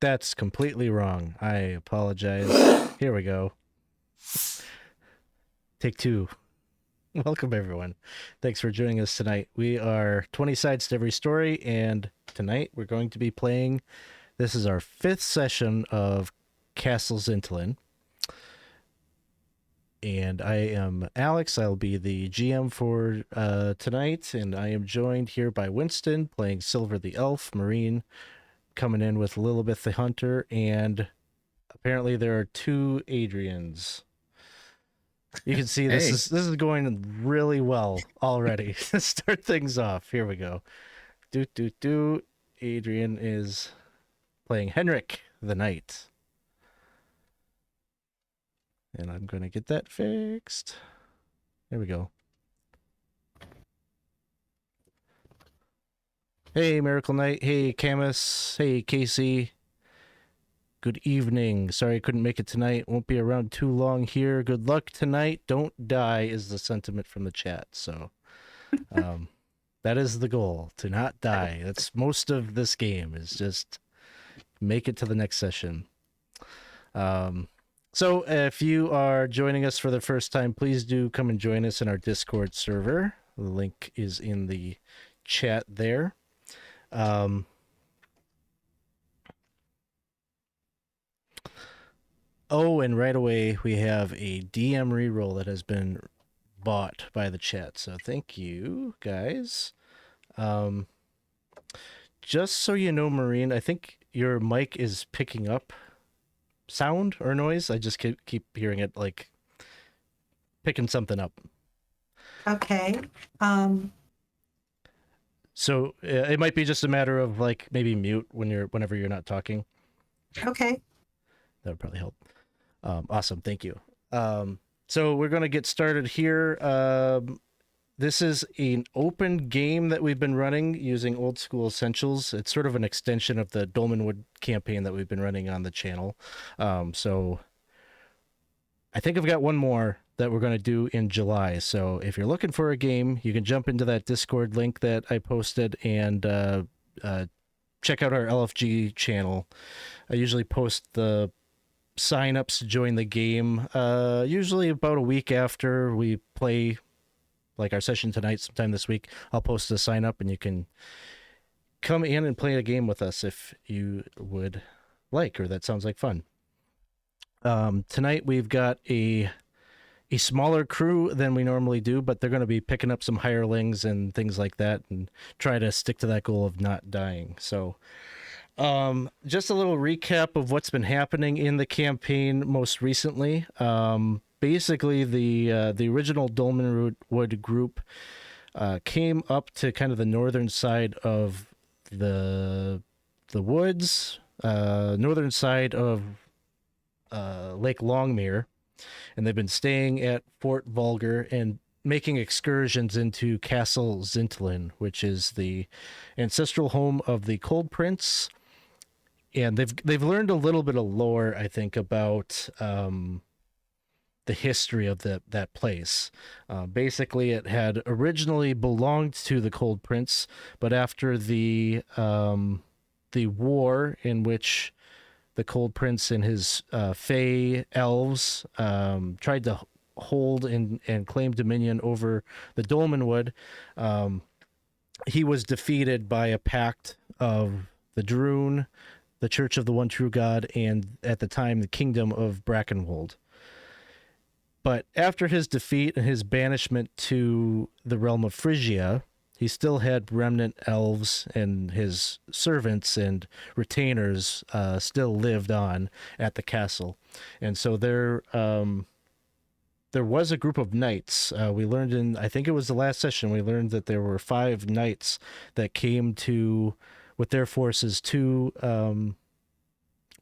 That's completely wrong. I apologize. Here we go. Take two. Welcome, everyone. Thanks for joining us tonight. We are 20 sides to every story, and tonight we're going to be playing. This is our 5th session of Castle Xyntillan. And I am Alex. I'll be the GM for tonight, and I am joined here by Winston playing Silver the Elf, Moreen coming in with Lillibeth the Hunter, and apparently there are 2 Adrians. You can see this is going really well already. Start things off. Here we go. Adrian is playing Henrick the Knight. And I'm going to get that fixed. There we go. Hey, Miracle Knight. Hey, Camus. Hey, Casey. Good evening. Sorry I couldn't make it tonight. Won't be around too long here. Good luck tonight. Don't die is the sentiment from the chat. So that is the goal, to not die. That's most of this game, is just make it to the next session. So if you are joining us for the first time, please do come and join us in our Discord server. The link is in the chat there. Oh, and right away we have a DM reroll that has been bought by the chat. So thank you, guys. Just so you know, Moreen, I think your mic is picking up sound or noise. I just keep hearing it, like picking something up. Okay. So it might be just a matter of like maybe mute whenever you're not talking. Okay. That would probably help. Awesome, thank you. So we're going to get started here. This is an open game that we've been running using Old School Essentials. It's sort of an extension of the Dolmenwood campaign that we've been running on the channel. So I think I've got one more that we're going to do in July. So if you're looking for a game, you can jump into that Discord link that I posted and check out our LFG channel. I usually post the sign-ups to join the game usually about a week after we play, like our session tonight, sometime this week. I'll post a sign up and you can come in and play a game with us if you would like, or that sounds like fun. Tonight we've got a smaller crew than we normally do, but they're going to be picking up some hirelings and things like that and try to stick to that goal of not dying. So just a little recap of what's been happening in the campaign most recently. Basically, the original Dolmenwood group came up to kind of the northern side of the woods, northern side of Lake Longmere, and they've been staying at Fort Vulgar and making excursions into Castle Xyntillan, which is the ancestral home of the Cold Prince. And they've learned a little bit of lore, I think, about the history of that place. Basically, it had originally belonged to the Cold Prince, but after the war in which the Cold Prince and his Fey elves tried to hold and claim dominion over the Dolmenwood, he was defeated by a pact of the Droon, the Church of the One True God, and at the time the Kingdom of Brackenwold. But after his defeat and his banishment to the realm of Phrygia, he still had remnant elves, and his servants and retainers still lived on at the castle. And so there was a group of knights. We learned in, I think it was the last session, we learned that there were 5 knights that came to, with their forces, to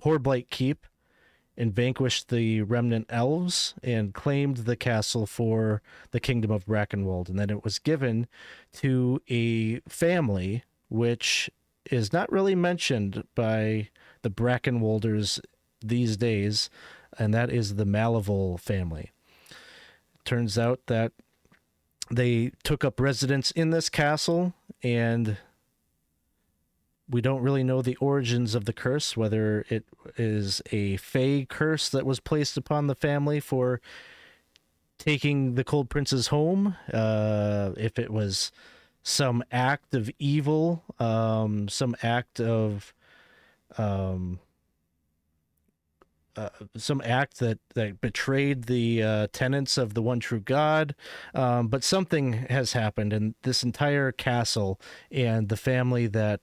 Horblight Keep and vanquished the remnant elves and claimed the castle for the Kingdom of Brackenwold. And then it was given to a family which is not really mentioned by the Brackenwolders these days, and that is the Malevol family. Turns out that they took up residence in this castle, and we don't really know the origins of the curse, whether it is a fey curse that was placed upon the family for taking the Cold Prince's home, if it was some act of evil, some act of some act that betrayed the tenets of the one true God. But something has happened, and this entire castle and the family that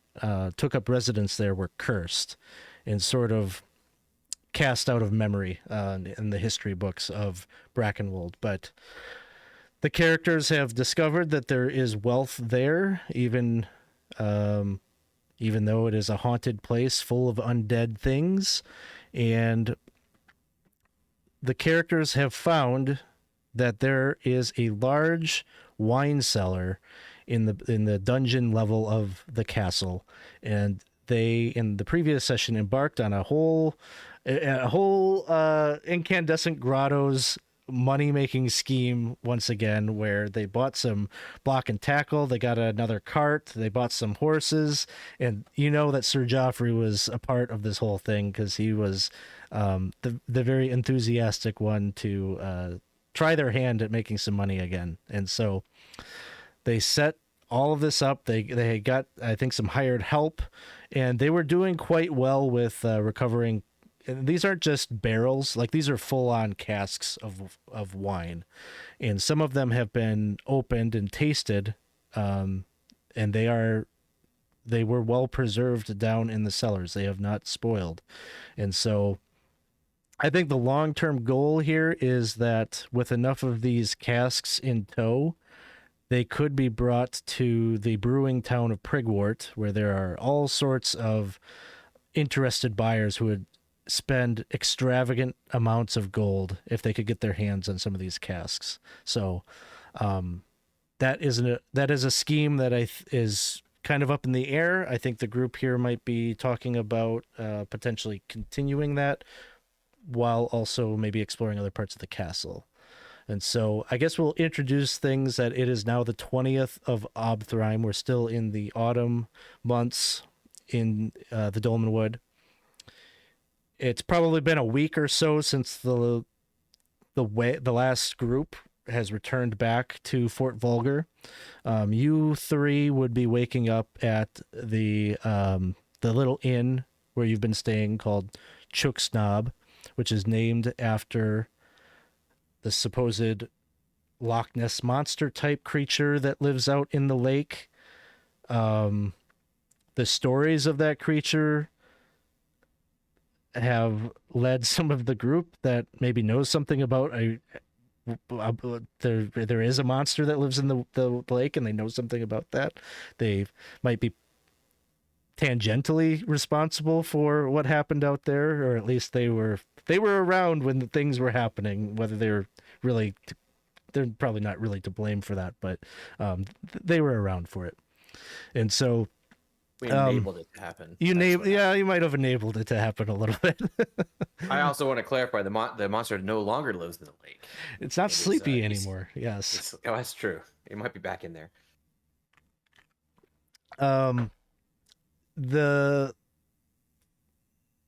took up residence there were cursed and sort of cast out of memory in the history books of Brackenwold. But the characters have discovered that there is wealth there, even though it is a haunted place full of undead things. And the characters have found that there is a large wine cellar in the dungeon level of the castle, and they, in the previous session, embarked on a whole incandescent grottos money-making scheme once again, where they bought some block and tackle, they got another cart, they bought some horses, and you know that Sir Joffrey was a part of this whole thing because he was the very enthusiastic one to try their hand at making some money again. And so they set all of this up. They got, I think, some hired help, and they were doing quite well with recovering. And these aren't just barrels, like these are full-on casks of wine, and some of them have been opened and tasted, and they were well preserved down in the cellars. They have not spoiled. And so I think the long-term goal here is that with enough of these casks in tow, they could be brought to the brewing town of Prigwort, where there are all sorts of interested buyers who would spend extravagant amounts of gold if they could get their hands on some of these casks. So that is a scheme that is kind of up in the air. I think the group here might be talking about potentially continuing that while also maybe exploring other parts of the castle. And so I guess we'll introduce things that it is now the 20th of Obthryme. We're still in the autumn months in the Dolmenwood. It's probably been a week or so since the last group has returned back to Fort Vulgar. You three would be waking up at the little inn where you've been staying called Chooksnob, which is named after the supposed Loch Ness monster type creature that lives out in the lake. The stories of that creature have led some of the group that maybe knows something about there is a monster that lives in the lake, and they know something about that. They might be tangentially responsible for what happened out there, or at least they were around when the things were happening. Whether they're probably not really to blame for that, but they were around for it. And so we enabled it to happen. You might have enabled it to happen a little bit. I also want to clarify the monster no longer lives in the lake. It's not sleepy anymore. Yes. That's true. It might be back in there. There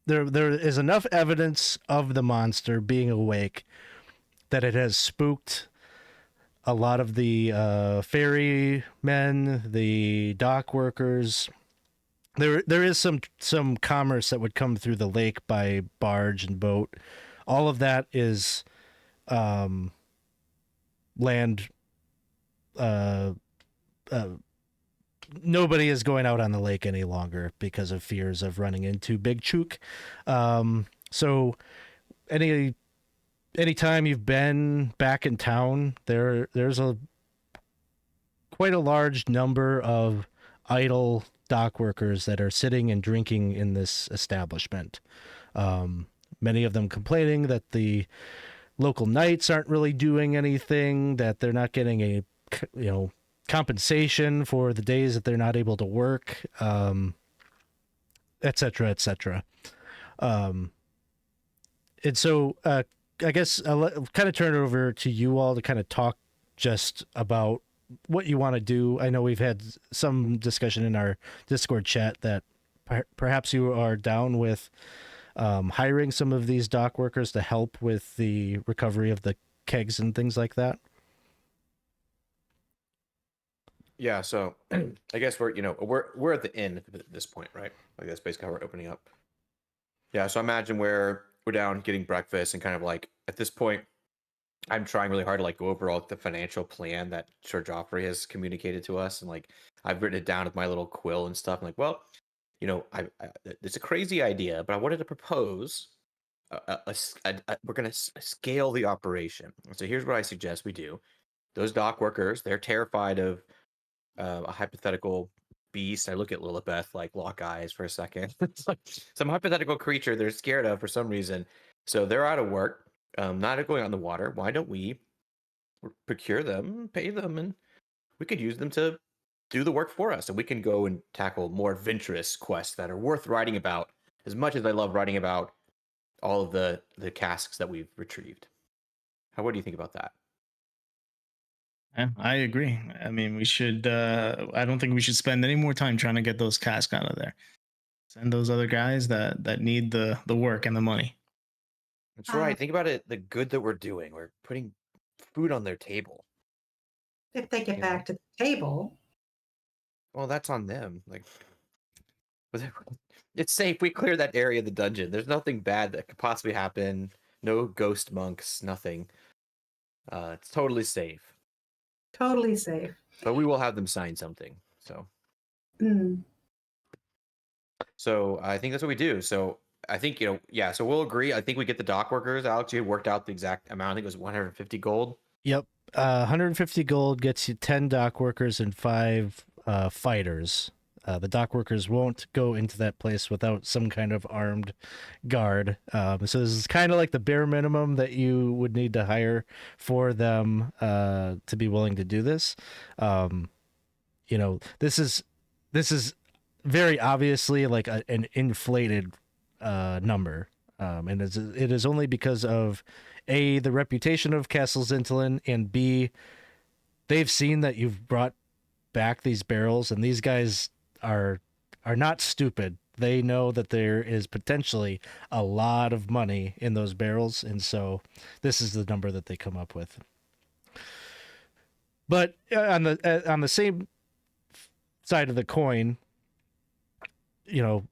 is enough evidence of the monster being awake that it has spooked a lot of the ferrymen, the dock workers. There is some commerce that would come through the lake by barge and boat. All of that is land. Nobody is going out on the lake any longer because of fears of running into Big Chook. So anytime you've been back in town, there's quite a large number of idle dock workers that are sitting and drinking in this establishment. Many of them complaining that the local knights aren't really doing anything, that they're not getting a compensation for the days that they're not able to work, et cetera, et cetera. And so I guess I'll kind of turn it over to you all to kind of talk just about what you want to do. I know we've had some discussion in our Discord chat that perhaps you are down with hiring some of these dock workers to help with the recovery of the kegs and things like that. Yeah, so I guess we're at the inn at this point, right? Like that's basically how we're opening up. Yeah, so imagine we're down getting breakfast and kind of like at this point, I'm trying really hard to like go over all the financial plan that Sir Joffrey has communicated to us, and like I've written it down with my little quill and stuff. I'm like, well, it's a crazy idea, but I wanted to propose we're gonna scale the operation. So here's what I suggest we do. Those dock workers, they're terrified of a hypothetical beast. I look at Lillibeth like lock eyes for a second. It's like some hypothetical creature they're scared of for some reason. So they're out of work, not going out in the water. Why don't we procure them, pay them, and we could use them to do the work for us, and we can go and tackle more adventurous quests that are worth writing about. As much as I love writing about all of the casks that we've retrieved. What do you think about that? Yeah, I agree. I mean, we should. I don't think we should spend any more time trying to get those casks out of there. Send those other guys that need the work and the money. That's right. Think about it. The good that we're doing. We're putting food on their table. If they get back to the table. Well, that's on them. Like, it's safe. We clear that area of the dungeon. There's nothing bad that could possibly happen. No ghost monks. Nothing. It's totally safe. Totally safe. But we will have them sign something. So. Mm. So I think that's what we do. So I think So we'll agree. I think we get the dock workers. Alex, you had worked out the exact amount. I think it was 150 gold. Yep. 150 gold gets you 10 dock workers and 5 fighters. The dock workers won't go into that place without some kind of armed guard. So this is kind of like the bare minimum that you would need to hire for them to be willing to do this. This is very obviously like an inflated number. And it is only because of A, the reputation of Castle Xyntillan, and B, they've seen that you've brought back these barrels, and these guys are not stupid. They know that there is potentially a lot of money in those barrels, and so this is the number that they come up with. But on the same side of the coin, the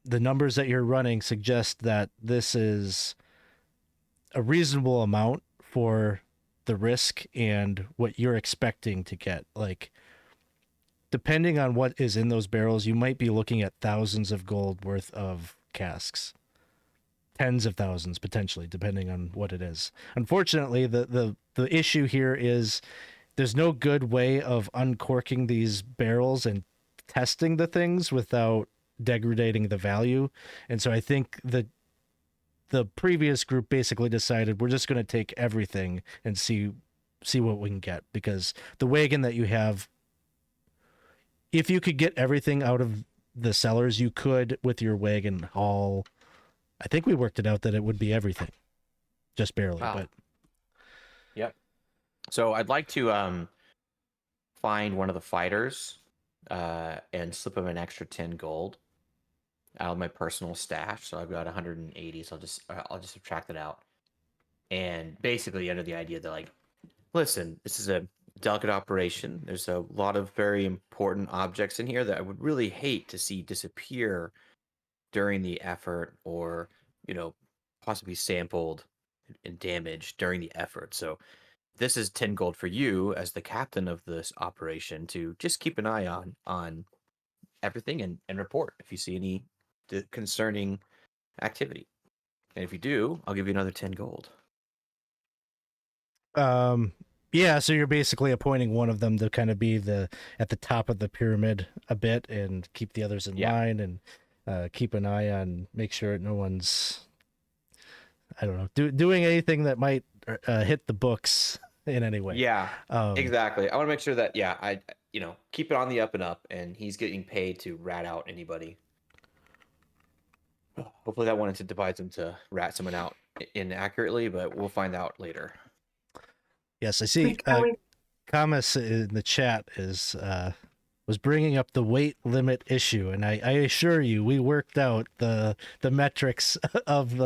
numbers that you're running suggest that this is a reasonable amount for the risk and what you're expecting to get. Like, depending on what is in those barrels, you might be looking at thousands of gold worth of casks. Tens of thousands, potentially, depending on what it is. Unfortunately, the issue here is there's no good way of uncorking these barrels and testing the things without degrading the value. And so I think the previous group basically decided we're just going to take everything and see what we can get, because the wagon that you have, if you could get everything out of the cellars, you could with your wagon haul. I think we worked it out that it would be everything, just barely. Wow. But yep. So I'd like to find one of the fighters and slip him an extra 10 gold out of my personal stash. So I've got 180. So I'll just subtract it out. And basically under the idea that, like, listen, this is a delicate operation. There's a lot of very important objects in here that I would really hate to see disappear during the effort, or, possibly sampled and damaged during the effort. So this is 10 gold for you as the captain of this operation to just keep an eye on everything and report if you see any concerning activity. And if you do, I'll give you another 10 gold. yeah, so you're basically appointing one of them to kind of be at the top of the pyramid a bit and keep the others in line, and keep an eye on, make sure no one's, I don't know, doing anything that might hit the books in any way. Yeah, exactly. I want to make sure that, I keep it on the up and up, and he's getting paid to rat out anybody. Hopefully that one incentivizes him to rat someone out inaccurately, but we'll find out later. Yes, I see. Camus in the chat is was bringing up the weight limit issue, and I assure you, we worked out the metrics of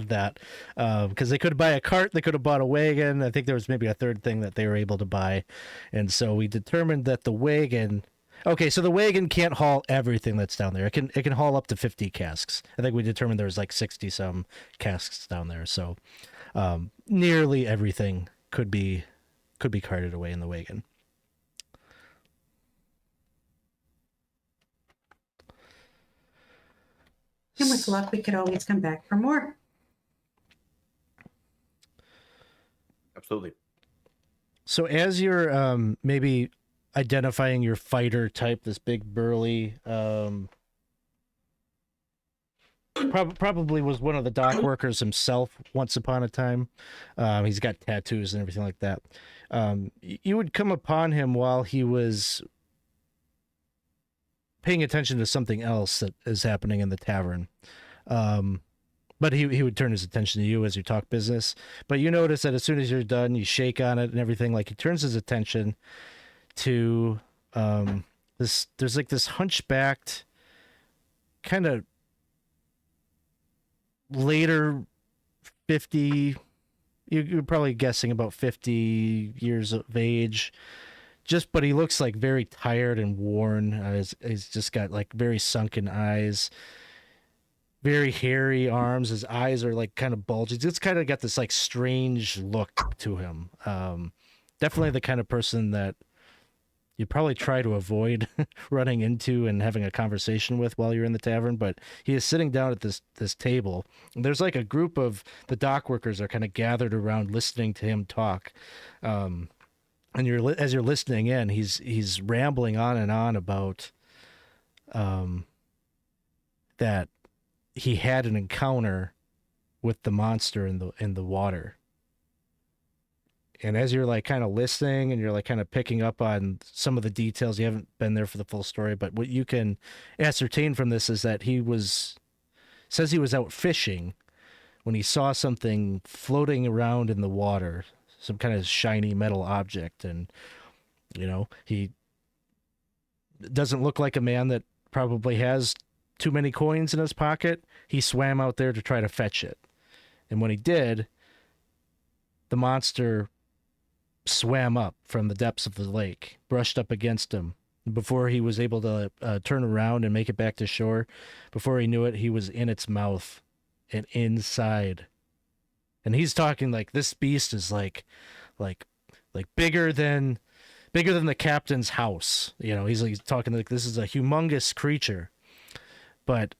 that, because they could buy a cart, they could have bought a wagon. I think there was maybe a third thing that they were able to buy, and so we determined that the wagon. Okay, so the wagon can't haul everything that's down there. It can haul up to 50 casks. I think we determined there was like 60 some casks down there, so nearly everything could be carted away in the wagon. And with luck, we could always come back for more. Absolutely. So as you're maybe identifying your fighter type, this big burly, probably was one of the dock workers himself once upon a time. He's got tattoos and everything like that. You would come upon him while he was paying attention to something else that is happening in the tavern. But he would turn his attention to you as you talk business. But you notice that as soon as you're done, you shake on it and everything. Like, he turns his attention to this. There's like this hunchbacked, kind of later 50. You're probably guessing about 50 years of age. But he looks like very tired and worn. He's just got like very sunken eyes, very hairy arms. His eyes are like kind of bulgy. It's kind of got this like strange look to him. Definitely the kind of person that you'd probably try to avoid running into and having a conversation with while you're in the tavern. But he is sitting down at this table. And there's like a group of the dock workers are kind of gathered around listening to him talk. And as you're listening in, he's rambling on and on about that he had an encounter with the monster in the water. And as you're like kind of listening and you're like kind of picking up on some of the details, you haven't been there for the full story, but what you can ascertain from this is that says he was out fishing when he saw something floating around in the water, some kind of shiny metal object. And, he doesn't look like a man that probably has too many coins in his pocket. He swam out there to try to fetch it. And when he did, the monster swam up from the depths of the lake, brushed up against him. Before he was able to turn around and make it back to shore, before he knew it, he was in its mouth and inside. And he's talking like this beast is like bigger than the captain's house. He's talking like this is a humongous creature. But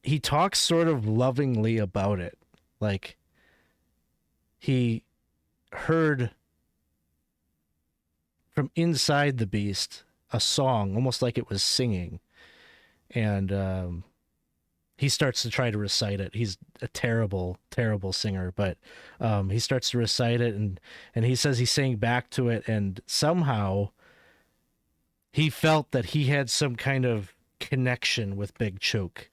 he talks sort of lovingly about it. Like, he heard from inside the beast a song, almost like it was singing. And he starts to try to recite it. He's a terrible, terrible singer, but he starts to recite it, and he says he sang back to it, and somehow he felt that he had some kind of connection with Big Choke.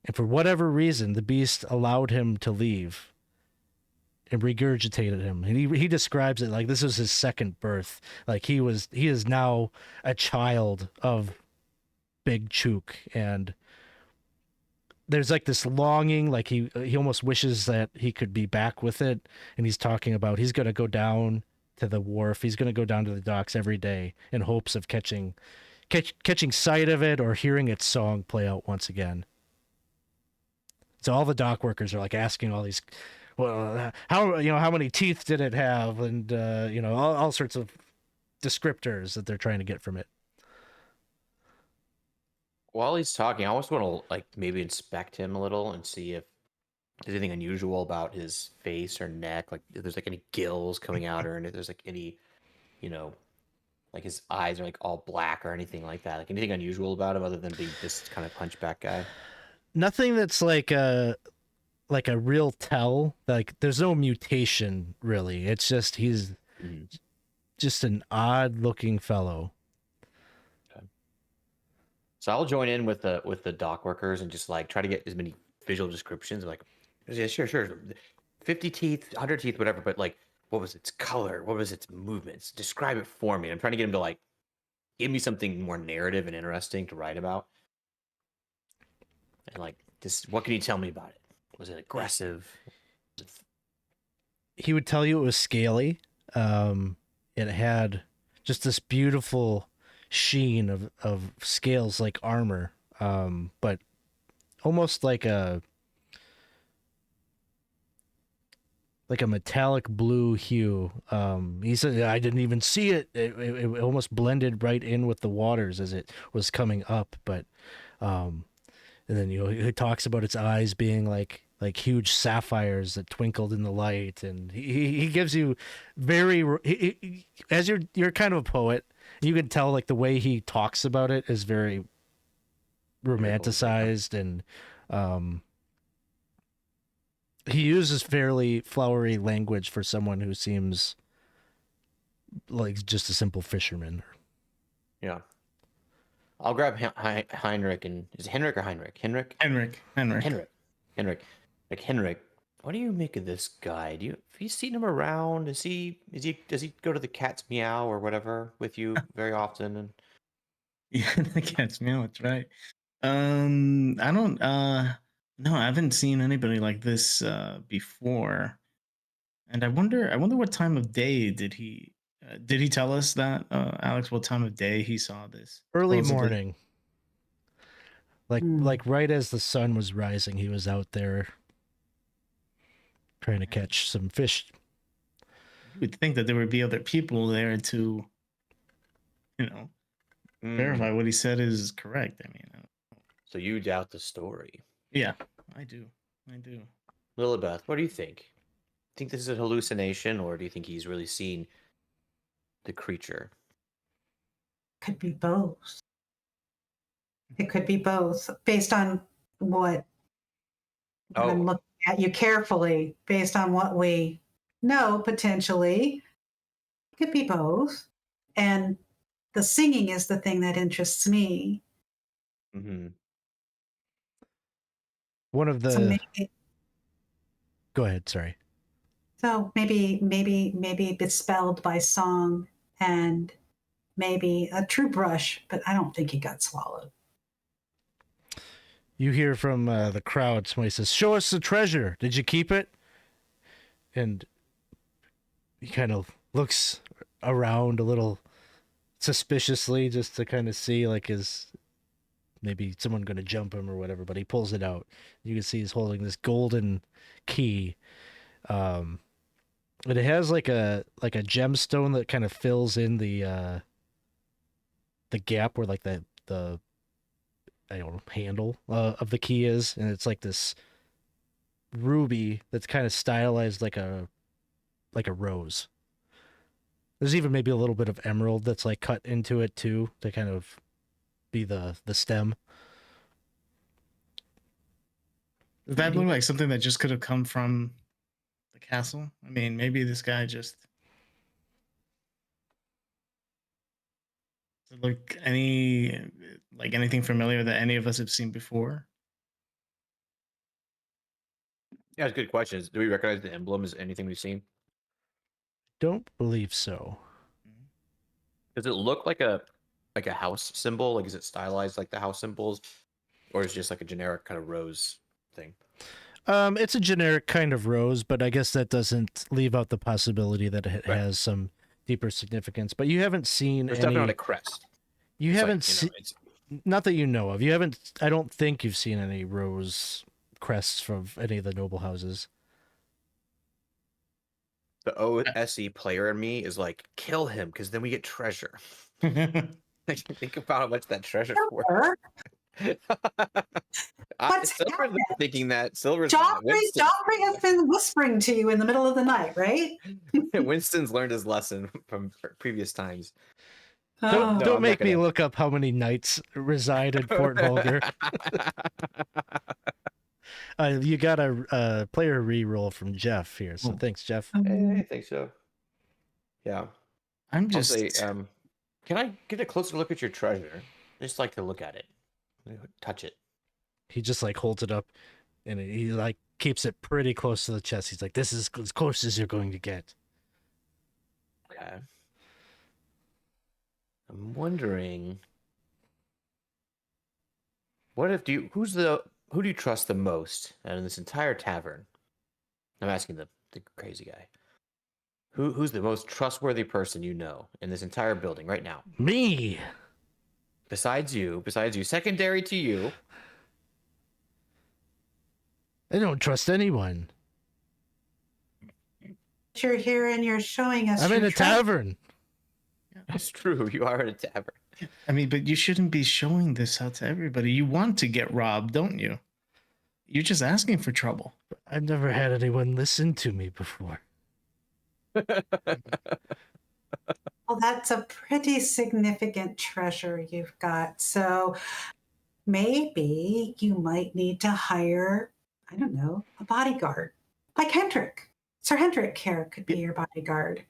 And for whatever reason, the beast allowed him to leave and regurgitated him. And he describes it like this was his second birth. Like he is now a child of Big Chook, and there's like this longing, like he almost wishes that he could be back with it. And he's talking about he's going to go down to the wharf. He's going to go down to the docks every day in hopes of catching sight of it or hearing its song play out once again. So all the dock workers are like asking all these, well, how many teeth did it have? And, all sorts of descriptors that they're trying to get from it. While he's talking, I almost want to like maybe inspect him a little and see if there's anything unusual about his face or neck, like if there's like any gills coming out, or if there's like any, like his eyes are like all black or anything like that. Like anything unusual about him other than being this kind of hunchback guy. Nothing that's like a real tell. Like there's no mutation really. It's just he's just an odd looking fellow. So I'll join in with the dock workers and just like try to get as many visual descriptions. Like, yeah, sure, 50 teeth, 100 teeth, whatever. But like, what was its color? What was its movements? Describe it for me. I'm trying to get him to like give me something more narrative and interesting to write about. And like this, what can you tell me about it? Was it aggressive? He would tell you it was scaly. It had just this beautiful sheen of scales like armor, but almost like a metallic blue hue. He said, I didn't even see it. It almost blended right in with the waters as it was coming up. But, and then, he talks about its eyes being like huge sapphires that twinkled in the light. And he gives you as you're kind of a poet, you can tell like the way he talks about it is very romanticized and, he uses fairly flowery language for someone who seems like just a simple fisherman. Yeah. I'll grab Heinrich and is it Henrik or Heinrich? Henrik. Like Henrik. What do you make of this guy? Have you seen him around? Does he go to the cat's meow or whatever with you very often? And Yeah, the cat's meow. That's right. I don't. No, I haven't seen anybody like this before. And I wonder what time of day did he tell us that, Alex? What time of day he saw this? Early supposedly? morning. Like right as the sun was rising, he was out there trying to catch some fish. You would think that there would be other people there to, verify what he said is correct. I mean, so you doubt the story? yeah, I do. Lillibeth, what do you think? Think this is a hallucination, or do you think he's really seen the creature? Could be both. It could be both, based on what I'm looking at you carefully, based on what we know potentially. It could be both. And the singing is the thing that interests me. Mm-hmm. One of the. So maybe, Go ahead. Sorry. So maybe bespelled by song and maybe a true brush, but I don't think he got swallowed. You hear from the crowd, somebody says, "Show us the treasure. Did you keep it?" And he kind of looks around a little suspiciously just to kind of see like is maybe someone going to jump him or whatever, but he pulls it out. You can see he's holding this golden key. And it has like a gemstone that kind of fills in the gap where like the I don't know, handle of the key is, and it's like this ruby that's kind of stylized like a rose. There's even maybe a little bit of emerald that's like cut into it too to kind of be the stem. Does that look like something that just could have come from the castle? I mean, maybe this guy just look anything familiar that any of us have seen before? Yeah, it's a good question. Do we recognize the emblem as anything we've seen? Don't believe so. Does it look like a house symbol? Like, is it stylized like the house symbols, or is it just like a generic kind of rose thing? It's a generic kind of rose, but I guess that doesn't leave out the possibility that it Right. has some deeper significance. But you haven't seen There's any. definitely not a crest. You It's haven't like, seen. it's Not that you know of. You haven't. I don't think you've seen any rose crests from any of the noble houses. the OSE player in me is like, kill him because then we get treasure. Think about how much that treasure worth. Silver? Silver's not happened? thinking that. Silver's not. Joffrey has been whispering to you in the middle of the night, right? Winston's learned his lesson from previous times. Don't No, don't I'm make not me gonna- look up how many knights reside in Fort Holger. You got a player re-roll from Jeff here, so thanks, Jeff. I think so. Yeah. I'm I'll just say, can I get a closer look at your treasure? I just like to look at it, touch it. He just like holds it up, and he like keeps it pretty close to the chest. He's like, "This is as close as you're going to get." Okay. I'm wondering, what if who do you trust the most out of this entire tavern? I'm asking the crazy guy. Who's the most trustworthy person you know in this entire building right now? Me. Besides you, secondary to you. I don't trust anyone. You're here and you're showing us. I'm in your a trust. tavern. It's true, you are in a tavern. I mean, but you shouldn't be showing this out to everybody. You want to get robbed, don't you? You're just asking for trouble. I've never had anyone listen to me before. Well, that's a pretty significant treasure you've got. So maybe you might need to hire, I don't know, a bodyguard. Like Henrick. Sir Henrick here could be your bodyguard.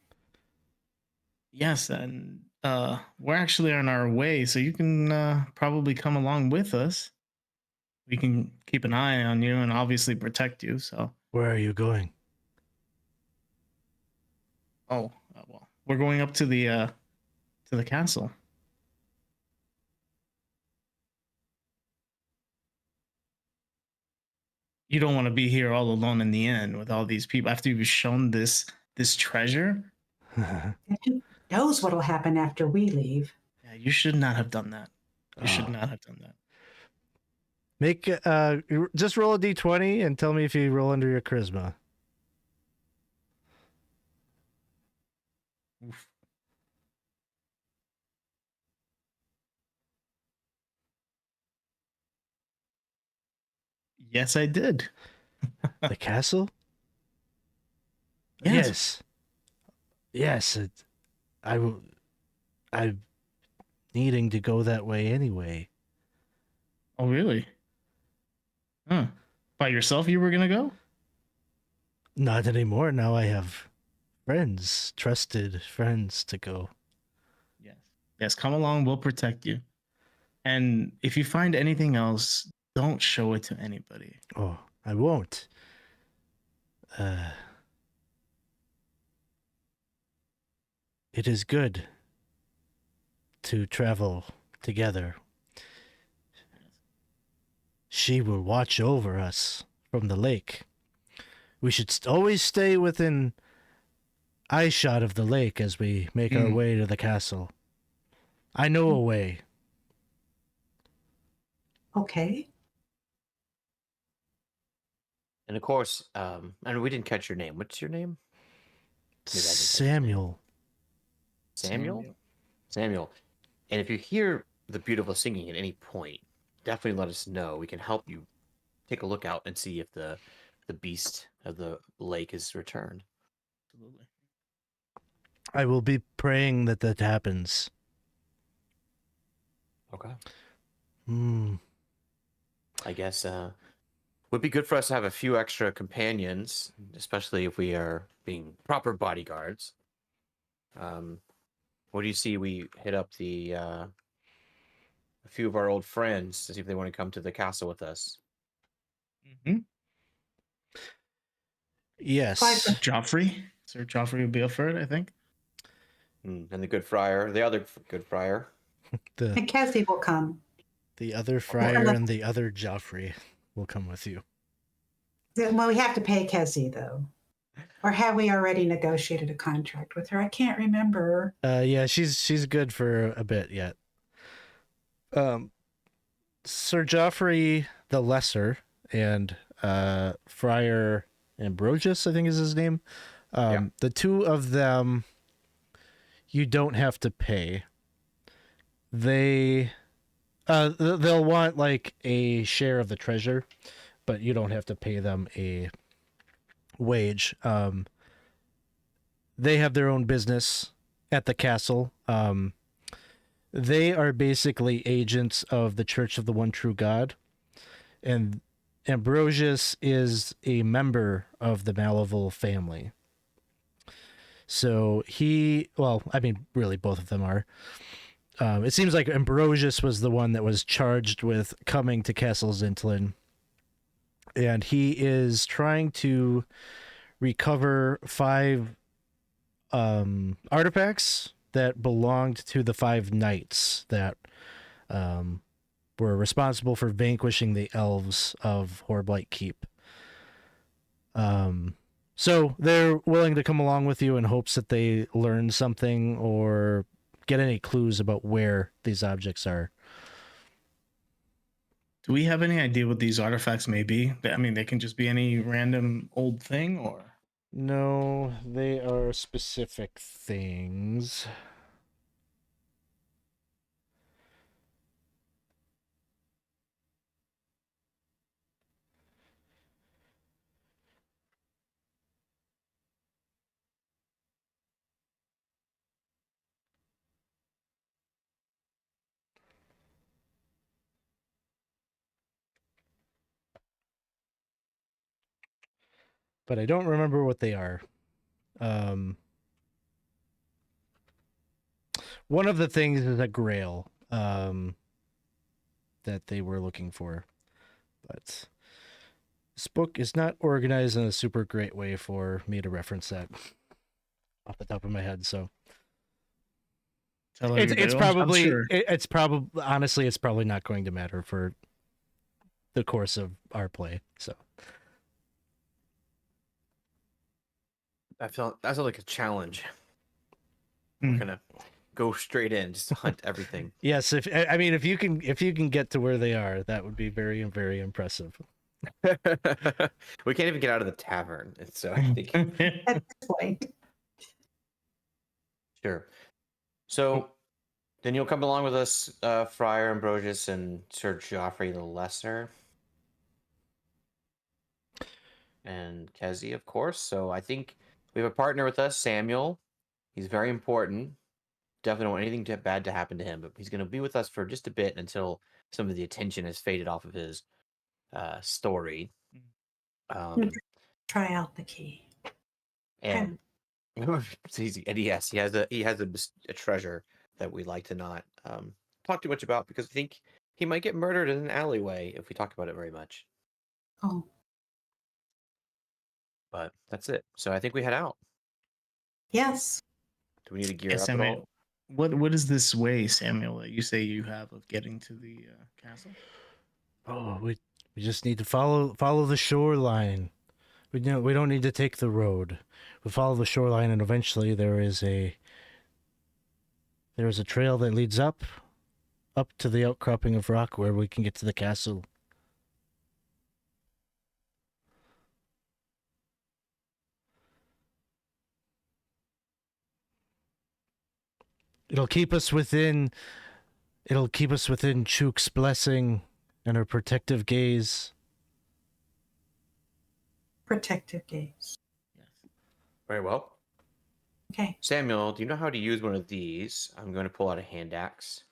Yes, and we're actually on our way, so you can probably come along with us. We can keep an eye on you and obviously protect you. So, Where are you going? well, we're going up to the castle. You don't want to be here all alone in the inn with all these people after you've shown this treasure. And who knows what'll happen after we leave? Yeah, you should not have done that. You should Oh. not have done that. Make just roll a d20 and tell me if you roll under your charisma. Oof. Yes, I did. The castle? Yes. Yes. I'm needing to go that way anyway. Oh, really? Huh. By yourself you were going to go? Not anymore. Now I have friends, trusted friends to go. Yes. Yes, come along. We'll protect you. And if you find anything else, don't show it to anybody. Oh, I won't. It is good to travel together. She will watch over us from the lake. We should always stay within eyeshot of the lake as we make our way to the castle. I know a way. Okay. And of course, and we didn't catch your name. What's your name? Maybe I didn't catch your Samuel. Samuel? Samuel. And if you hear the beautiful singing at any point, definitely let us know. We can help you take a look out and see if the beast of the lake is returned. Absolutely. I will be praying that happens. Okay. I guess would be good for us to have a few extra companions, especially if we are being proper bodyguards. What do you see? We hit up a few of our old friends to see if they want to come to the castle with us. Mm-hmm. Yes. Joffrey. Sir Joffrey would be up for it, I think. And the good friar, the other good friar. And Cassie will come. The other friar and the other Joffrey will come with you. Well, we have to pay Cassie, though. Or have we already negotiated a contract with her? I can't remember. Yeah, she's good for a bit yet. Sir Joffrey the Lesser and Friar Ambrosius, I think is his name. The two of them, you don't have to pay. They'll want like a share of the treasure, but you don't have to pay them a wage. They have their own business at the castle. They are basically agents of the Church of the One True God, and Ambrosius is a member of the Malival family. So really both of them are. It seems like Ambrosius was the one that was charged with coming to Castle Xyntillan, and he is trying to recover 5 artifacts that belonged to the 5 knights that were responsible for vanquishing the elves of Horblight Keep. So they're willing to come along with you in hopes that they learn something or get any clues about where these objects are. Do we have any idea what these artifacts may be? I mean, they can just be any random old thing, or No, they are specific things. But I don't remember what they are. One of the things is a grail that they were looking for. But this book is not organized in a super great way for me to reference that off the top of my head. So tell it's everybody else? I'm probably sure. it's probably honestly it's probably not going to matter for the course of our play. So That sounds like a challenge. Hmm. We're gonna go straight in, just hunt everything. yes, if you can get to where they are, that would be very, very impressive. We can't even get out of the tavern, and so I think At this point. sure. So then you'll come along with us, Friar Ambrosius and Sir Joffrey the Lesser, and Kezi, of course. So I think we have a partner with us, Samuel. He's very important. Definitely don't want anything bad to happen to him, but he's going to be with us for just a bit until some of the attention has faded off of his story. Try out the key. And it's easy. And yes, he has a treasure that we like to not talk too much about because I think he might get murdered in an alleyway if we talk about it very much. Oh, But that's it. So I think we head out. yes. Do we need to gear Yes, up at Samuel. all? What is this way, Samuel, that you say you have of getting to the castle? Oh, we just need to follow the shoreline. We don't need to take the road. We follow the shoreline, and eventually there is a trail that leads up to the outcropping of rock where we can get to the castle. It'll keep us within Chook's blessing and her protective gaze. Protective gaze. Yes. Very well. Okay. Samuel, do you know how to use one of these? I'm going to pull out a hand axe.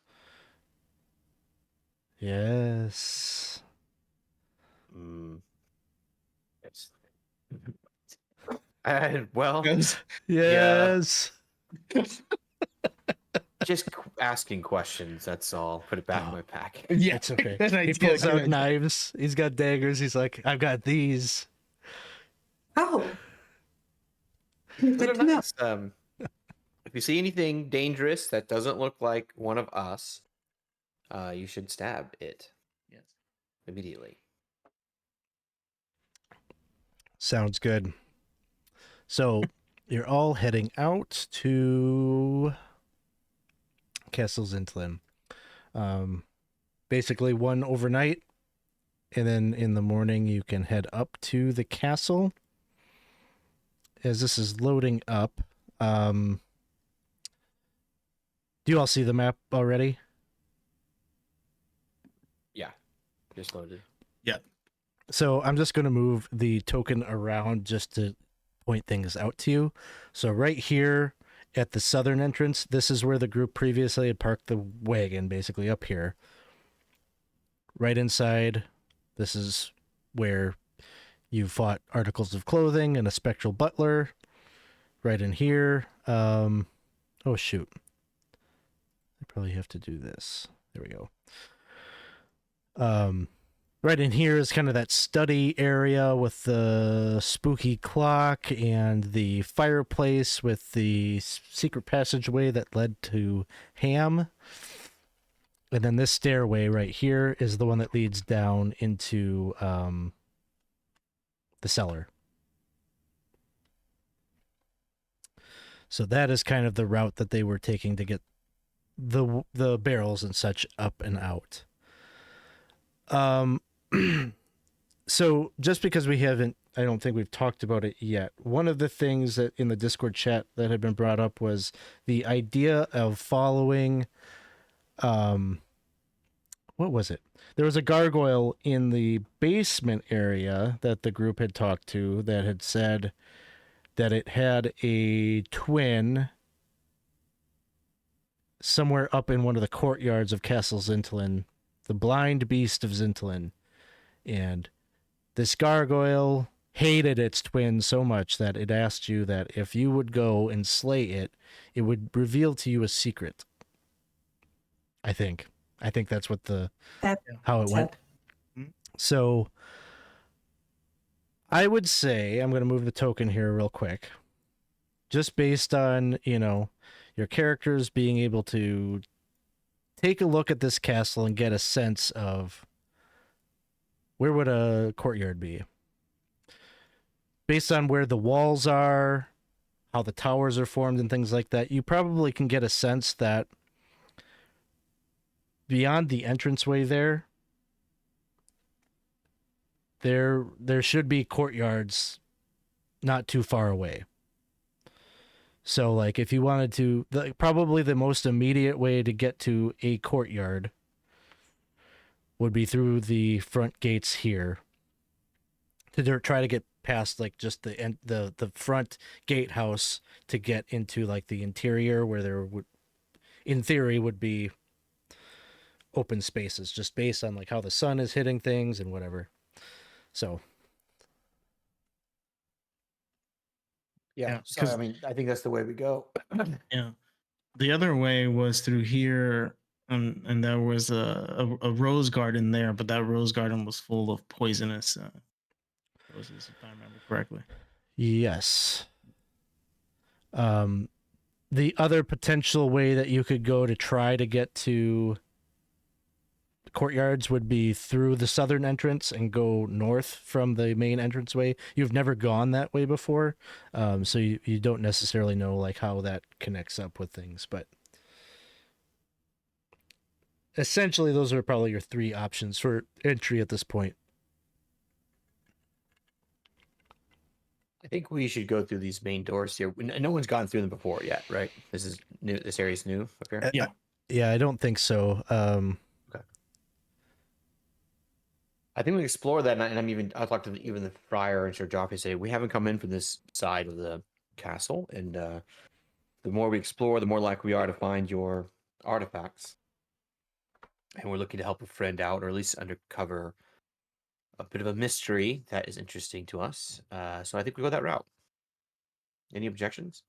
Yes. Yes. Well, Yes. just asking questions. That's all. Put it back in my pack. Yeah, It's okay. Good He idea, pulls good out idea. knives. He's got daggers. He's like, I've got these. Oh. Those Good are to know. nice. If you see anything dangerous that doesn't look like one of us, you should stab it Yes. immediately. Sounds good. So you're all heading out to Castle Xyntillan. Basically one overnight, and then in the morning you can head up to the castle. As this is loading up, do you all see the map already? Yeah, just loaded. So I'm just going to move the token around just to point things out to you. So right here at the southern entrance, this is where the group previously had parked the wagon, basically up here. Right inside, this is where you fought articles of clothing and a spectral butler. Right in here. Oh, shoot. I probably have to do this. There we go. right in here is kind of that study area with the spooky clock and the fireplace with the secret passageway that led to Ham. And then this stairway right here is the one that leads down into the cellar. So that is kind of the route that they were taking to get the barrels and such up and out. So just because we haven't, I don't think we've talked about it yet. One of the things that in the Discord chat that had been brought up was the idea of following, what was it? There was a gargoyle in the basement area that the group had talked to that had said that it had a twin somewhere up in one of the courtyards of Castle Xyntillan, the Blind Beast of Xyntillan. And this gargoyle hated its twin so much that it asked you that if you would go and slay it, it would reveal to you a secret. I think that's what how it went. So I would say, I'm going to move the token here real quick, just based on, your characters being able to take a look at this castle and get a sense of where would a courtyard be. Based on where the walls are, how the towers are formed and things like that, you probably can get a sense that beyond the entranceway there should be courtyards not too far away. So, like, if you wanted to, probably the most immediate way to get to a courtyard would be through the front gates here. To try to get past, like, just the front gatehouse to get into, like, the interior where there would, in theory, would be open spaces, just based on, like, how the sun is hitting things and whatever. So, yeah. So I mean, I think that's the way we go. Yeah, the other way was through here, and there was a rose garden there, but that rose garden was full of poisonous roses, if I remember correctly. yes. The other potential way that you could go to try to get to courtyards would be through the southern entrance and go north from the main entranceway. You've never gone that way before, so you don't necessarily know, like, how that connects up with things, but essentially those are probably your three options for entry at this point. I think we should go through these main doors here. No one's gone through them before yet, right? This is new. This area's new up here. Yeah, I don't think so. Okay. I think we explore that, and I talked to even the friar and Sir Joffrey say we haven't come in from this side of the castle, and the more we explore, the more likely we are to find your artifacts. And we're looking to help a friend out, or at least uncover a bit of a mystery that is interesting to us. So I think we go that route. Any objections?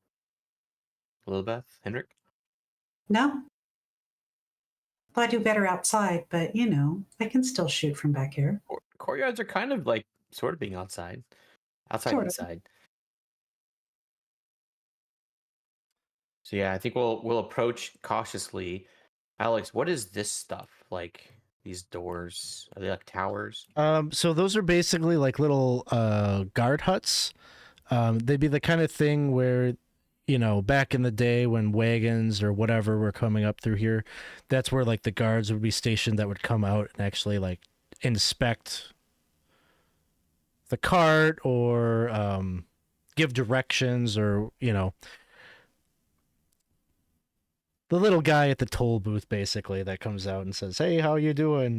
Lillibeth, Henrick? No. Well, I do better outside, but I can still shoot from back here. Courtyards are kind of like sort of being outside Sort of. inside. So yeah, I think we'll approach cautiously. Alex, what is this stuff? Like these doors? Are they like towers? So those are basically like little guard huts. They'd be the kind of thing where, back in the day when wagons or whatever were coming up through here, that's where, like, the guards would be stationed that would come out and actually, like, inspect the cart or give directions, or, the little guy at the toll booth, basically, that comes out and says, "Hey, how you doing?"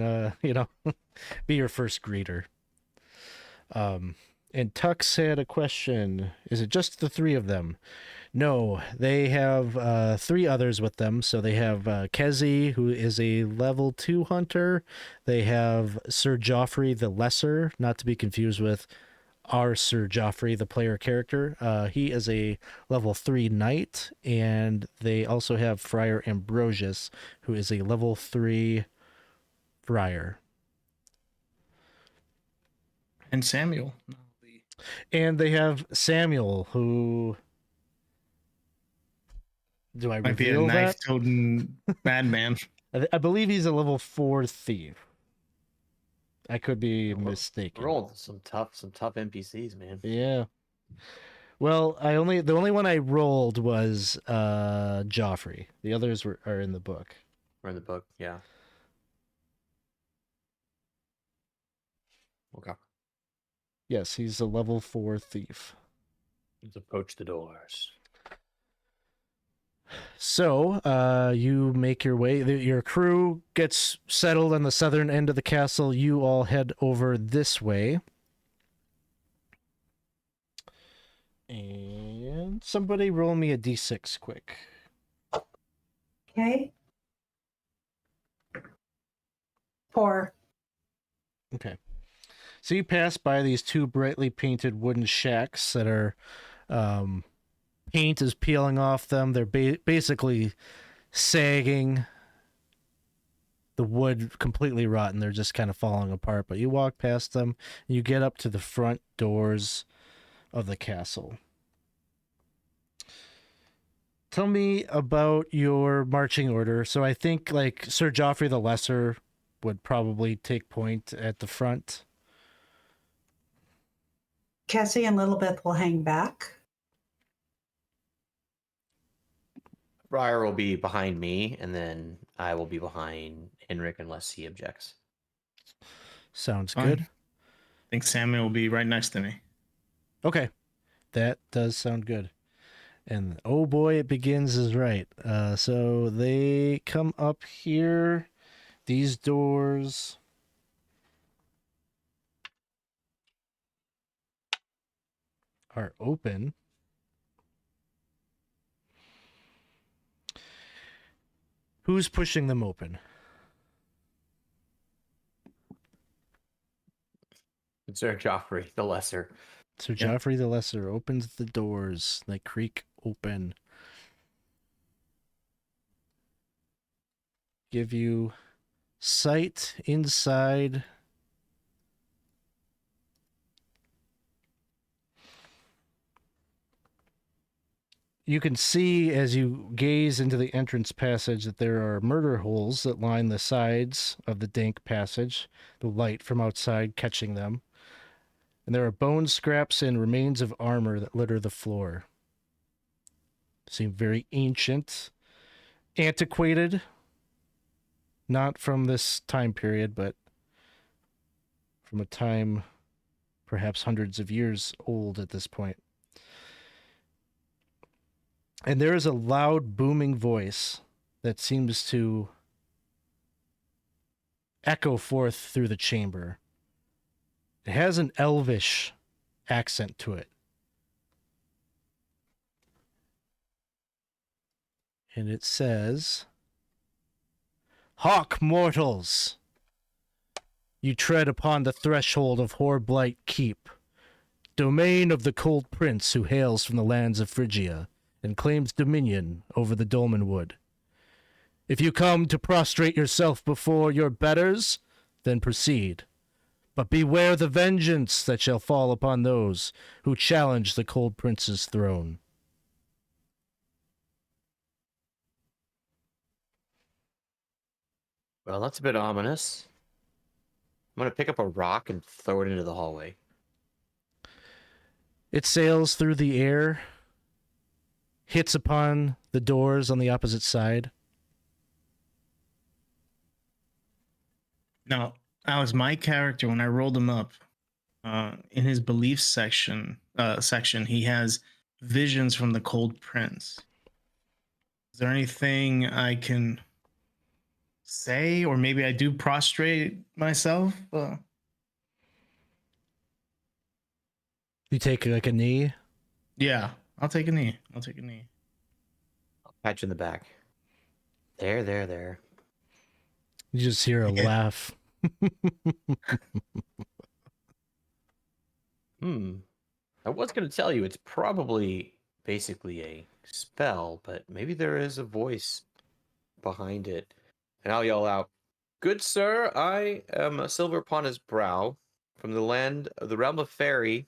Be your first greeter. And Tux had a question. Is it just the three of them? No, they have three others with them. So they have Kezi, who is a level 2 hunter. They have Sir Joffrey the Lesser, not to be confused with our Sir Joffrey, the player character. He is a level 3 knight. And they also have Friar Ambrosius, who is a level 3 friar. And Samuel. And they have Samuel, who do I Might be a reveal that? knife-toting madman. I believe he's a level 4 thief. I could be mistaken. Rolled some tough NPCs, man. Yeah. Well, the only one I rolled was Joffrey. The others are in the book. Or in the book, yeah. Okay. Yes, he's a level 4 thief. Let's approach the doors. So, you make your way. Your crew gets settled on the southern end of the castle. You all head over this way. And somebody roll me a d6 quick. Okay. 4. Okay. So you pass by these two brightly painted wooden shacks that are paint is peeling off them. They're basically sagging. The wood completely rotten. They're just kind of falling apart. But you walk past them, and you get up to the front doors of the castle. Tell me about your marching order. So I think like Sir Joffrey the Lesser would probably take point at the front. Cassie and Lillibeth will hang back. Briar will be behind me, and then I will be behind Henrick unless he objects. Sounds Fine. good. I think Samuel will be right next to me. Okay. That does sound good. And oh boy, it begins is right. So they come up here. These doors are open. Who's pushing them open? Sir Joffrey the Lesser. So Yeah. Joffrey the Lesser opens the doors. They creak open. Give you sight inside. You can see as you gaze into the entrance passage that there are murder holes that line the sides of the dank passage, the light from outside catching them. And there are bone scraps and remains of armor that litter the floor. Seem very ancient, antiquated, not from this time period, but from a time perhaps hundreds of years old at this point. And there is a loud, booming voice that seems to echo forth through the chamber. It has an elvish accent to it. And it says, "Hark, mortals! You tread upon the threshold of Horblight Keep, domain of the Cold Prince who hails from the lands of Phrygia and claims dominion over the Dolmenwood. If you come to prostrate yourself before your betters, then proceed. But beware the vengeance that shall fall upon those who challenge the Cold Prince's throne." Well, that's a bit ominous. I'm going to pick up a rock and throw it into the hallway. It sails through the air, hits upon the doors on the opposite side. Now, Alex, my character, when I rolled him up, in his beliefs section, he has visions from the Cold Prince. Is there anything I can say, or maybe I do prostrate myself? You take like a knee. Yeah, I'll take a knee. I'll pat you in the back. There. You just hear a laugh. I was going to tell you it's probably basically a spell, but maybe there is a voice behind it. And I'll yell out, "Good sir, I am a silver upon his brow. from the land of the realm of fairy.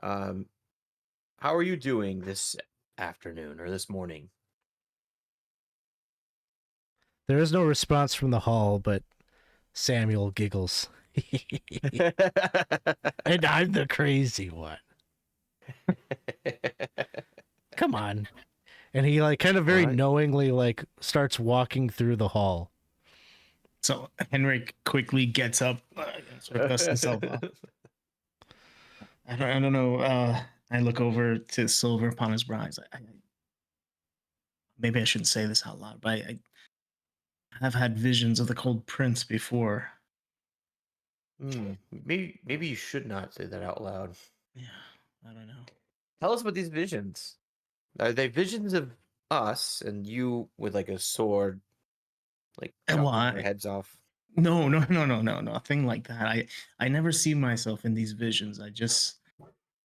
How are you doing this afternoon or this morning? There is no response from the hall, but Samuel giggles. And I'm the crazy one. Come on. And he like kind of very Alright. knowingly like starts walking through the hall. So Henrik quickly gets up and sort of dusts himself off. I don't know. I look over to Silver upon his brow. Maybe I shouldn't say this out loud, but I have had visions of the Cold Prince before. Maybe you should not say that out loud. Yeah, I don't know. Tell us about these visions. Are they visions of us and you with like a sword, like And chopping why? their heads off? No, nothing like that. I never see myself in these visions. I just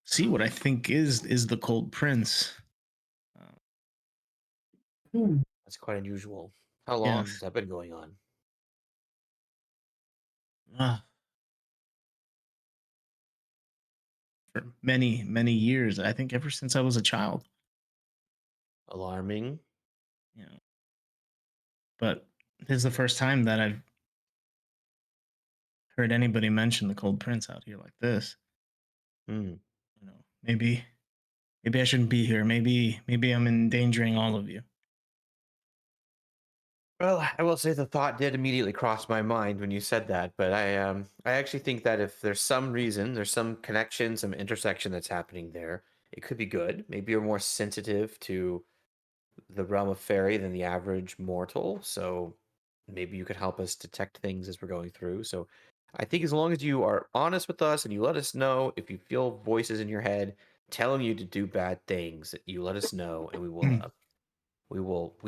see what I think is the Cold Prince. That's quite unusual. How long Yes. has that been going on? For many years. I think ever since I was a child. Alarming. You know, but this is the first time that I've heard anybody mention the Cold Prince out here like this. Hmm. You know, maybe I shouldn't be here. Maybe I'm endangering all of you. Well, I will say the thought did immediately cross my mind when you said that, but I actually think that if there's some reason, there's some connection, some intersection that's happening there, it could be good. Maybe you're more sensitive to the realm of fairy than the average mortal, so maybe you could help us detect things as we're going through. So I think as long as you are honest with us and you let us know if you feel voices in your head telling you to do bad things, that you let us know and we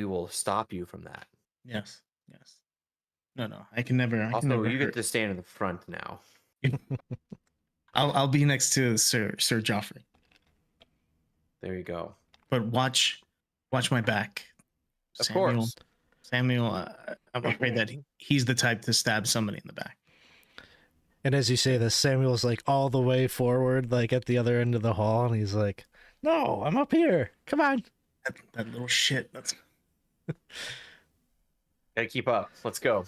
will stop you from that. Yes. No, I can never Also, you get hurt. to stand in the front now. I'll be next to Sir Joffrey. There you go. But watch my back. Of Samuel. course. I'm afraid that he's the type to stab somebody in the back. And as you say this, Samuel's like all the way forward, like at the other end of the hall, and he's like, "No, I'm up here. Come on." That little shit. That's Gotta keep up. Let's go.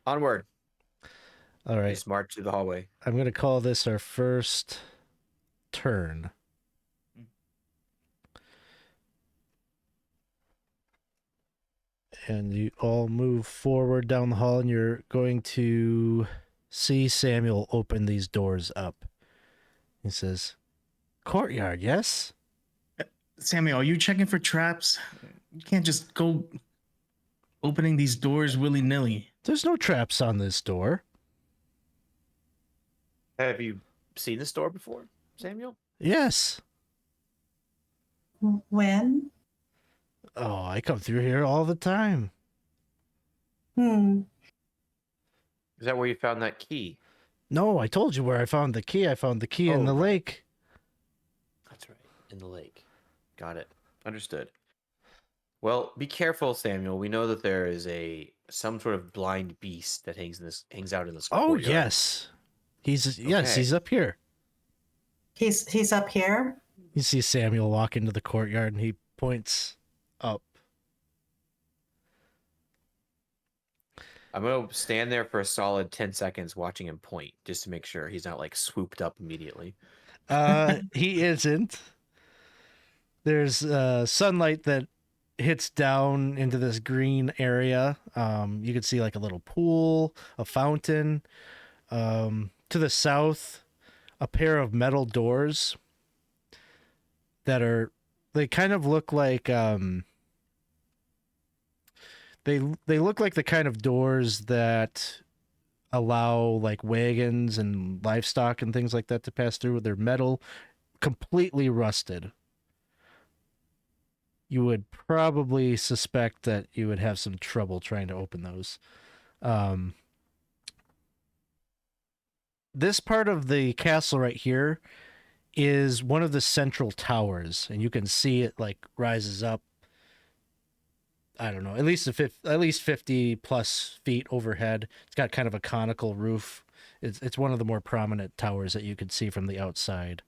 Onward. All right. Just march through the hallway. I'm going to call this our first turn. And you all move forward down the hall, and you're going to see Samuel open these doors up. He says, "Courtyard, yes?" Samuel, are you checking for traps? You can't just go opening these doors willy-nilly. "There's no traps on this door." Have you seen this door before, Samuel? "Yes." When? "Oh, I come through here all the time." Hmm. Is that where you found that key? "No, I told you where I found the key. I found the key in Oh, the right. lake." That's right. In the lake. Got it. Understood. Well, be careful, Samuel. We know that there is some sort of blind beast that hangs out in this "Oh, courtyard. yes. Yes, Okay. he's up here." He's up here. You see Samuel walk into the courtyard, and he points up. I'm gonna stand there for a solid 10 seconds watching him point, just to make sure he's not like swooped up immediately. He isn't. There's sunlight that hits down into this green area. You can see like a little pool, a fountain. To the south, a pair of metal doors they kind of look like they look like the kind of doors that allow like wagons and livestock and things like that to pass through. They're metal, completely rusted. You would probably suspect that you would have some trouble trying to open those. This part of the castle right here is one of the central towers, and you can see it like rises up. I don't know, at least 50 plus feet overhead. It's got kind of a conical roof, It's one of the more prominent towers that you can see from the outside,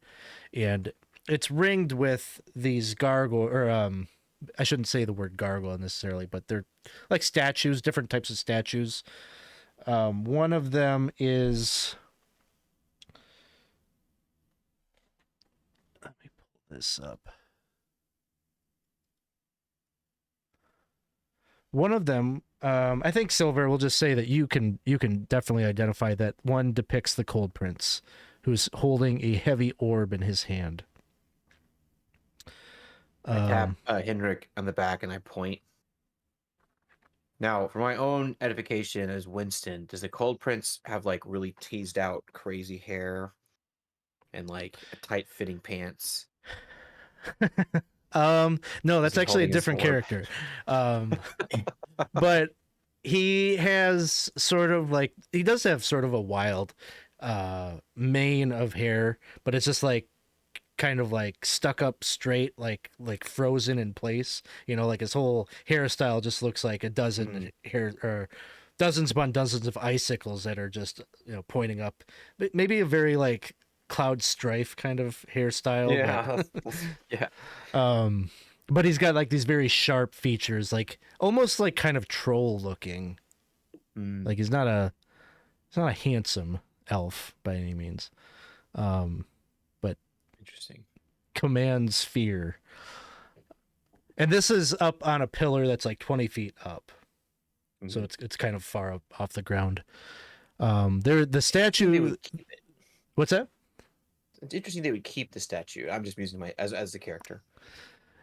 and it's ringed with these gargoyle, or I shouldn't say the word gargoyle necessarily, but they're like statues, different types of statues. One of them is. Let me pull this up. One of them, I think Silver will just say that you can definitely identify that one depicts the Cold Prince, who's holding a heavy orb in his hand. I tap Henrick on the back and I point. Now, for my own edification as Winston, does the Cold Prince have like really teased out crazy hair and like tight fitting pants? No, that's he actually a holding his different orb? character. But he has sort of like, he does have sort of a wild mane of hair, but it's just like kind of like stuck up straight, like frozen in place. You know, like his whole hairstyle just looks like a dozen hair, or dozens upon dozens of icicles that are just, you know, pointing up. But maybe a very like Cloud Strife kind of hairstyle. Yeah, yeah. But he's got like these very sharp features, like almost like kind of troll looking. Like he's not a handsome elf by any means. But Interesting. commands fear. And this is up on a pillar that's like 20 feet up. So it's kind of far up off the ground. The statue. What's that? It's interesting they would keep the statue. I'm just using my as the character.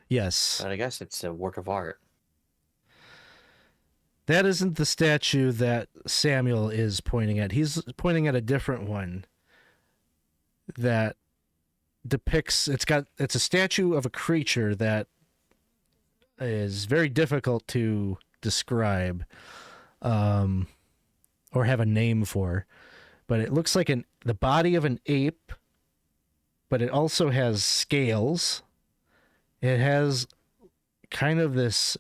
Yes. But I guess it's a work of art. That isn't the statue that Samuel is pointing at. He's pointing at a different one that depicts, it's a statue of a creature that is very difficult to describe or have a name for. But it looks like the body of an ape, but it also has scales. It has kind of this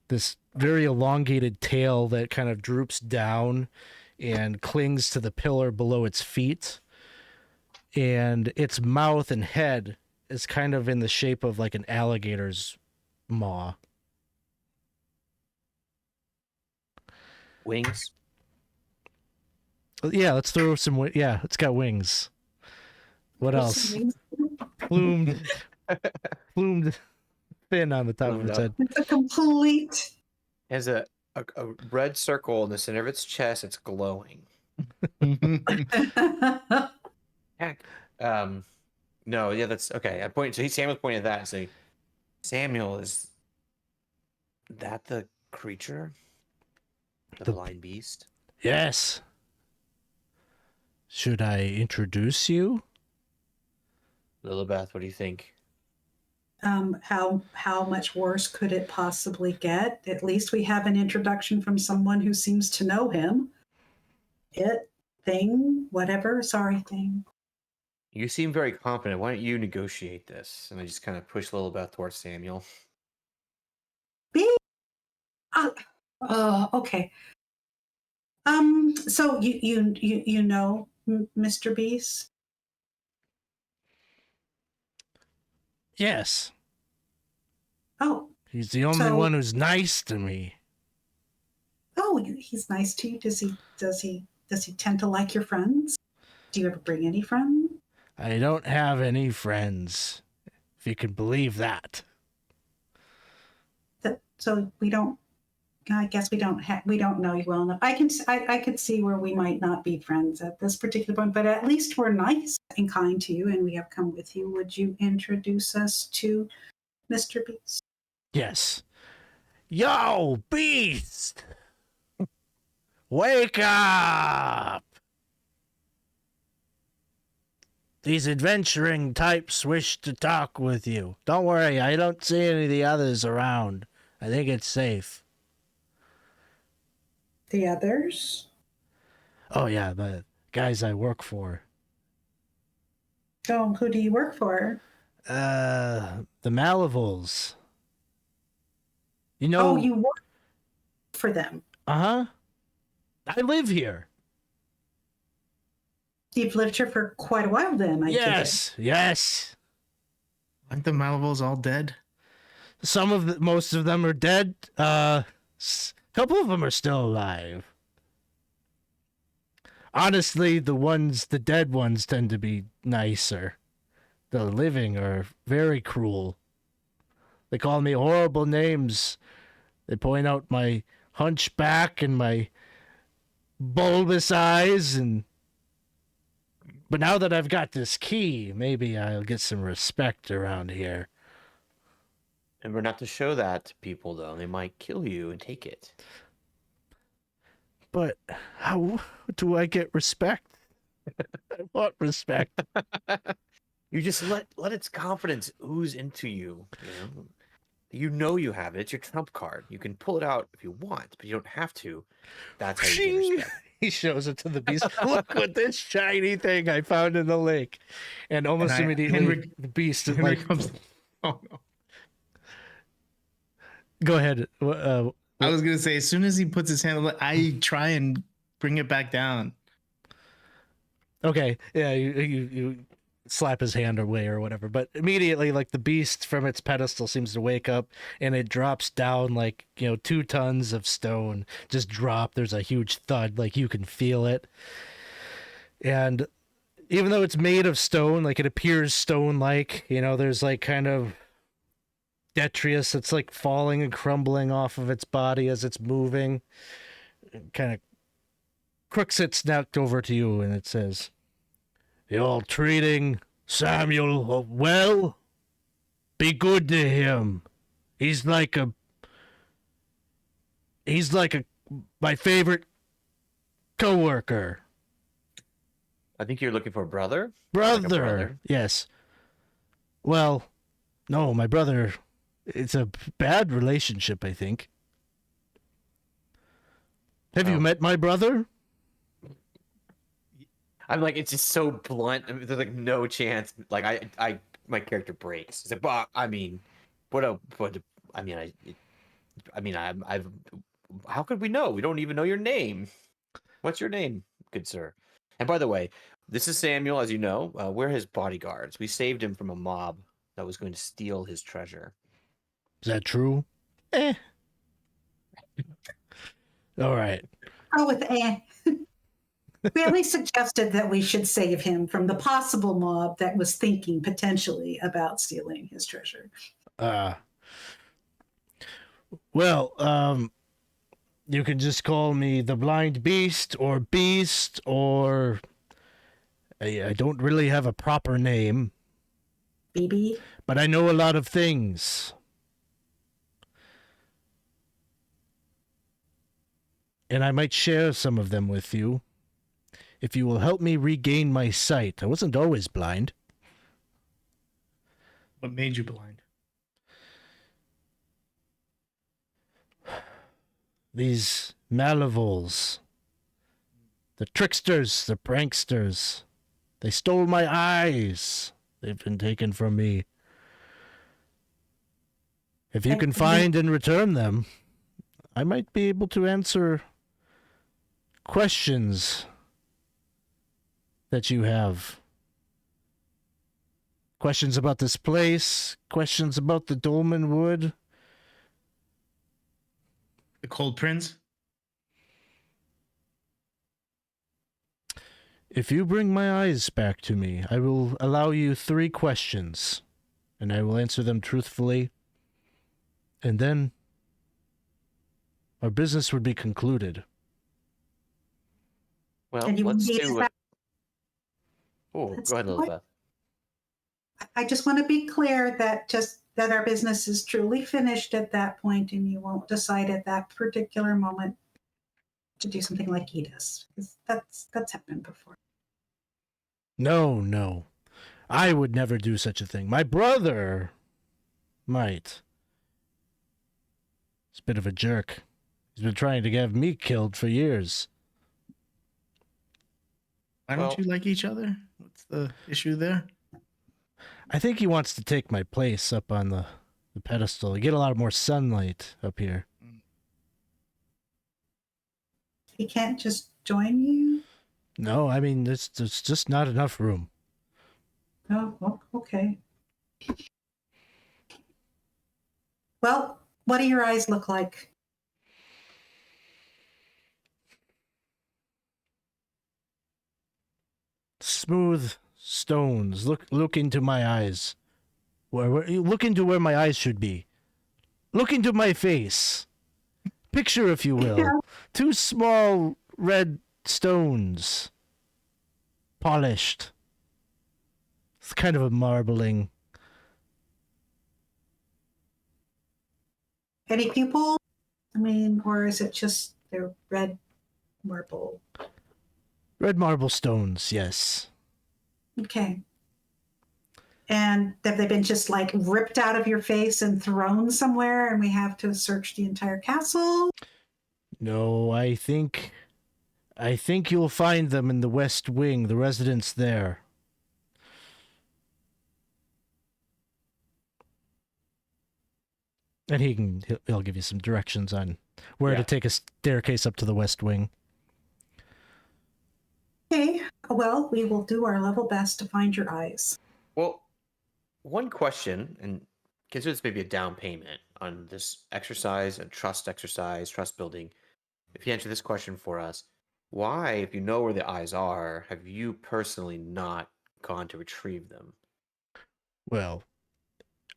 this very elongated tail that kind of droops down and clings to the pillar below its feet. And its mouth and head is kind of in the shape of like an alligator's maw. Wings. Yeah, let's throw some. Yeah, it's got wings. What else? Plumed fin on the top of its head. It's a complete. It has a red circle in the center of its chest. It's glowing. Heck. No, yeah, that's okay. So Samuel's pointing at that and saying, Samuel, is that the creature? The blind beast? Yes. Should I introduce you? Lillibeth, what do you think? How much worse could it possibly get? At least we have an introduction from someone who seems to know him. Thing. You seem very confident. Why don't you negotiate this? And I just kind of push Lillibeth towards Samuel. Okay. So you know Mr. Beast? Yes. Oh. He's the only one who's nice to me. Oh, he's nice to you. Does he tend to like your friends? Do you ever bring any friends? I don't have any friends, if you can believe that. So we don't. I guess we don't know you well enough. I could see where we might not be friends at this particular point, but at least we're nice and kind to you, and we have come with you. Would you introduce us to Mr. Beast? Yes. Yo, Beast! Wake up! These adventuring types wish to talk with you. Don't worry, I don't see any of the others around. I think it's safe. The others? Oh, yeah, the guys I work for. Oh, who do you work for? The Malevals. You know... Oh, you work for them. Uh-huh. I live here. You've lived here for quite a while then, I take it. Yes. Aren't the Malivos all dead? Most of them are dead. A couple of them are still alive. Honestly, the dead ones tend to be nicer. The living are very cruel. They call me horrible names. They point out my hunchback and my bulbous eyes, but now that I've got this key, maybe I'll get some respect around here. And we're not to show that to people, though. They might kill you and take it. But how do I get respect? I want respect. You just let its confidence ooze into you. You know you have it. It's your trump card. You can pull it out if you want, but you don't have to. That's how you get respect. He shows it to the beast. Look what this shiny thing I found in the lake. And almost immediately the beast is like, comes. Oh no! go ahead. I was gonna say, as soon as he puts his hand on it, I try and bring it back down. Okay, yeah, you slap his hand away or whatever, but immediately, like, the beast from its pedestal seems to wake up, and it drops down, like, 2 tons of stone just drop. There's a huge thud, like, you can feel it. And even though it's made of stone, like, it appears stone-like, there's, like, kind of detritus that's, like, falling and crumbling off of its body as it's moving. It kind of crooks its neck over to you, and it says, "You're treating Samuel well? Be good to him. He's like my favorite coworker." I think you're looking for a brother? Brother. Like a brother? Yes. Well, no, my brother, it's a bad relationship, I think. Have you met my brother? I'm like, it's just so blunt. I mean, there's like no chance. Like my character breaks. It's like, well, I mean, I've. How could we know? We don't even know your name. What's your name, good sir? And by the way, this is Samuel, as you know. We're his bodyguards. We saved him from a mob that was going to steal his treasure. Is that true? All right. Oh, with we only suggested that we should save him from the possible mob that was thinking potentially about stealing his treasure. Well, you can just call me the Blind Beast, or I don't really have a proper name. BB? But I know a lot of things. And I might share some of them with you, if you will help me regain my sight. I wasn't always blind. What made you blind? These Malivols, the tricksters, the pranksters, they stole my eyes. They've been taken from me. If you can find and return them, I might be able to answer questions that you have. Questions about this place, questions about the Dolmen Wood. The Cold Prince? If you bring my eyes back to me, I will allow you 3 questions, and I will answer them truthfully, and then our business would be concluded. Well, And you let's need do it. that- Oh, That's go ahead, what- Lillibeth. I just want to be clear that our business is truly finished at that point, and you won't decide at that particular moment to do something like he does, because that's happened before. No. I would never do such a thing. My brother might. He's a bit of a jerk. He's been trying to have me killed for years. Why don't you like each other? What's the issue there? I think he wants to take my place up on the pedestal. You get a lot more sunlight up here. He can't just join you? No, I mean, there's just not enough room. Oh, okay. Well, what do your eyes look like? Smooth stones. Look into my eyes. Look into where my eyes should be. Look into my face. Picture, if you will, Yeah. 2 small red stones, polished. It's kind of a marbling. Any pupils? I mean, or is it just they're red marble? Red marble stones, yes. Okay. And have they been just like ripped out of your face and thrown somewhere and we have to search the entire castle? No, I think you'll find them in the West Wing, the residence there. And he'll give you some directions on where to take a staircase up to the West Wing. Okay. Well, we will do our level best to find your eyes. Well, one question, and consider this maybe a down payment on this exercise and trust building. If you answer this question for us, why, if you know where the eyes are, have you personally not gone to retrieve them? Well,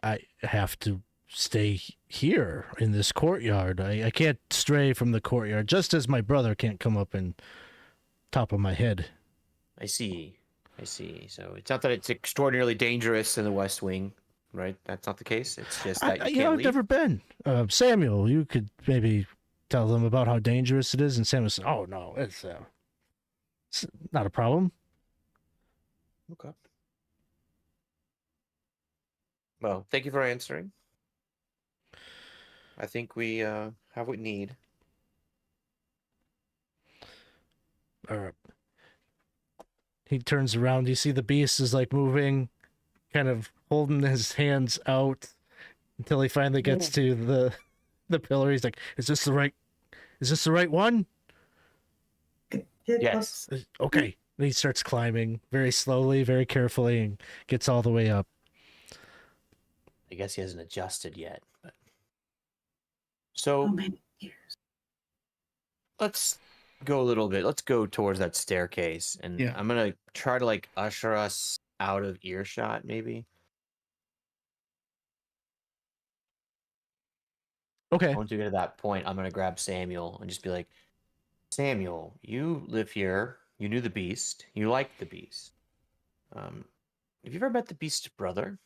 I have to stay here in this courtyard. I can't stray from the courtyard, just as my brother can't come up and top of my head. I see. So it's not that it's extraordinarily dangerous in the West Wing, right? That's not the case. It's just that you can't I've leave. never been. Samuel, you could maybe tell them about how dangerous it is. And Samuel said, "Oh no, it's not a problem." Okay. Well, thank you for answering. I think we have what we need. He turns around. You see the beast is like moving, kind of holding his hands out until he finally gets to the pillar. He's like, "Is this the right one?" It Yes. looks- Okay. And he starts climbing very slowly, very carefully, and gets all the way up. I guess he hasn't adjusted yet. But... oh, So many years. let's go a little bit. Let's go towards that staircase, and Yeah. I'm gonna try to like usher us out of earshot, maybe. Okay. Once we get to that point, I'm gonna grab Samuel and just be like, Samuel, you live here. You knew the beast. You liked the beast. Have you ever met the beast's brother?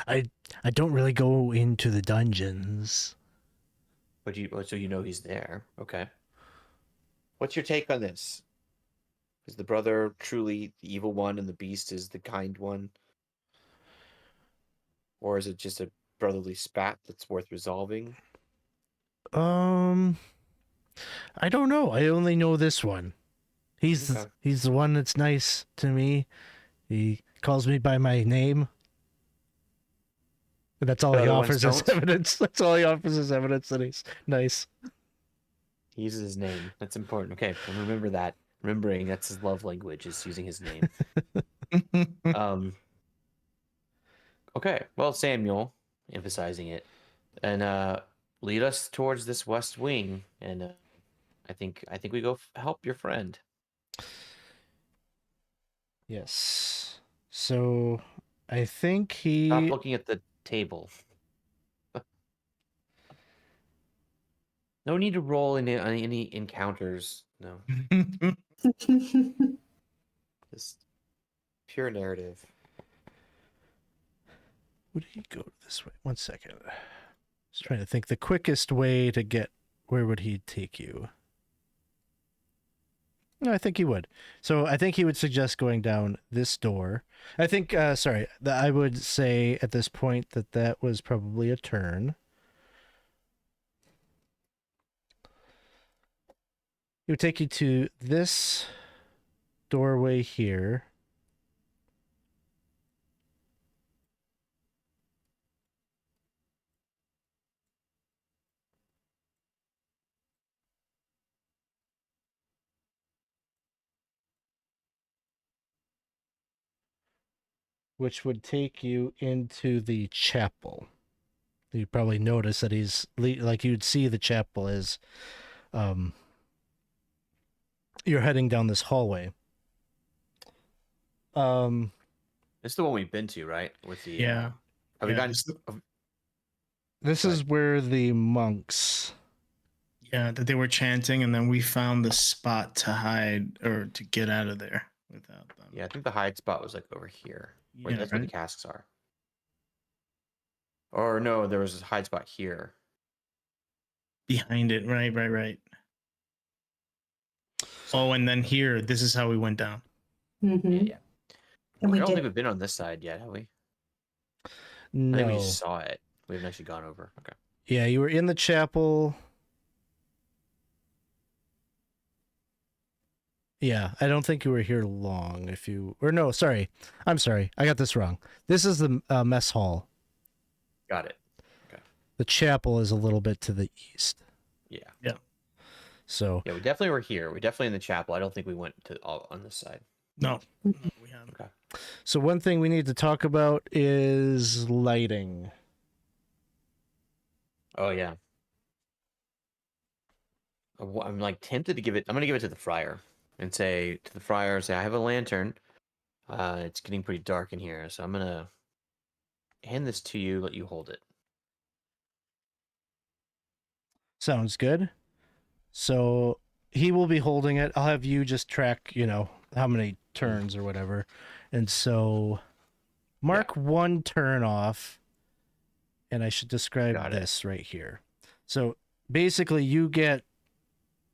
I don't really go into the dungeons. But so you know he's there. Okay. What's your take on this? Is the brother truly the evil one and the beast is the kind one? Or is it just a brotherly spat that's worth resolving? I don't know. I only know this one. He's Okay. he's the one that's nice to me. He calls me by my name. And that's all The he other ones offers as don't? evidence. That's all he offers as evidence that he's nice. He uses his name. That's important. Okay, well, remember that. Remembering that's his love language is using his name. Okay, well, Samuel, emphasizing it, and lead us towards this West Wing, and I think we go help your friend. Yes. So I think Stop he looking at the table. No need to roll in any encounters. No, just pure narrative. would he go this way? 1 second. Just trying to think the quickest way to get where would he take you? No, I think he would. So I think he would suggest going down this door. I think, I would say at this point that was probably a turn. He would take you to this doorway here. which would take you into the chapel. You probably notice that like you'd see the chapel as you're heading down this hallway. It's the one we've been to, right? With the Yeah. Have we Yeah, gotten? just- This is where the monks. Yeah, that they were chanting, and then we found the spot to hide or to get out of there without them. Yeah, I think the hide spot was like over here. Wait, Yeah, that's where the right? casks are. Or no, there was a hide spot here. Behind it, right. Oh, and then here, this is how we went down. Mhm. Yeah. And I we don't think did. we've been on this side yet, have we? I No. think we just saw it. We haven't actually gone over. Okay. Yeah, you were in the chapel. Yeah, I don't think you were here long. No, sorry. I'm sorry. I got this wrong. This is the mess hall. Got it. The chapel is a little bit to the east. Yeah. So, Yeah, we definitely were here. We're definitely in the chapel. I don't think we went to all on this side. No, we haven't. Okay. so one thing we need to talk about is lighting. Oh yeah. I'm like tempted to give it. I'm gonna give it to the friar and say to the friar, I have a lantern. It's getting pretty dark in here, so I'm gonna hand this to you. Let you hold it. Sounds good. So he will be holding it. I'll have you just track, how many turns or whatever. And so mark one turn off, and I should describe Got it. this right here. So basically you get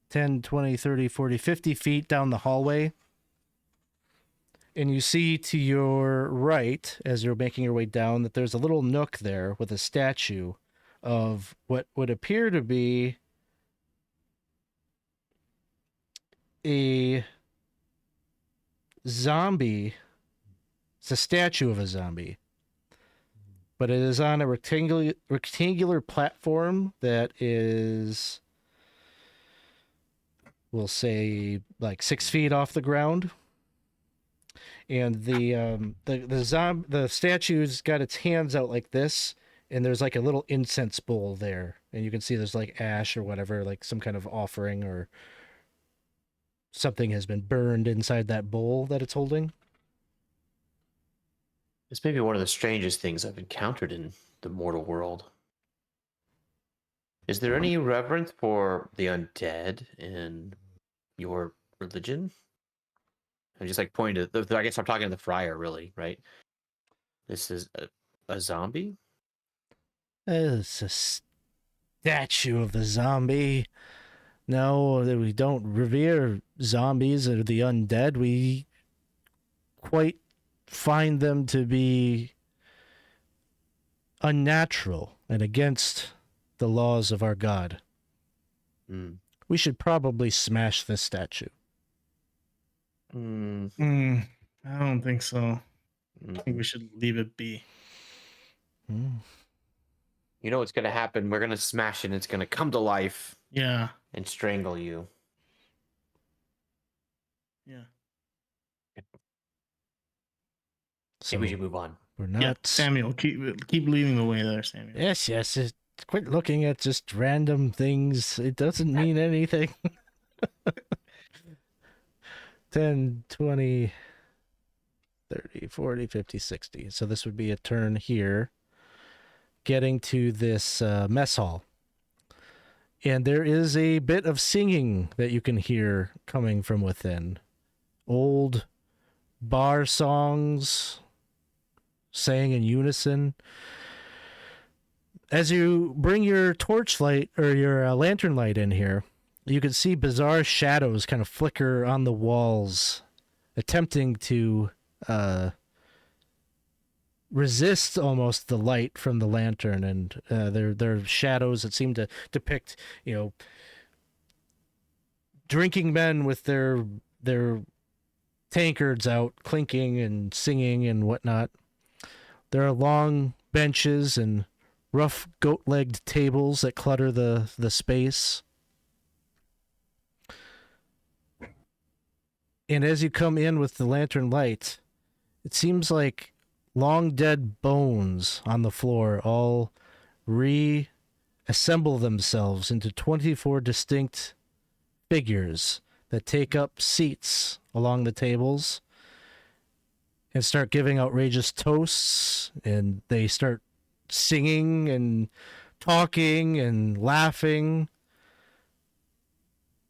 10, 20, 30, 40, 50 feet down the hallway, and you see to your right, as you're making your way down, that there's a little nook there with a statue of what would appear to be a zombie. It's a statue of a zombie, but it is on a rectangular platform that is, we'll say, like 6 feet off the ground. And the statue's got its hands out like this, and there's like a little incense bowl there, and you can see there's like ash or whatever, like some kind of offering or something has been burned inside that bowl that it's holding. This may be one of the strangest things I've encountered in the mortal world. Is there any reverence for the undead in your religion? I'm just like pointing to I guess I'm talking to the friar, really, right? This is a zombie? It's a statue of the zombie. No, we don't revere zombies or the undead. We quite find them to be unnatural and against the laws of our God. We should probably smash this statue. I don't think so. I think we should leave it be. You know what's going to happen? We're going to smash it and it's going to come to life. Yeah. And strangle you. Yeah. So Maybe we should move on. we're not. Yeah. Samuel, keep leading the way there, Samuel. Yes. Quit looking at just random things. It doesn't mean anything. 10, 20, 30, 40, 50, 60. So this would be a turn here. Getting to this mess hall. And there is a bit of singing that you can hear coming from within. Old bar songs sang in unison. As you bring your torchlight or your lantern light in here, you can see bizarre shadows kind of flicker on the walls, attempting to resist almost the light from the lantern, and they're shadows that seem to depict, drinking men with their tankards out, clinking and singing and whatnot. There are long benches and rough goat-legged tables that clutter the space. And as you come in with the lantern light, it seems like long dead bones on the floor all reassemble themselves into 24 distinct figures that take up seats along the tables and start giving outrageous toasts, and they start singing and talking and laughing,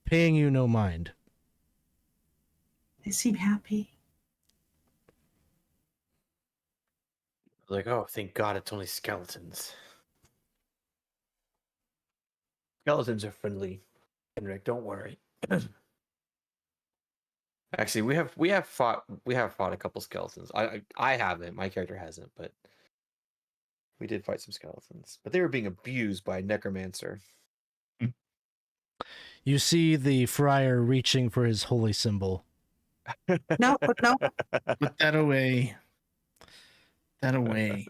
paying you no mind. They seem happy. Like, oh, thank God it's only skeletons. Skeletons are friendly, Henrick. Don't worry. Actually, we have fought a couple skeletons. I haven't. My character hasn't, but we did fight some skeletons. But they were being abused by a necromancer. You see the friar reaching for his holy symbol. No. Put that away. That away.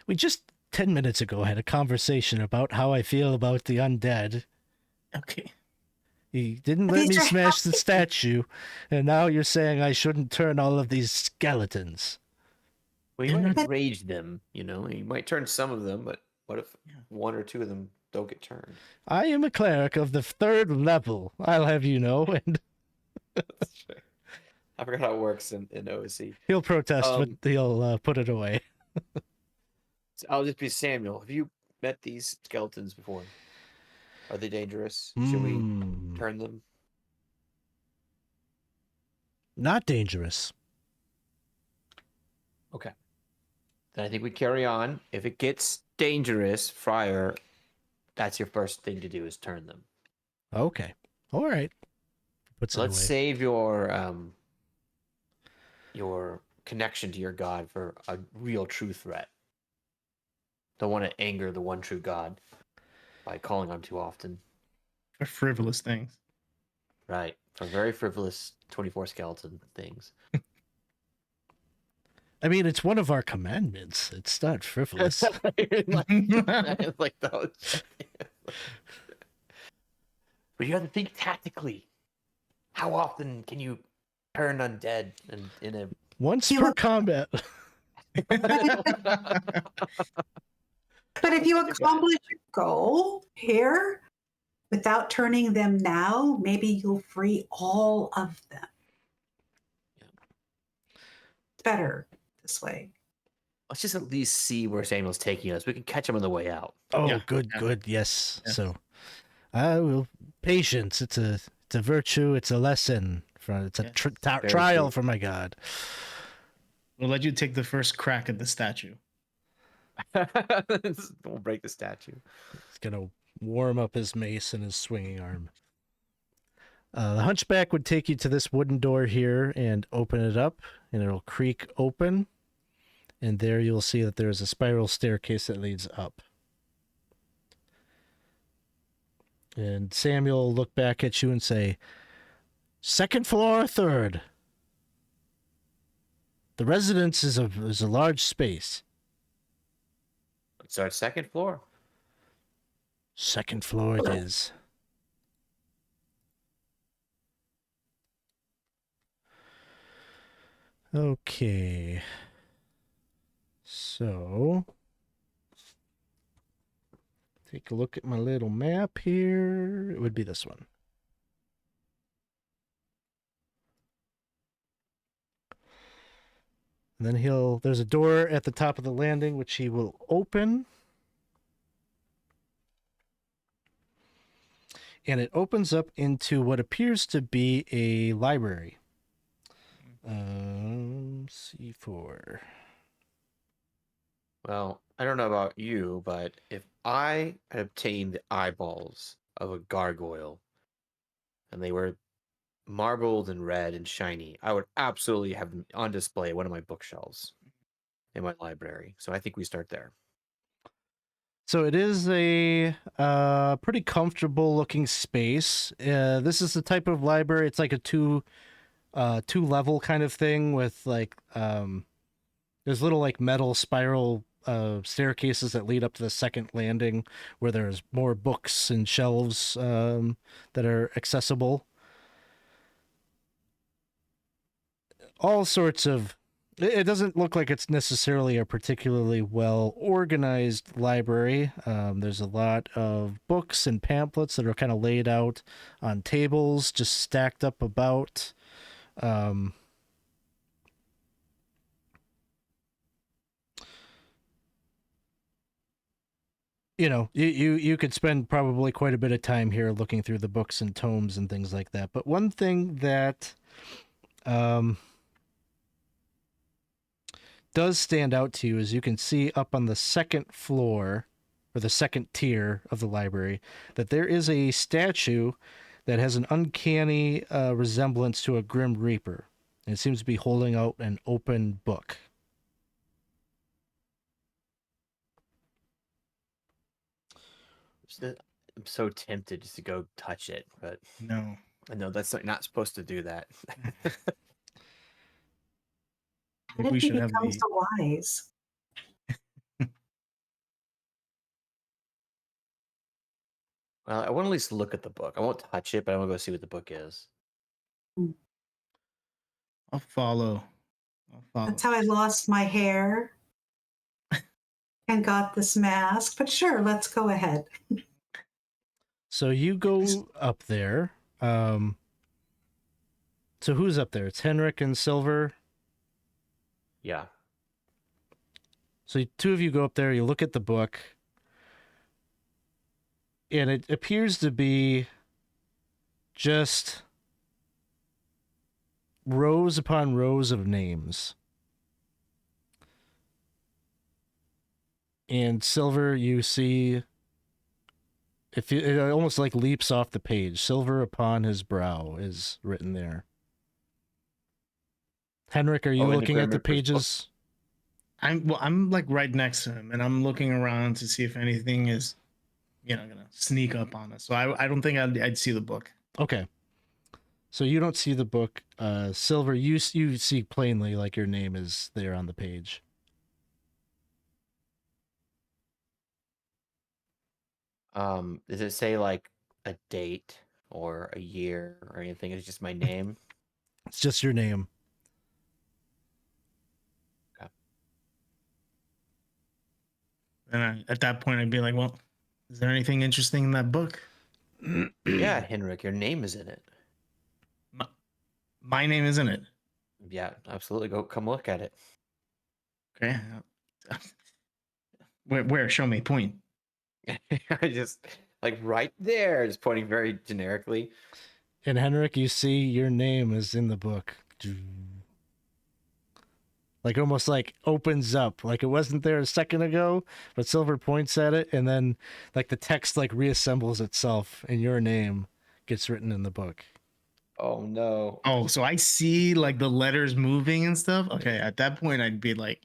We just 10 minutes ago had a conversation about how I feel about the undead. Okay. He didn't let me smash the statue, and now you're saying I shouldn't turn all of these skeletons. Well, you might rage them, you know. You might turn some of them, but what if one or two of them don't get turned? I am a cleric of the 3rd level, I'll have you know, and I forgot how it works in OSC. he'll protest, but he'll put it away. So I'll just be Samuel. Have you met these skeletons before? Are they dangerous? Should we turn them? Not dangerous. Okay. Then I think we carry on. If it gets dangerous, Friar, that's your first thing to do is turn them. Okay. All right. Puts it Let's away. save your connection to your god for a real true threat. Don't want to anger the one true god by calling on too often. For frivolous things. Right. For very frivolous 24 skeleton things. I mean, it's one of our commandments. It's not frivolous. like those. But you have to think tactically. How often can you turn undead in a Once per combat. But if you accomplish your goal here without turning them now, maybe you'll free all of them. It's better this way. Let's just at least see where Samuel's taking us. We can catch him on the way out. Oh, Yeah. good, Yeah. good. Yes. Yeah. So, I will. Patience. It's a virtue. It's a lesson. It's a Yes. trial true. for my God. We'll let you take the first crack at the statue. We'll break the statue. He's gonna warm up his mace and his swinging arm. The hunchback would take you to this wooden door here and open it up, and it'll creak open. And there you'll see that there's a spiral staircase that leads up. And Samuel will look back at you and say, 2nd floor or 3rd? The residence is a large space. It's our 2nd floor. 2nd floor it is. Okay. So, take a look at my little map here. It would be this one. And then there's a door at the top of the landing, which he will open. And it opens up into what appears to be a library. C4. Well, I don't know about you, but if I had obtained the eyeballs of a gargoyle and they were marbled and red and shiny, I would absolutely have them on display at one of my bookshelves in my library. So I think we start there. So it is a pretty comfortable looking space. This is the type of library. It's like a two level kind of thing with like there's little like metal spiral staircases that lead up to the second landing where there's more books and shelves that are accessible. All sorts of It doesn't look like it's necessarily a particularly well organized library. There's a lot of books and pamphlets that are kind of laid out on tables, just stacked up about. You could spend probably quite a bit of time here looking through the books and tomes and things like that. But one thing that does stand out to you is you can see up on the second floor or the second tier of the library that there is a statue that has an uncanny resemblance to a Grim Reaper. And it seems to be holding out an open book. I'm so tempted just to go touch it, but No. I know that's not supposed to do that. How did We he should have become the. so wise? Well, I want to at least look at the book. I won't touch it, but I want to go see what the book is. I'll follow. That's how I lost my hair and got this mask. But sure, let's go ahead. So you go up there. So who's up there? It's Henrick and Silver. Yeah. So two of you go up there, you look at the book, and it appears to be just rows upon rows of names. And Silver, you see, it almost like leaps off the page. Silver upon his brow is written there. Henrick, are you looking at the pages? I'm like right next to him, and I'm looking around to see if anything is, gonna sneak up on us. So I don't think I'd see the book. Okay. So you don't see the book. Silver, you see plainly like your name is there on the page. Does it say like a date or a year or anything? It's just my name. It's just your name. And at that point, I'd be like, well, is there anything interesting in that book? Yeah, Henrik, your name is in it. My name is in it. Yeah, absolutely. Come look at it. Okay. Where? Show me. Point. I just like right there, just pointing very generically. And Henrik, you see your name is in the book. Like almost like opens up, like it wasn't there a second ago, but Silver points at it, and then like the text like reassembles itself, and your name gets written in the book. Oh no! Oh, so I see like the letters moving and stuff. Okay, at that point, I'd be like,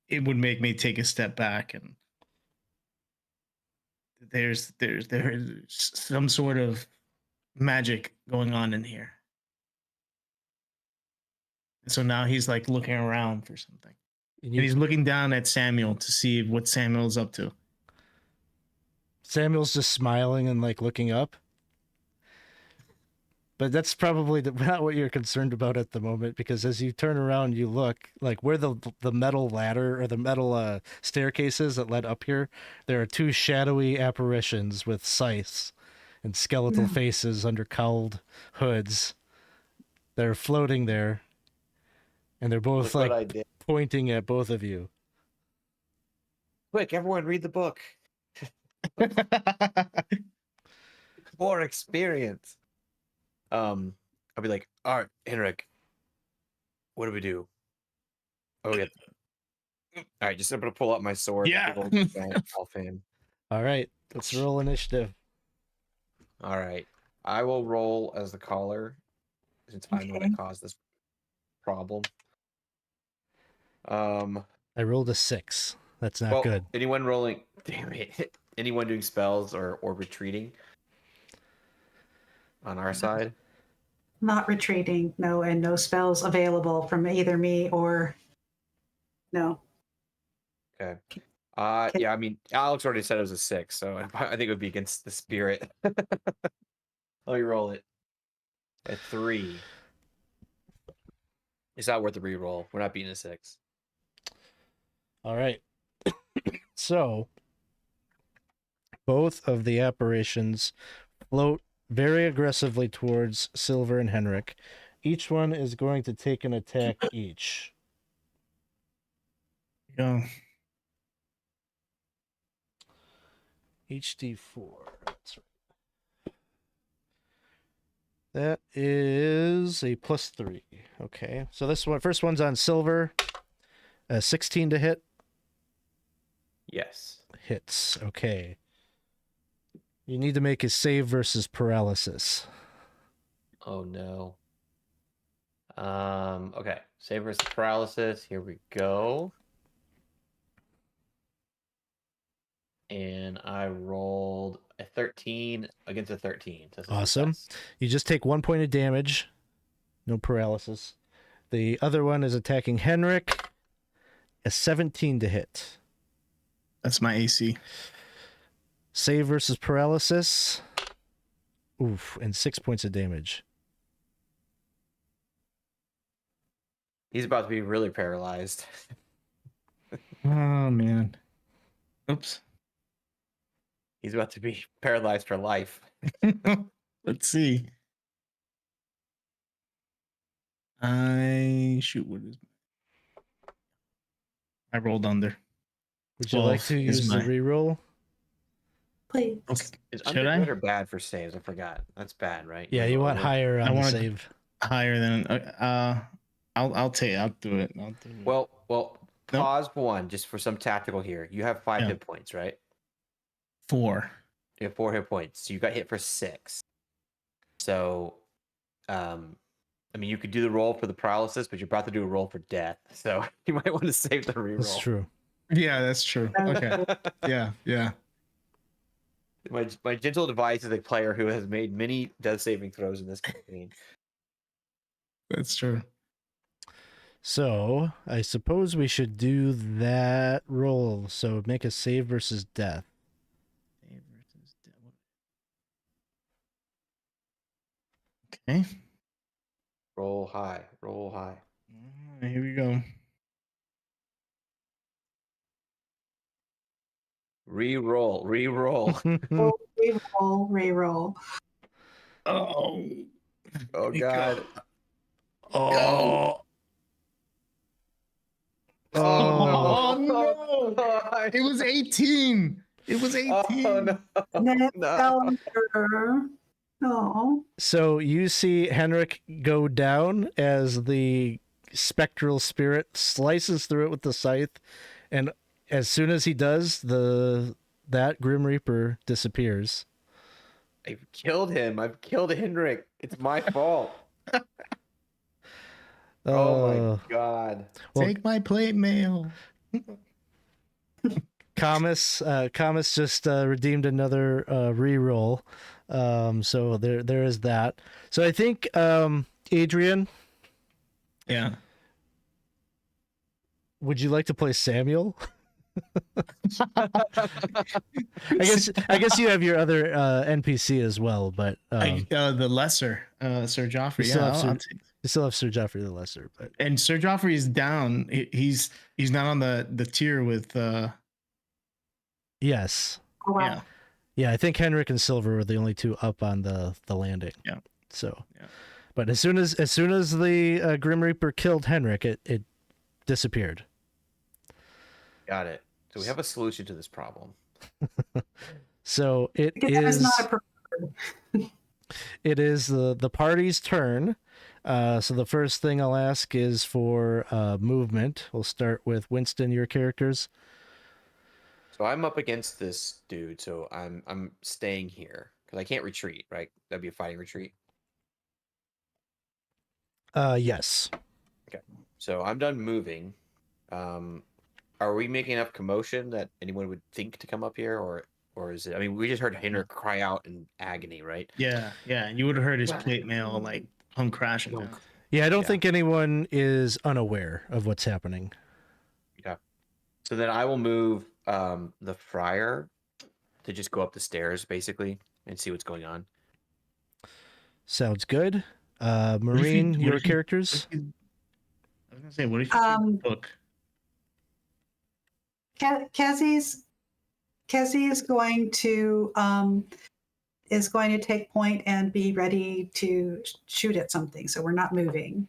it would make me take a step back, and there's some sort of magic going on in here. So now he's like looking around for something. And he's looking down at Samuel to see what Samuel's up to. Samuel's just smiling and like looking up. But that's probably not what you're concerned about at the moment, because as you turn around, you look like where the metal ladder or the metal staircases that led up here. There are two shadowy apparitions with scythes and skeletal faces under cowled hoods. They're floating there. And they're both like pointing at both of you. Quick, everyone read the book. More experience. I'll be like, all right, Henrik, what do we do? Oh, yeah. All right, just I'm gonna pull out my sword. Yeah. Offhand. All right, let's roll initiative. All right, I will roll as the caller since I'm the one that caused this problem. I rolled a 6. That's not good. Anyone rolling? Damn it! Anyone doing spells or retreating on our side? Not retreating, no, and no spells available from either me or no. Okay. Yeah, I mean, Alex already said it was a 6, so I think it would be against the spirit. Let me roll it. A 3. It's not worth the reroll. We're not beating a 6. All right. So both of the apparitions float very aggressively towards Silver and Henrick. Each one is going to take an attack each. Go. Each D4. That's right. That is a +3. Okay. So this one, first one's on Silver. 16 to hit. Yes. Hits. Okay. You need to make a save versus paralysis. Oh no. Okay. Save versus paralysis. Here we go. And I rolled a 13 against a 13. So this is Awesome. success. You just take 1 point of damage. No paralysis. The other one is attacking Henrick. A 17 to hit. That's my AC. Save versus paralysis. Oof, and 6 points of damage. He's about to be really paralyzed. Oh man. Oops. He's about to be paralyzed for life. Let's see. What is? I rolled under. Would you like 12 to is use the my- reroll? Please. Okay. Is Should under I? good or bad for saves? I forgot. That's bad, right? Yeah, you want over. higher I on the wanna- save. Higher than I'll do it. I'll do it. Well, Nope. pause one just for some tactical here. You have 5 Yeah. hit points, right? 4. You have 4 hit points. So you got hit for 6. So, I mean, you could do the roll for the paralysis, but you're about to do a roll for death. So you might want to save the reroll. That's true. Yeah, that's true. Okay. Yeah. My gentle advice is a player who has made many death saving throws in this campaign. That's true. So I suppose we should do that roll. So make a save versus death. Okay. Roll high. Roll high. Here we go. Reroll. Reroll. Reroll. Oh. Oh God. Oh. Oh. Oh no! It was 18. It was 18. Oh no. Next No. Elder. No. So you see Henrick go down as the spectral spirit slices through it with the scythe, and as soon as he does, that Grim Reaper disappears. I've killed him. I've killed Henrick. It's my fault. Oh my God. Well, Take my plate mail. Camus just redeemed another reroll. So there is that. So I think Adrian, Yeah. would you like to play Samuel? I guess you have your other NPC as well, but The lesser, Sir Joffrey. You still Yeah, have Sir- I'll take. you still have Sir Joffrey the Lesser. But And Sir Joffrey is down. He's not on the tier with. yes, Yeah. yeah, I think Henrick and Silver were the only two up on the landing. Yeah. So, Yeah. but as soon as the Grim Reaper killed Henrick, it disappeared. Got it. So we have a solution to this problem. So it Because that is is not a preferred. it is the party's turn. So the first thing I'll ask is for movement. We'll start with Winston, your characters. So I'm up against this dude, so I'm staying here because I can't retreat, right? That'd be a fighting retreat. Yes. So I'm done moving. Are we making enough commotion that anyone would think to come up here, or is it? I mean, we just heard Henrik cry out in agony, right? Yeah. You would have heard his Right. plate mail like come crashing down. Yeah, I don't Yeah. think anyone is unaware of what's happening. So then I will move the friar to just go up the stairs, basically, and see what's going on. Sounds good. What if Moreen, what your if he- characters. gonna say, what if you take the book? Kezzy is going to take point and be ready to shoot at something. So we're not moving,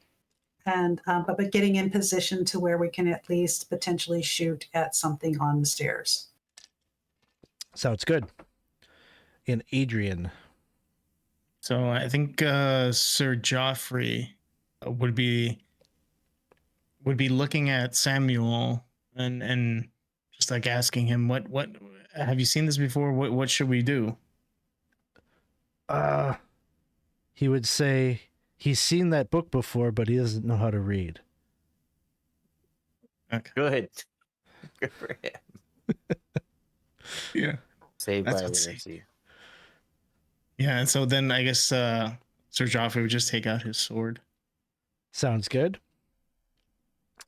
and but getting in position to where we can at least potentially shoot at something on the stairs. Sounds good. And Adrian. So I think Sir Joffrey would be looking at Samuel and just like asking him, what have you seen this before? What should we do? He would say he's seen that book before, but he doesn't know how to read. Okay. Good. Good for him. Yeah. Saved That's by what's literacy. Yeah, and so then I guess Sir Joffrey would just take out his sword. Sounds good.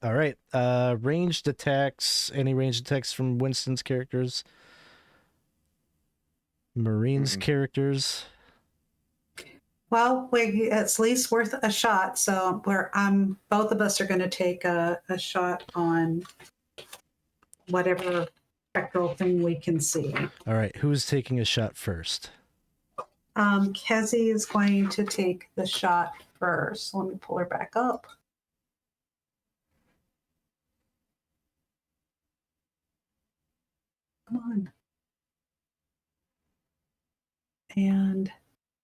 All right. Ranged attacks. Any ranged attacks from Winston's characters? Moreen's characters? Well, it's at least worth a shot. So both of us are going to take a shot on whatever spectral thing we can see. All right. Who's taking a shot first? Kezzy is going to take the shot first. Let me pull her back up. Come on. And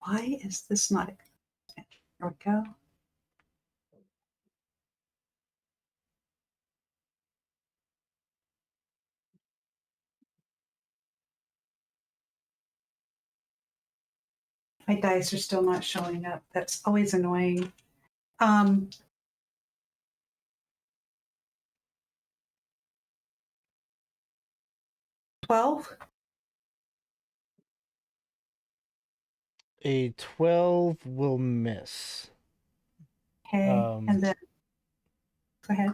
why is this not? There we go. My dice are still not showing up. That's always annoying. 12. A 12 will miss. Okay, and then go ahead.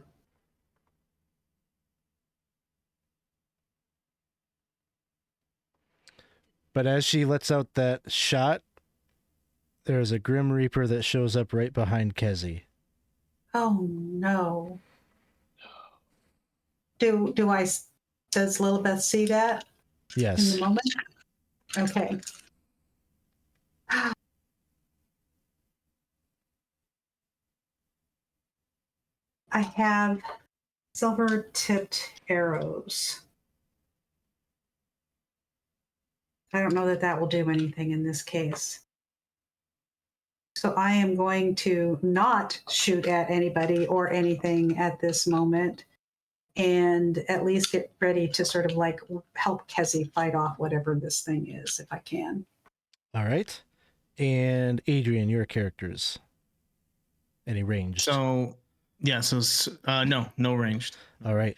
But as she lets out that shot, there's a Grim Reaper that shows up right behind Kezzy. Oh no. Does Lillibeth see that in Yes. the moment? Okay. I have silver-tipped arrows. I don't know that will do anything in this case. So I am going to not shoot at anybody or anything at this moment, and at least get ready to sort of like help Kezzy fight off whatever this thing is, if I can. All right. And Adrian, your characters. Any ranged? So yeah, so no ranged. All right.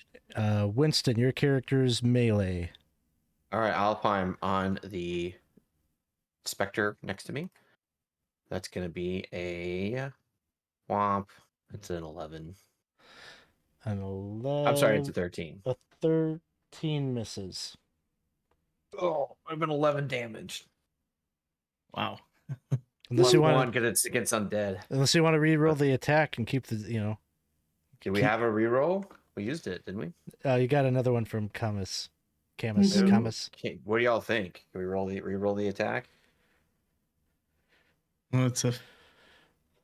Winston, your character's melee. All right, I'll climb on the specter next to me. That's going to be a womp. It's an 11. An 11. I'm sorry, it's a 13. A 13 misses. Oh, I've been 11 damage. Wow. Unless you want one because it's against undead. Unless you want to re-roll the attack and keep the, Did we have a reroll? We used it, didn't we? You got another one from Camus. Mhm. Camus. Okay, what do y'all think? Can we re-roll the attack? Well, it's a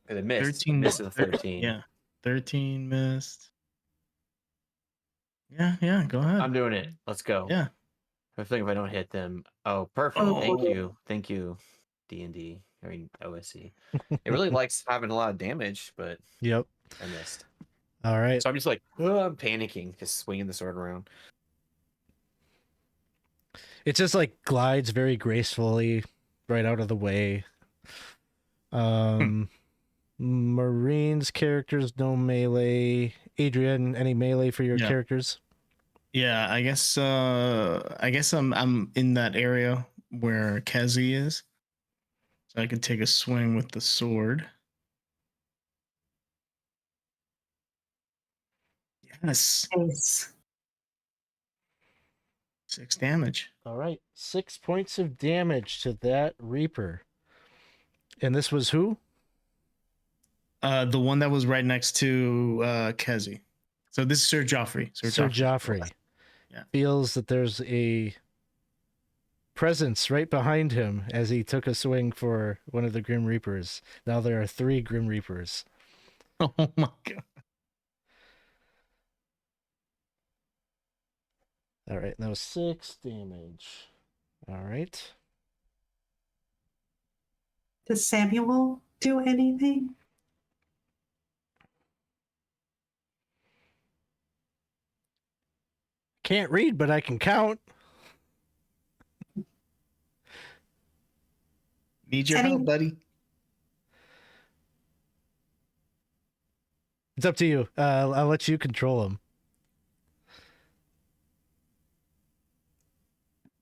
It missed. 13. Missed a 13. Yeah, 13 missed. Yeah. Go ahead. I'm doing it. Let's go. Yeah. I think if I don't hit them. Oh, perfect. Oh. Thank you, D&D. I mean OSC. It really likes having a lot of damage, but Yep. I missed. All right. So I'm just like, oh, I'm panicking, just swinging the sword around. It just like glides very gracefully right out of the way. Moreen's characters, no melee. Adrian, any melee for your characters? Yeah, I guess I'm in that area where Kezzy is. So I can take a swing with the sword. Yes. Nice. 6 damage. All right. 6 points of damage to that Reaper. And this was who? The one that was right next to Kezi. So this is Sir Joffrey. Sir Joffrey Yeah. feels that there's a presence right behind him as he took a swing for one of the Grim Reapers. Now there are 3 Grim Reapers. Oh my god. All right, that was 6 damage. All right. Does Samuel do anything? Can't read, but I can count. Need your Any- help, buddy. It's up to you. I'll let you control him.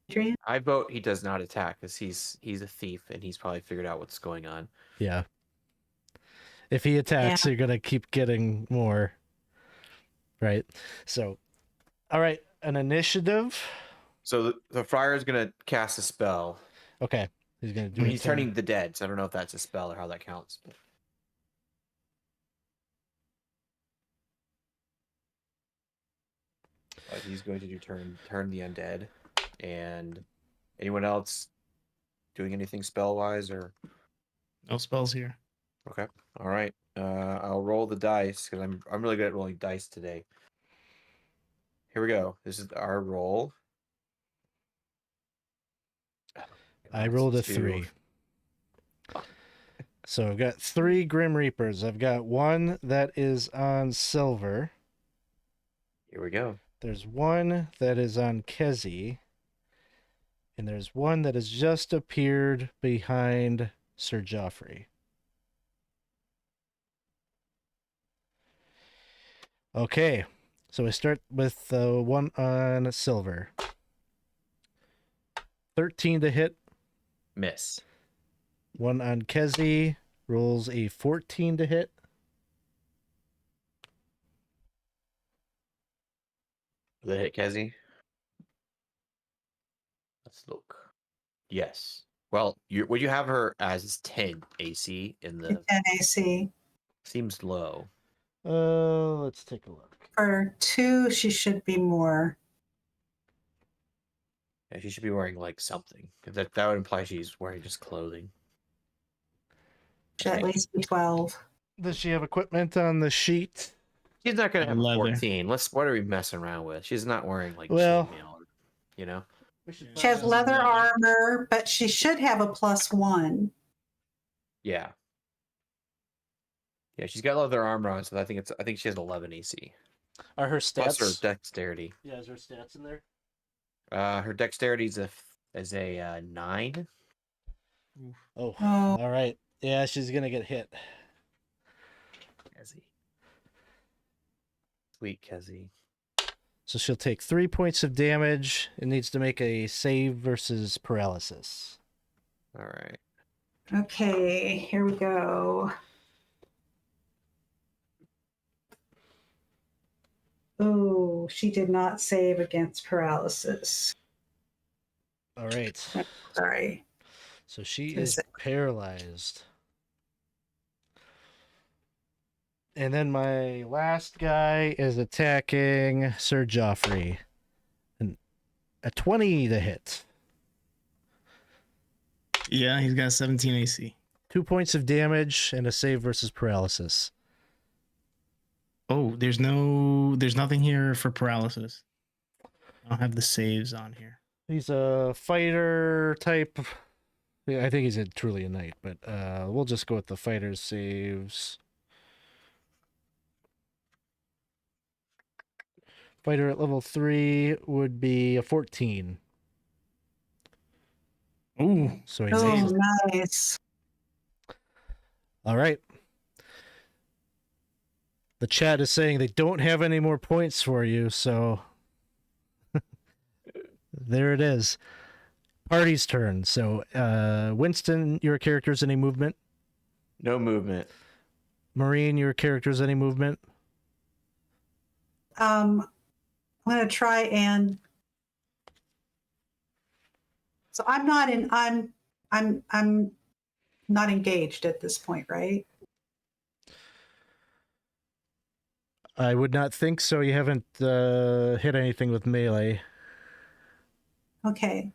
Adrian? I vote he does not attack because he's a thief and he's probably figured out what's going on. Yeah. If he attacks, you're gonna keep getting more. Right. So, all right, an initiative. So the friar is gonna cast a spell. Okay, he's gonna do. He's turning the dead, so I don't know if that's a spell or how that counts. But he's going to do turn the undead, and anyone else doing anything spell wise or No spells here. okay. All right. I'll roll the dice because I'm really good at rolling dice today. Here we go. This is our roll. I rolled a 2. 3. So I've got 3 Grim Reapers. I've got one that is on Silver. Here we go. There's one that is on Kezi. And there's one that has just appeared behind Sir Joffrey. Okay, so I start with the one on Silver. 13 to hit. Miss. One on Kezi rolls a 14 to hit. Will it hit Kezi? Let's look. Yes. Well, what you have her as is 10 AC in the 10 AC. seems low. Let's take a look. For 2, she should be more. Yeah, she should be wearing like something. That would imply she's wearing just clothing. Should at least be 12. Does she have equipment on the sheet? She's not gonna have a Leather. 14. What are we messing around with? She's not wearing like Well- chainmail, you know? She has leather armor, but she should have a +1. Yeah. Yeah, she's got leather armor on, so I think she has 11 AC. Are her Plus her stats? dexterity. Yeah, is her stats in there? Her dexterity is a 9. Oh, Oh, all right. Yeah, she's gonna get hit. Kezi. Sweet Kezi. So she'll take 3 points of damage. It needs to make a save versus paralysis. All right. okay. Here we go. Oh, she did not save against paralysis. All right. Sorry. So she is paralyzed. And then my last guy is attacking Sir Joffrey. And a 20 to hit. Yeah, he's got 17 AC. 2 points of damage and a save versus paralysis. Oh, there's nothing here for paralysis. I don't have the saves on here. He's a fighter type. Yeah, I think he's truly a knight, but we'll just go with the fighter saves. Fighter at level 3 would be a 14. Ooh, So he Oh, saves. nice. All right. The chat is saying they don't have any more points for you, so there it is. Party's turn. So, Winston, your character's any movement? No movement. Moreen, your character's any movement? I'm going to try and. So I'm not engaged at this point, right? I would not think so. You haven't hit anything with melee. Okay.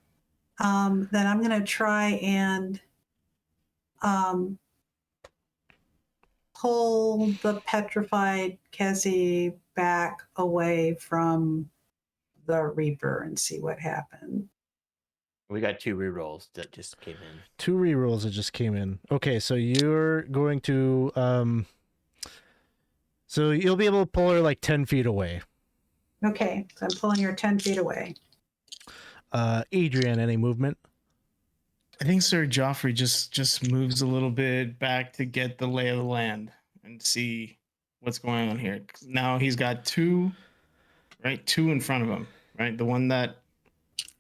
Then I'm going to try and pull the petrified Kessie back away from the Reaper and see what happened. We got 2 rerolls that just came in. 2 rerolls that just came in. Okay, so you're going to so you'll be able to pull her like 10 feet away. Okay, so I'm pulling her 10 feet away. Adrian, any movement? I think Sir Joffrey just moves a little bit back to get the lay of the land and see what's going on here. 'Cause now he's got 2 in front of him, right? The one that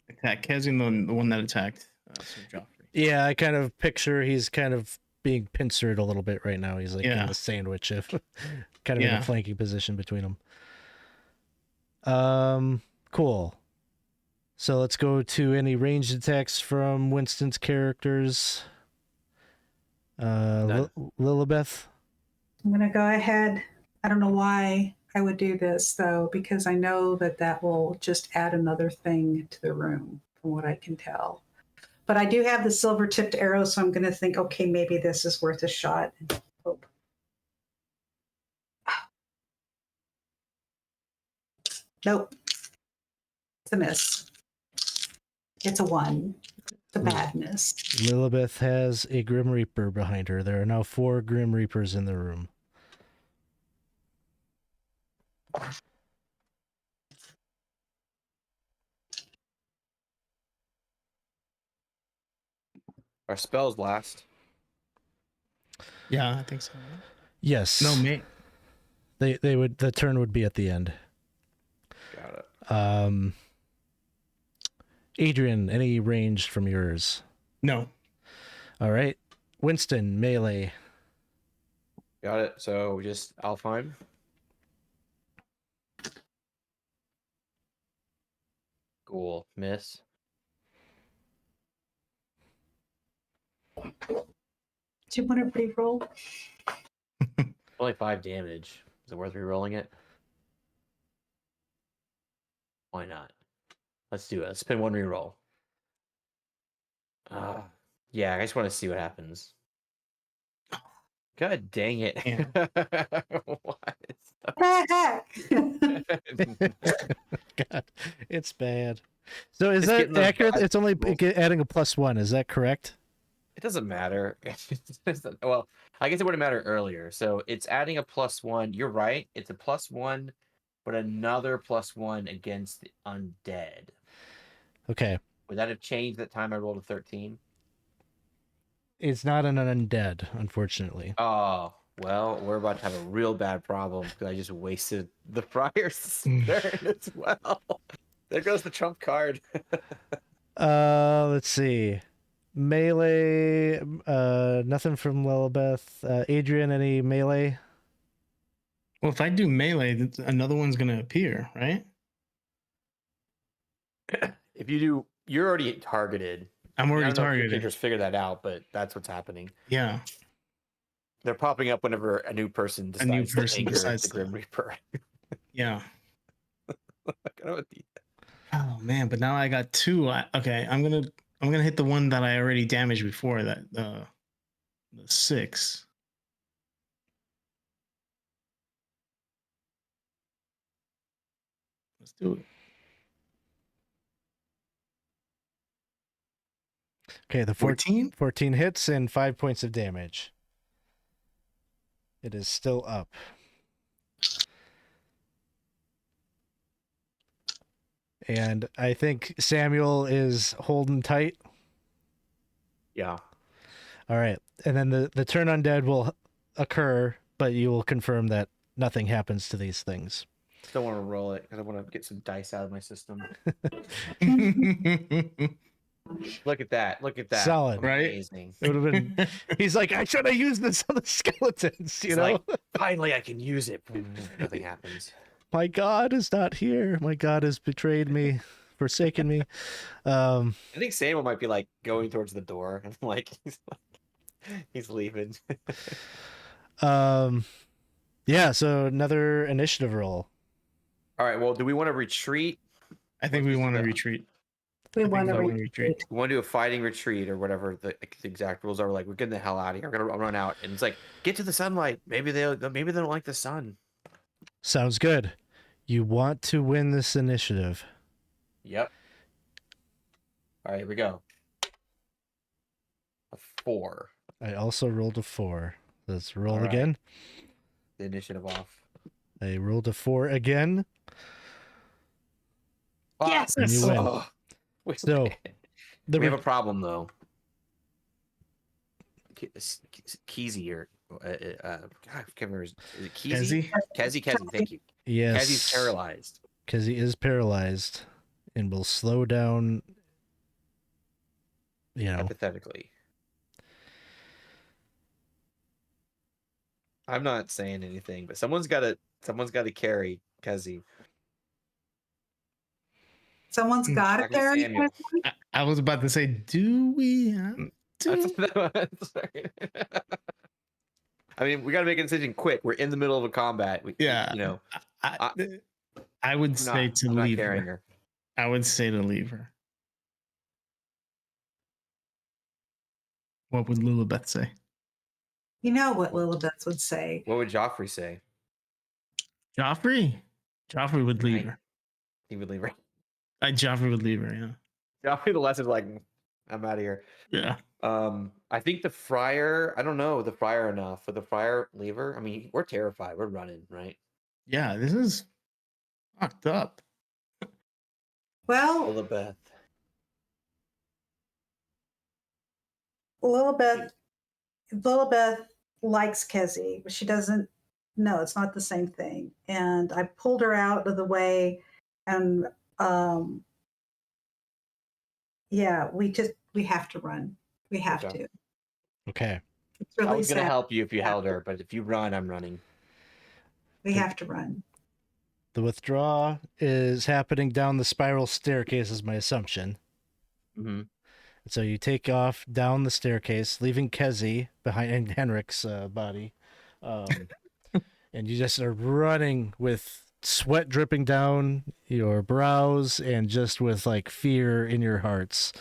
attacked Kessie and the one that attacked Sir Joffrey. Yeah, I kind of picture he's kind of being pincered a little bit right now. He's like in a sandwich, if kind of in a flanking position between them. Cool. So let's go to any ranged attacks from Winston's characters. Lillibeth. I'm going to go ahead. I don't know why I would do this, though, because I know that will just add another thing to the room, from what I can tell. But I do have the silver-tipped arrow, so I'm going to think, okay, maybe this is worth a shot. Hope. Nope. It's a miss. It's a 1. It's a bad miss. Lillibeth has a Grim Reaper behind her. There are now 4 Grim Reapers in the room. Our spells last. Yeah, I think so. Yes. No, mate. They would. The turn would be at the end. Got it. Adrian, any ranged from yours? No. All right. Winston, melee. Got it. So just Alfheim. Cool. Miss. Do you want to re-roll? Only 5 damage. Is it worth re-rolling it? Why not? Let's do it. Let's spin 1 re-roll. Yeah, I just want to see what happens. God dang it. What? God, it's bad. So is It's that getting those accurate? bad It's only rolls. adding a +1. Is that correct? It doesn't matter. Well, I guess it wouldn't matter earlier. So it's adding a +1. You're right. It's a +1, but another +1 against the undead. Okay. Would that have changed that time I rolled a 13? It's not an undead, unfortunately. Oh, well, we're about to have a real bad problem because I just wasted the Friar's turn as well. There goes the trump card. Let's see. Melee, nothing from Lillibeth. Adrian, any melee? Well, if I do melee, another one's going to appear, right? If you do, you're already targeted. I'm already I don't know if your targeted. characters figure that out, but that's what's happening. Yeah. They're popping up whenever a new person decides to anger decides the to- Grim Reaper. Yeah. I don't know what the- Oh man, but now I got 2. Okay, I'm gonna hit the one that I already damaged before that. The 6. Let's do it. Okay, the 14? 14 hits and 5 points of damage. It is still up. And I think Samuel is holding tight. Yeah. All right. And then the turn undead will occur, but you will confirm that nothing happens to these things. Still want to roll it because I want to get some dice out of my system. Look at that. Look at that. Solid. Right? Amazing. It would have been. He's like, I should have used this on the skeletons. You It's know, like, finally I can use it. Nothing happens. my God is not here. My God has betrayed me, forsaken me. I think Samuel might be like going towards the door and like he's leaving. Yeah. Yeah, so another initiative roll. All right. Well, do we want to retreat? I think we want to retreat. We I think want to we wanna retreat. We want to do a fighting retreat or whatever the exact rules are. Like, we're getting the hell out of here. We're gonna run out, and it's like, get to the sunlight. Maybe they don't like the sun. Sounds good. You want to win this initiative. Yep. All right, here we go. A 4. I also rolled a 4. Let's roll All right. again. The initiative off. I rolled a 4 again. Yes! And you win. Oh, So, we have a problem though. Keezy or God, I can't remember. Is it Keezy? Kezi? Kezi, thank you. Yes. Kezi's paralyzed. Because he is paralyzed and will slow down, Hypothetically. I'm not saying anything, but someone's got to carry Kezi. Someone's got it there. Samuel. I was about to say, do we have to? Sorry. I mean, we got to make a decision quick. We're in the middle of a combat. Yeah. I would say to leave her. I would say to leave her. What would Lillibeth say? You know what Lillibeth would say. What would Joffrey say? Joffrey would leave her. He would leave her. Joffrey would leave her, yeah. Joffrey, the lesson's like, I'm out of here. Yeah. I think the friar, I don't know the friar enough. For the friar, leave her. I mean, we're terrified. We're running, right? Yeah, this is fucked up. Well, Lillibeth likes Kezi, but she doesn't know it's not the same thing. And I pulled her out of the way, and we have to run. We have to. Okay. It's really I was going to sad. help you if you held her, but if you run, I'm running. We have to run. The withdraw is happening down the spiral staircase, is my assumption. Mm-hmm. So you take off down the staircase, leaving Kezi behind Henrick's body. And you just are running with sweat dripping down your brows and just with like fear in your hearts.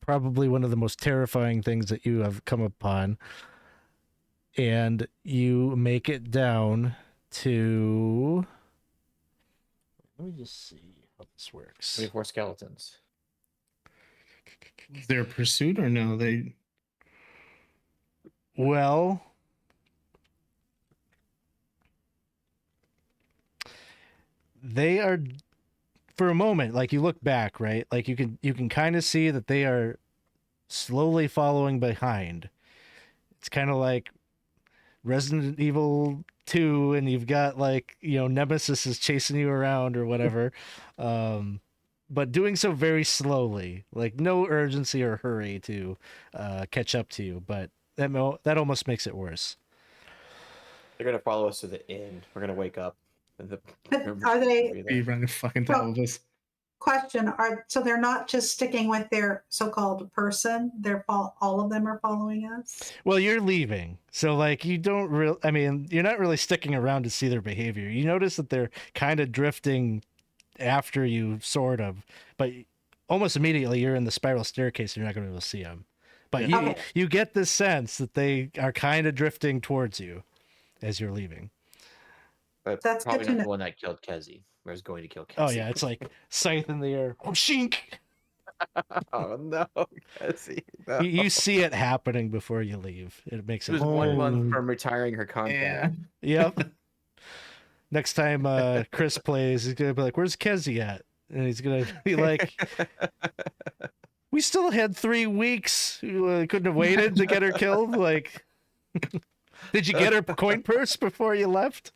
Probably one of the most terrifying things that you have come upon. And you make it down to... Let me just see how this works. 24 skeletons. Is there a pursuit or no? Well, they are, for a moment, like you look back, right? Like you can kind of see that they are slowly following behind. It's kind of like Resident Evil 2, and you've got like, Nemesis is chasing you around or whatever. But doing so very slowly, like no urgency or hurry to catch up to you. But that almost makes it worse. They're going to follow us to the inn. We're going to wake up. Are they... Be running fucking tell us. Question, so they're not just sticking with their so-called person, all of them are following us? Well, you're leaving, so like you don't really, I mean, you're not really sticking around to see their behavior. You notice that they're kind of drifting after you, sort of, but almost immediately you're in the spiral staircase and you're not going to be able to see them. But you get the sense that they are kind of drifting towards you as you're leaving. But that's probably good to not know. the one that killed Kezi. Or is going to kill Kezi. Oh yeah, it's like scythe in the air. Oh, shink! Oh no, Kezi. No. You see it happening before you leave. It makes It it. was 1 month from retiring her contract. Yep. Next time Chris plays, he's gonna be like, "Where's Kezi at?" And he's gonna be like, "We still had 3 weeks. You couldn't have waited to get her killed. Like, did you get her coin purse before you left?"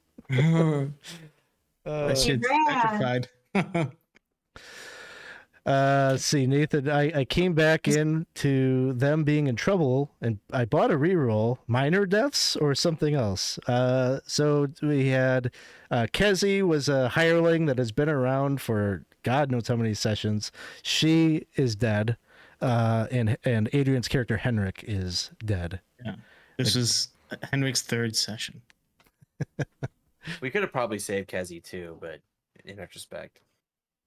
That shit's petrified. Let's see, Nathan. I came back in to them being in trouble, and I bought a reroll. Minor deaths or something else. So we had Kezi was a hireling that has been around for God knows how many sessions. She is dead, and Adrian's character Henrick is dead. Yeah, this is Henrick's third session. We could have probably saved Kezi too, but in retrospect,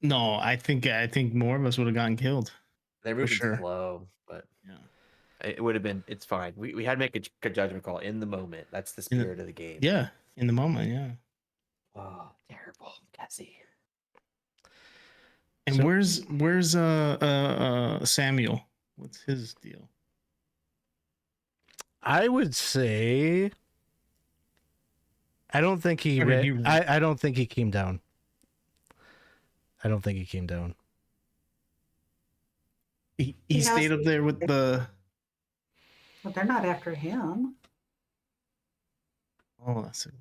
No, I think more of us would have gotten killed. they moved sure. slow, but Yeah. it would have been. It's fine. We had to make a judgment call in the moment. That's the spirit of the game. Yeah, in the moment, yeah. Oh, terrible, Kezi. And So- where's Samuel? What's his deal? I would say I don't think he Or did he- I don't think he came down. I don't think he came down. He He has- stayed up there with the. But they're not after him. Oh, that's it.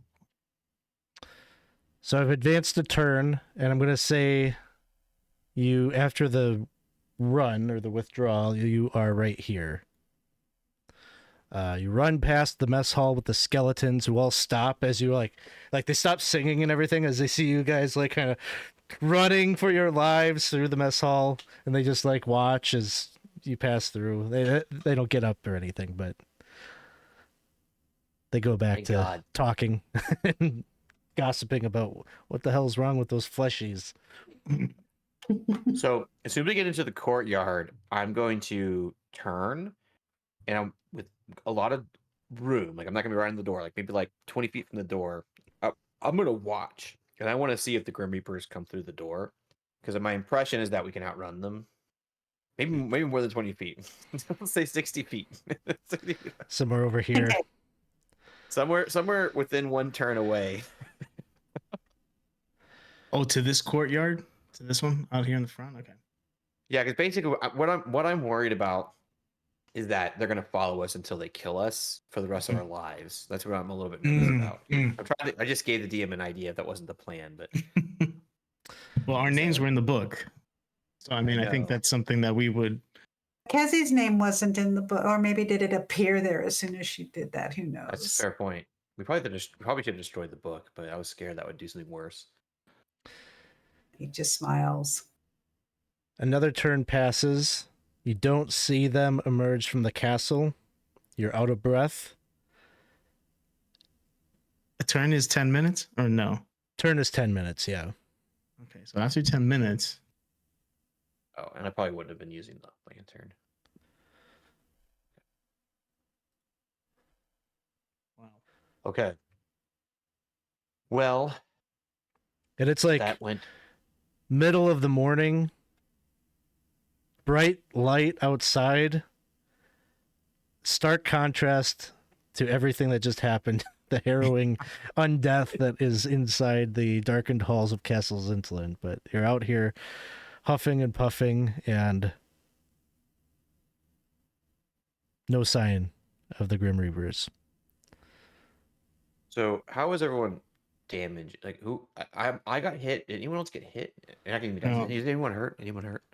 So I've advanced a turn, and I'm going to say you, after the run or the withdrawal, you are right here. You run past the mess hall with the skeletons who all stop as you like they stop singing and everything as they see you guys like kind of running for your lives through the mess hall, and they just like watch as you pass through. They don't get up or anything, but they go back Thank to God. talking and gossiping about what the hell's wrong with those fleshies. So as soon as we get into the courtyard, I'm going to turn, and I'm with a lot of room. Like I'm not gonna be right in the door. Like maybe like 20 feet from the door. I'm gonna watch, and I want to see if the Grim Reapers come through the door, because my impression is that we can outrun them. Maybe more than 20 feet. Let's say 60 feet. 60 feet. Somewhere over here. Okay. Somewhere within one turn away. Oh, to this courtyard, to this one out here in the front. Okay. Yeah, because basically what I'm worried about is that they're gonna follow us until they kill us for the rest of our lives. That's what I'm a little bit nervous about. I just gave the DM an idea if that wasn't the plan, but Well, our names were in the book, so I mean, I think know. that's something that we would. Kezi's name wasn't in the book, or maybe did it appear there as soon as she did that? Who knows? that's a fair point. We probably should have destroyed the book, but I was scared that would do something worse. He just smiles. Another turn passes. You don't see them emerge from the castle. You're out of breath. A turn is 10 minutes, or no? Turn is 10 minutes, yeah. Okay, so after 10 minutes, Oh, and I probably wouldn't have been using the lantern. wow. Okay. Well, And it's like that went. middle of the morning. Bright light outside. Stark contrast to everything that just happened. The harrowing undeath that is inside the darkened halls of Castle Xyntillan. But you're out here huffing and puffing, and no sign of the Grim Reapers. So how was everyone damaged? Like who? I got hit. Did anyone else get hit? And I didn't even No. Is anyone hurt? Anyone hurt?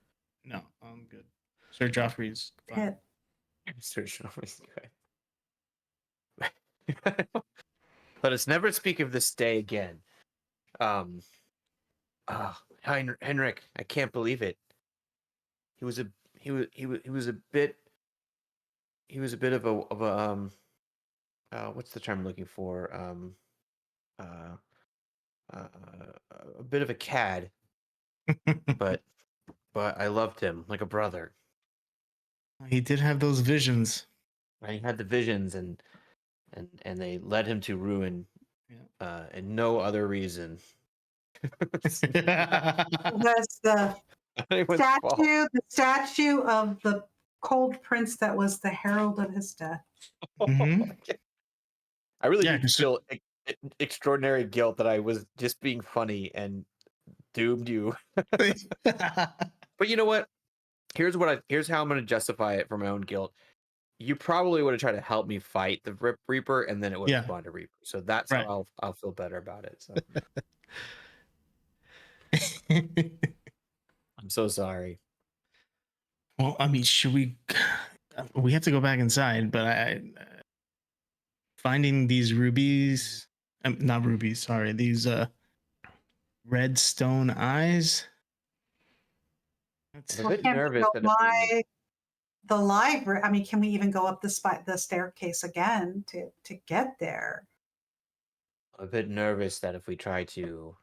No, I'm good. Sir Joffrey's fine. Pit. Search always good. Let us never speak of this day again. Henrick, I can't believe it. He was a bit of a what's the term I'm looking for? A bit of a cad, but I loved him like a brother. He did have those visions. And he had the visions, and they led him to ruin, and no other reason. Was the Anyone's fault. statue of the cold prince that was the herald of his death. Mhm. I really Yeah, do 'cause- feel extraordinary guilt that I was just being funny and doomed you. But you know what? Here's how I'm going to justify it for my own guilt. You probably would have tried to help me fight the Reaper, and then it would have Yeah. spawned a Reaper. So that's Right. how I'll feel better about it. So I'm so sorry. Well, I mean, should we? We have to go back inside, but I finding these rubies, not rubies. Sorry, these red stone eyes. That's- I'm a bit nervous Go that if we- by the library. I mean, can we even go up the staircase again to get there? I'm a bit nervous that if we try to,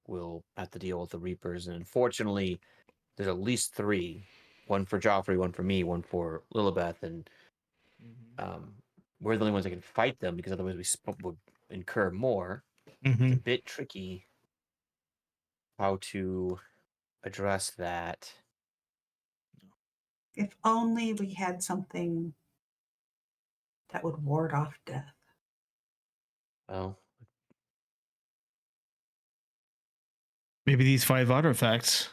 we'll have to deal with the Reapers. And unfortunately, there's at least 3. One for Joffrey, one for me, one for Lillibeth. And we're the only ones that can fight them because otherwise we would incur more. It's a bit tricky how to address that. If only we had something that would ward off death. Well, Maybe these 5 artifacts.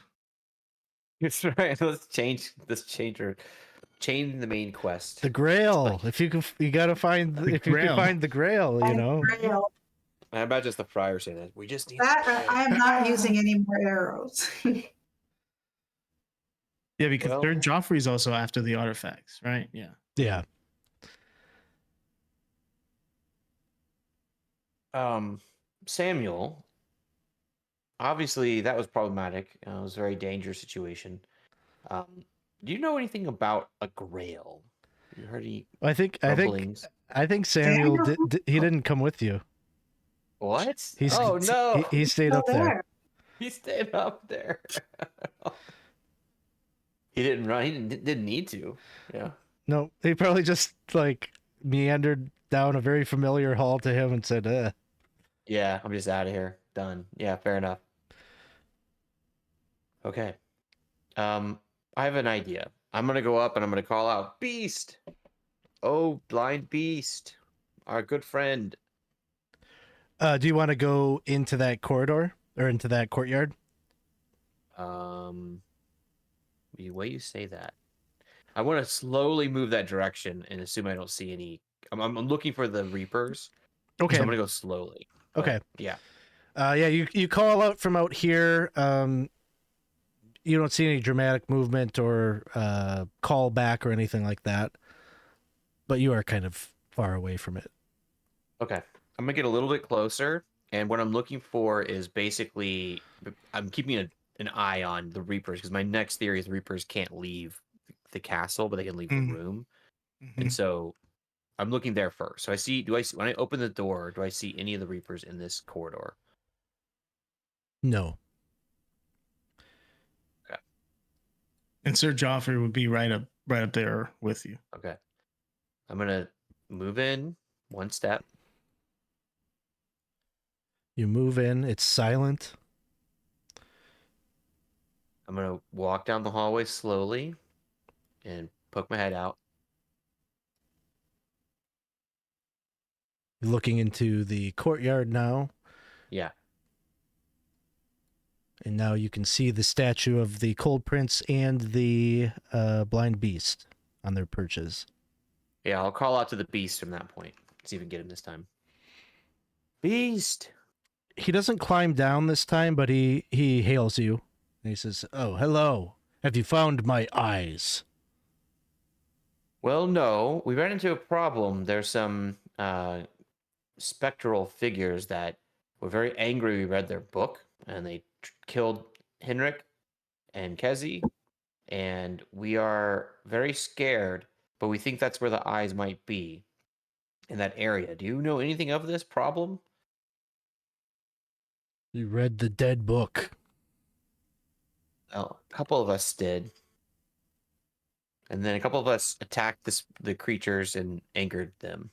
that's right. Let's change the main quest. The Grail. If you can, you gotta find. If you can Grail. find the Grail, you know. Grail. I imagine it's the friar saying that. We just need That I am not using any more arrows. Yeah, because Well- Sir Joffrey's also after the artifacts, right? Yeah. Yeah. Samuel. Obviously, that was problematic. It was a very dangerous situation. Do you know anything about a Grail? You heard any I think rumblings? Samuel Samuel? he didn't come with you. What? He's, Oh no! he stayed Still up there. He stayed up there. He didn't run. He didn't need to. Yeah. No, he probably just like meandered down a very familiar hall to him and said, Yeah, I'm just out of here. Done. Yeah, fair enough. Okay. I have an idea. I'm gonna go up and I'm gonna call out Beast. Oh, Blind Beast, our good friend. do you want to go into that corridor or into that courtyard? The way you say that, I want to slowly move that direction and assume I don't see any. I'm looking for the Reapers. Okay. So I'm gonna go slowly. But, Okay. Yeah. Yeah, you call out from out here. You don't see any dramatic movement or call back or anything like that, but you are kind of far away from it. Okay. I'm gonna get a little bit closer, and what I'm looking for is basically I'm keeping an eye on the Reapers because my next theory is the Reapers can't leave the castle, but they can leave the room, and so I'm looking there first. So do I see when I open the door? Do I see any of the Reapers in this corridor? No. And Sir Joffrey would be right up there with you. Okay. I'm gonna move in one step. You move in. It's silent. I'm gonna walk down the hallway slowly and poke my head out. You're looking into the courtyard now, Yeah. and now you can see the statue of the Cold Prince and the Blind Beast on their perches. Yeah, I'll call out to the Beast from that point. See if we can get him this time. Beast! He doesn't climb down this time, but he hails you. And he says, "Oh, hello. Have you found my eyes?" Well, no. We ran into a problem. There's some spectral figures that were very angry. We read their book, and they killed Henrick and Kezi. And we are very scared, but we think that's where the eyes might be in that area. Do you know anything of this problem? You read the dead book. Well, a couple of us did. And then a couple of us attacked the creatures and angered them.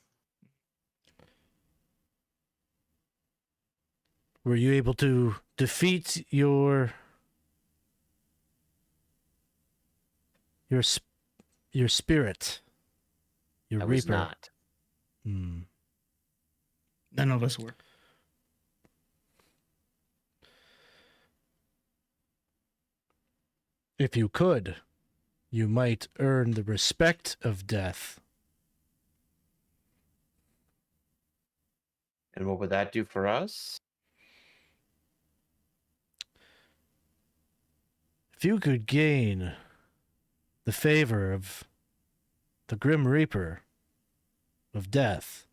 Were you able to defeat your spirit? Your I Reaper? was not. Hmm. None of us were. If you could, you might earn the respect of death. And what would that do for us? If you could gain the favor of the Grim Reaper of death,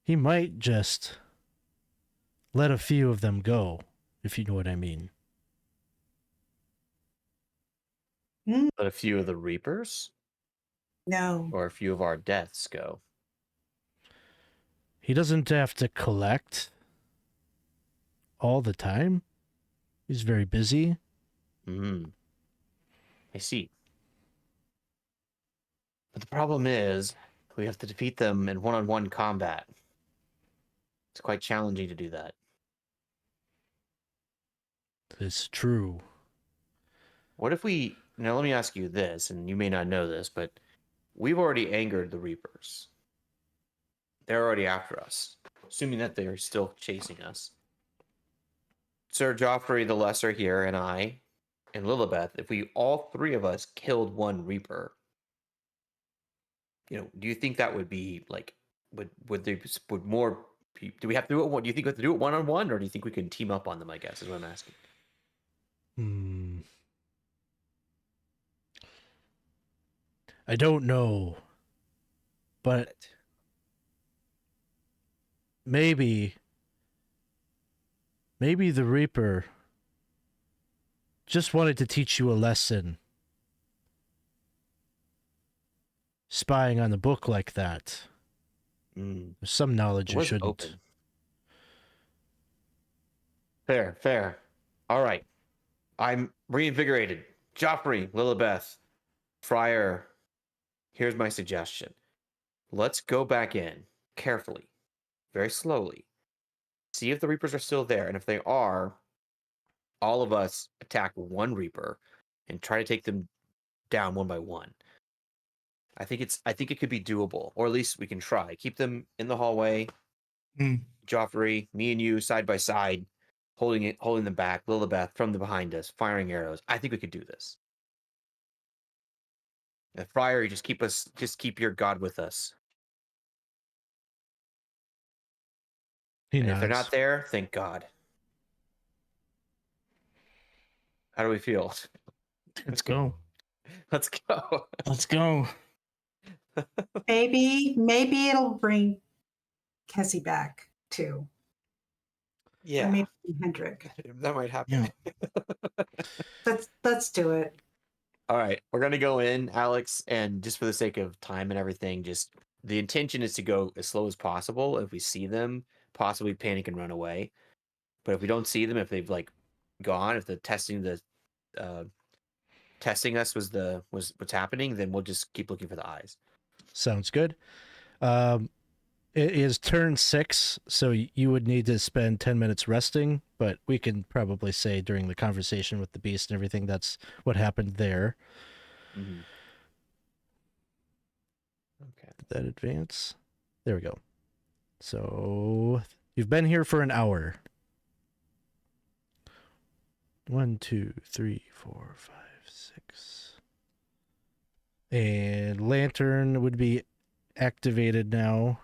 he might just let a few of them go, if you know what I mean. But a few of the Reapers No. or a few of our deaths go. He doesn't have to collect all the time. He's very busy. I see. But the problem is, we have to defeat them in one-on-one combat. It's quite challenging to do that. It's true. What if we... Now, let me ask you this, and you may not know this, but we've already angered the Reapers. They're already after us, assuming that they're still chasing us. Sir Joffrey the Lesser here, and I, and Lillibeth, if we all three of us killed one Reaper, do you think that would be like, would more? Do we have to do it? Do you think we have to do it one-on-one, or do you think we can team up on them? I guess is what I'm asking. I don't know, but maybe the Reaper just wanted to teach you a lesson. Spying on the book like that. There's some knowledge you shouldn't. Open. Fair. All right. I'm reinvigorated. Joffrey, Lillibeth, Friar, here's my suggestion. Let's go back in carefully, very slowly. See if the Reapers are still there. And if they are, all of us attack one Reaper and try to take them down one by one. I think it could be doable, or at least we can try. Keep them in the hallway. Joffrey, me and you side by side, holding them back. Lillibeth from the behind us, firing arrows. I think we could do this. And Friar, you just keep your God with us. And if they're not there, thank God. How do we feel? Let's go. Let's go. Let's go. Maybe it'll bring Kessie back too. Yeah. Or maybe Henrick. That might happen. Yeah. Let's do it. All right. We're going to go in, Alex, and just for the sake of time and everything, just the intention is to go as slow as possible. If we see them, possibly panic and run away. But if we don't see them, if they've gone, if the testing us was what's happening, then we'll just keep looking for the eyes. Sounds good. It is turn 6, so you would need to spend 10 minutes resting, but we can probably say during the conversation with the beast and everything, that's what happened there. Mm-hmm. Okay. Did that advance? There we go. So you've been here for an hour. 1, 2, 3, 4, 5, 6. And lantern would be activated now.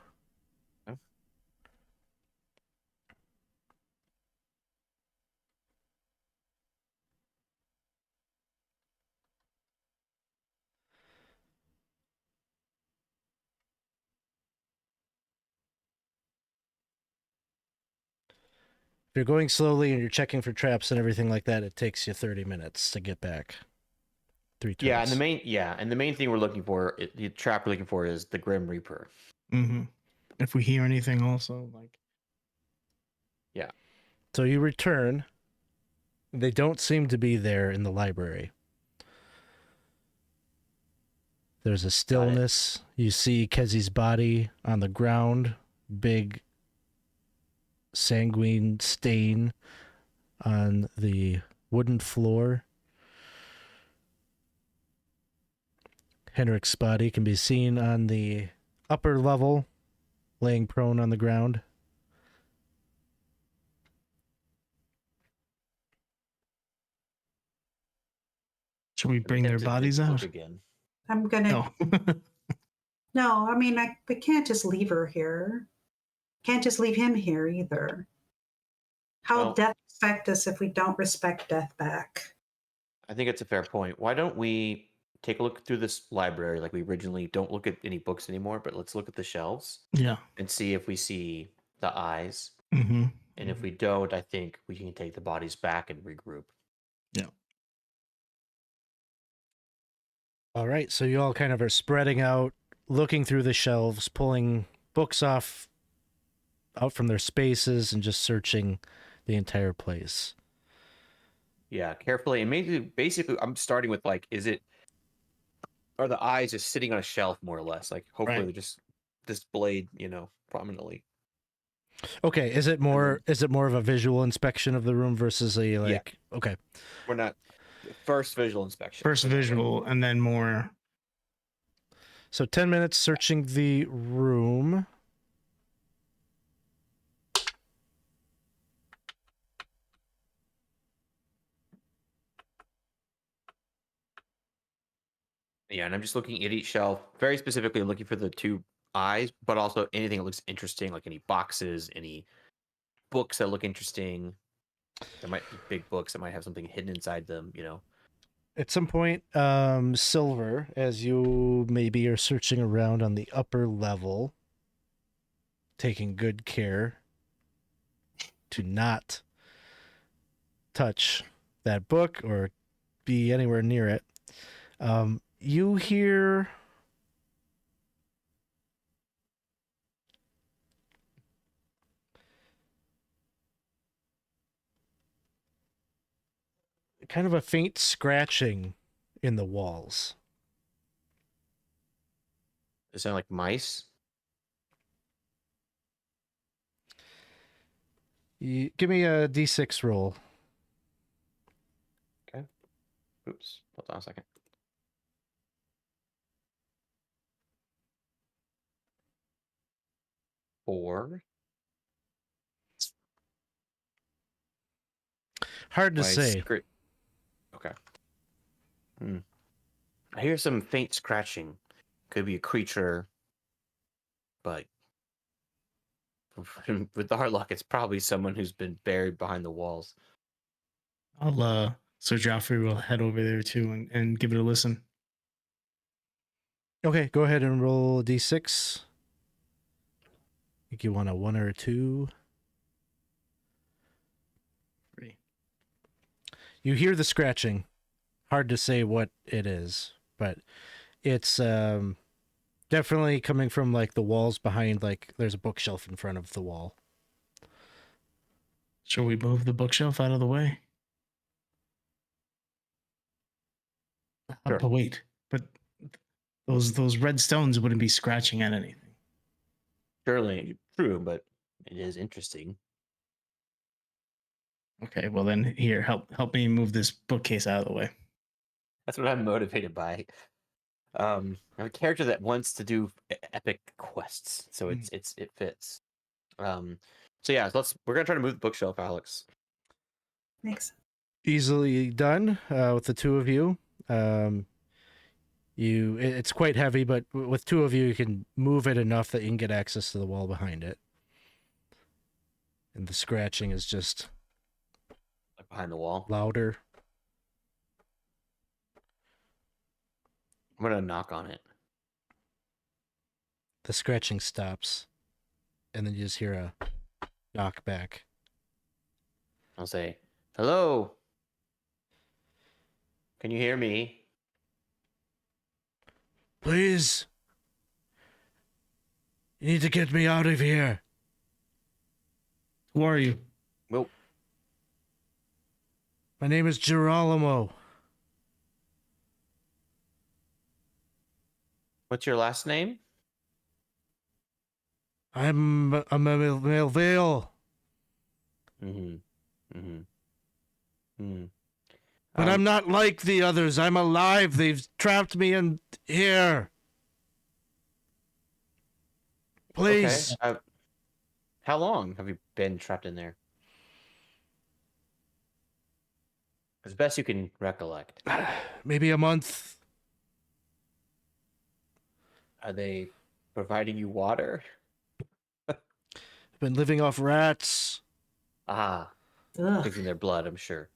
If you're going slowly and you're checking for traps and everything like that, it takes you 30 minutes to get back. 3 turns. Yeah, and the main thing we're looking for, the trap we're looking for, is the Grim Reaper. Mm-hmm. If we hear anything, also Yeah. So you return. They don't seem to be there in the library. There's a stillness. You see Kezzie's body on the ground. Big sanguine stain on the wooden floor. Henrick's body can be seen on the upper level, laying prone on the ground. should we bring their bodies out? Again. I'm gonna. No. No, I mean, we can't just leave her here. Can't just leave him here either. How will death respect us if we don't respect death back? I think it's a fair point. Why don't we take a look through this library like we originally don't look at any books anymore, but let's look at the shelves. Yeah. And see if we see the eyes. Mm-hmm. And if we don't, I think we can take the bodies back and regroup. Yeah. All right, so you all kind of are spreading out, looking through the shelves, pulling books out from their spaces, and just searching the entire place. Yeah, carefully. And maybe basically I'm starting with like, are the eyes just sitting on a shelf more or less? Like hopefully Right. they're just displayed, prominently. Okay, is it more of a visual inspection of the room versus a like? Okay, We're not first visual inspection. First visual, and then more. so 10 minutes searching the room. Yeah, and I'm just looking at each shelf, very specifically looking for the two eyes, but also anything that looks interesting, like any boxes, any books that look interesting. There might be big books that might have something hidden inside them, At some point, Silver, as you maybe are searching around on the upper level, taking good care to not touch that book or be anywhere near it. You hear kind of a faint scratching in the walls. They sound like mice. Give me a D6 roll. Oops, hold on a second. Four. Hard to My say. Okay. I hear some faint scratching. Could be a creature, but with our luck, it's probably someone who's been buried behind the walls. So Joffrey will head over there too and give it a listen. Okay, go ahead and roll a D6. I think you want a 1 or a 2. 3. You hear the scratching. Hard to say what it is, but it's definitely coming from like the walls behind, like there's a bookshelf in front of the wall. Shall we move the bookshelf out of the way? Sure. But wait, but those red stones wouldn't be scratching at anything. Surely true, but it is interesting. Okay, well then here, help me move this bookcase out of the way. That's what I'm motivated by. I'm a character that wants to do epic quests, so it fits. So yeah, we're gonna try to move the bookshelf, Alex. Thanks. Easily done with the two of you. It's quite heavy, but with two of you can move it enough that you can get access to the wall behind it. And the scratching is just Like behind the wall. louder. I'm gonna knock on it. The scratching stops, and then you just hear a knock back. I'll say, "Hello. Can you hear me?" Please. You need to get me out of here. Who are you? Well, My name is Girolamo. what's your last name? I'm a Melville. But I'm not like the others. I'm alive. They've trapped me in here. Please. Okay. How long have you been trapped in there? As best you can recollect. Maybe a month. Are they providing you water? I've been living off rats. Ah, Ugh. drinking their blood, I'm sure.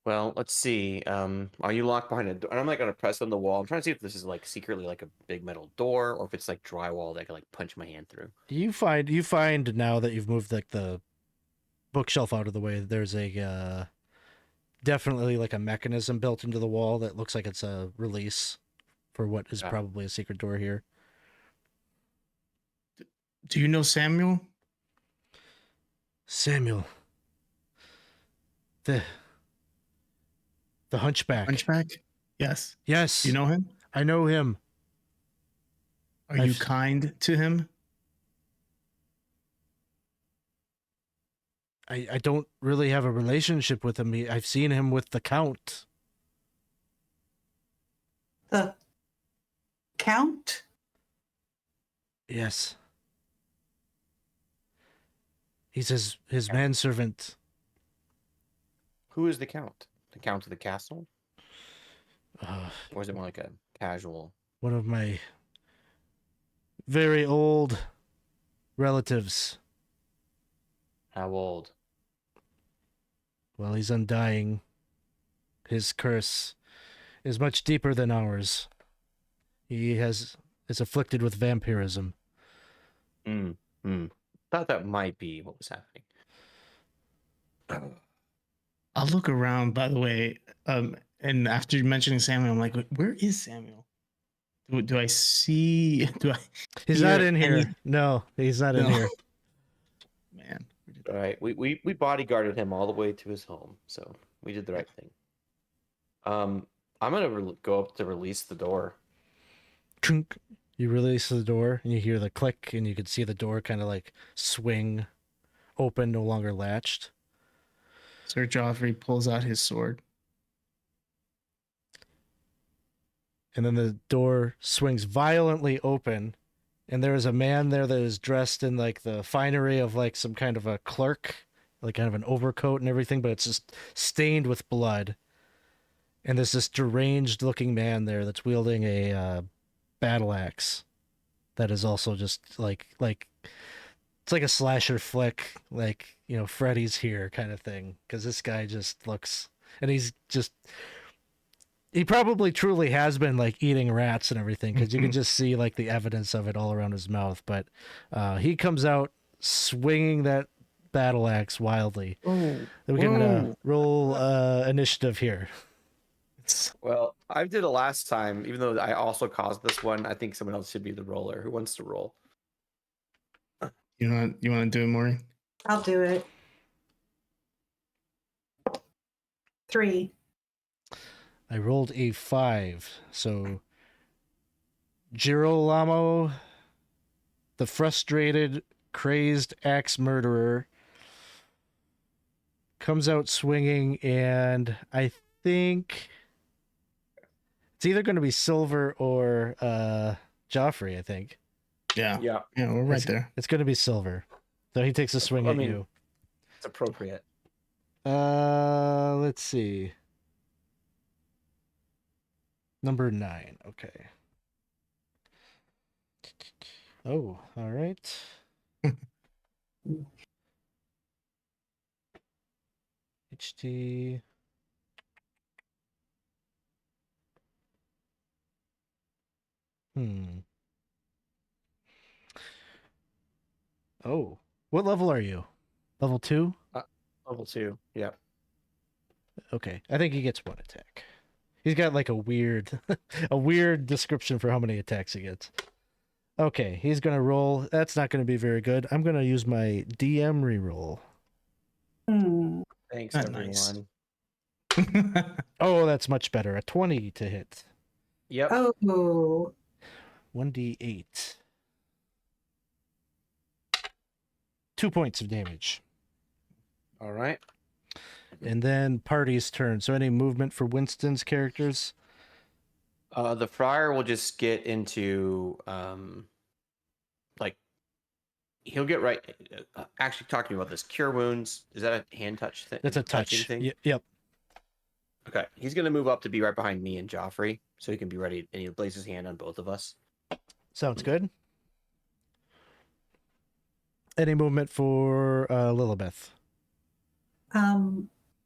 Well, let's see. Are you locked behind a door? And I'm like gonna press on the wall. I'm trying to see if this is like secretly like a big metal door, or if it's like drywall that I can like punch my hand through. You find now that you've moved like the bookshelf out of the way, there's a definitely like a mechanism built into the wall that looks like it's a release for what is Yeah. probably a secret door here. Do you know Samuel? Samuel. The hunchback. Hunchback? Yes. Yes. Do you know him? I know him. Are you I've- kind to him? I don't really have a relationship with him. I've seen him with the Count. The Count? Yes. He's his manservant. Who is the count? The count of the castle, Uh, or is it more like a casual? one of my very old relatives. How old? Well, he's undying. His curse is much deeper than ours. He is afflicted with vampirism. Thought that might be what was happening. I'll look around, by the way. And after mentioning Samuel, I'm like, where is Samuel? Do I see? Do I? He's hear not in here. any- No, he's not in No. here. Man. All right, we bodyguarded him all the way to his home, so we did the right thing. I'm gonna go up to release the door. Chunk. You release the door, and you hear the click, and you can see the door kind of like swing open, no longer latched. Sir Joffrey pulls out his sword. And then the door swings violently open, and there is a man there that is dressed in like the finery of like some kind of a clerk, like kind of an overcoat and everything, but it's just stained with blood. And there's this deranged looking man there that's wielding a battle axe that is also just like it's like a slasher flick, like, you know, Freddy's here kind of thing, because this guy just looks, and he probably truly has been like eating rats and everything, because you can just see like the evidence of it all around his mouth. But he comes out swinging that battle axe wildly. Oh, We can roll initiative here. Well, I did it last time, even though I also caused this one. I think someone else should be the roller. Who wants to roll? You want to do it, Moreen? I'll do it. 3. I rolled a 5, so Girolamo, the frustrated, crazed axe murderer, comes out swinging, and I think it's either going to be Silver or Joffrey, I think. Yeah. Yeah, Yeah, we're right there. It's going to be Silver. So he takes a swing I at mean- you. it's appropriate. Let's see. Number 9. Okay. Oh, all right. HT. Oh, what level are you? Level 2? Level 2. Yeah. Okay, I think he gets 1 attack. He's got like a weird, a weird description for how many attacks he gets. Okay, he's gonna roll. That's not gonna be very good. I'm gonna use my DM reroll. Hmm. Thanks, Not everyone. nice. Oh, that's much better. A 20 to hit. Yep. Oh, 1d8. 2 points of damage. All right. And then party's turn. So any movement for Winston's characters? The friar will just get into like he'll get right. Actually, talk to me about this. Cure wounds. Is that a hand touch thing? That's a touching touch. thing. Yep. Okay, he's gonna move up to be right behind me and Joffrey, so he can be ready, and he'll place his hand on both of us. Sounds good. Any movement for Lillibeth?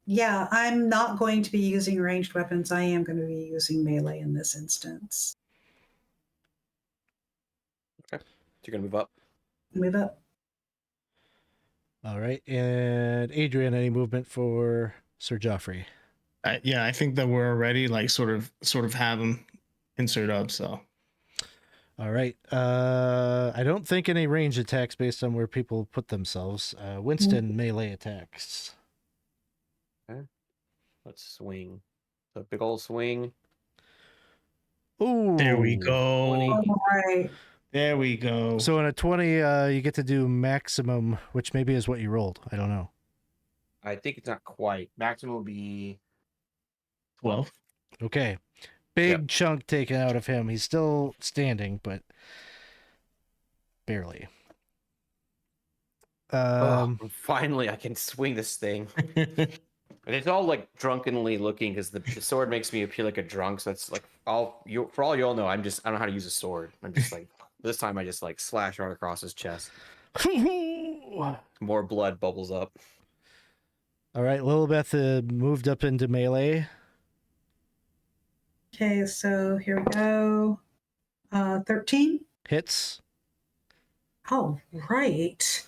yeah, I'm not going to be using ranged weapons. I am going to be using melee in this instance. Okay, so you're gonna move up. Move up. All right. And Adrian, any movement for Sir Joffrey? I think that we're already like sort of have him insert up. So All right. I don't think any range attacks based on where people put themselves. Winston melee attacks. Let's swing. So big old swing. Ooh. there we go. 20. All right. There we go. So on a 20, you get to do maximum, which maybe is what you rolled. I don't know. I think it's not quite. Maximum will be 12. Okay. Big Yep. chunk taken out of him. He's still standing, but barely. Finally, I can swing this thing. And it's all like drunkenly looking because the sword makes me appear like a drunk. So that's like for all you all know, I don't know how to use a sword. I'm just like this time I just like slash right across his chest. More blood bubbles up. All right, Lillibeth moved up into melee. Okay, so here we go. 13. Hits. Oh, right.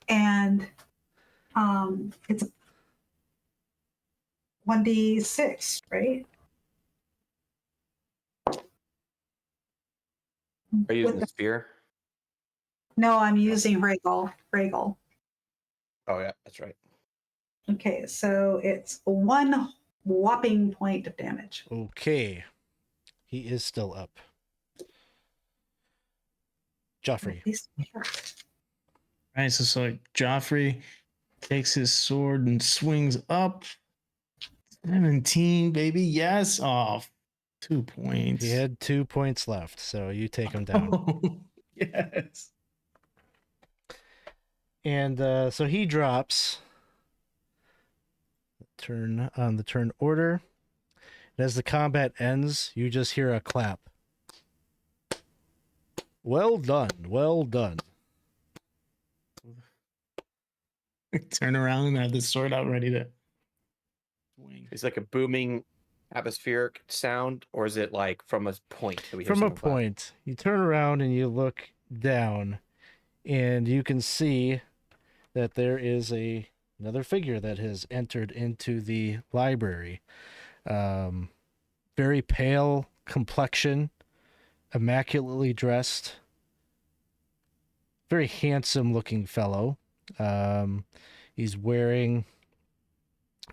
And it's 1d6, right? Are you using With the spear? No, I'm using Regal. Oh yeah, that's right. Okay, so it's 1 whopping point of damage. Okay. He is still up. Joffrey. Right, so like Joffrey takes his sword and swings up. 17, baby. Yes. Oh, 2 points. He had 2 points left, so you take him down. Yes. And so he drops. Turn on the turn order. And as the combat ends, you just hear a clap. Well done. Well done. Turn around and have the sword out ready to swing. It's like a booming atmospheric sound, or is it like from a point? that we hear From a someone clap? point, you turn around and you look down, and you can see that there is another figure that has entered into the library. Very pale complexion, immaculately dressed, very handsome looking fellow. He's wearing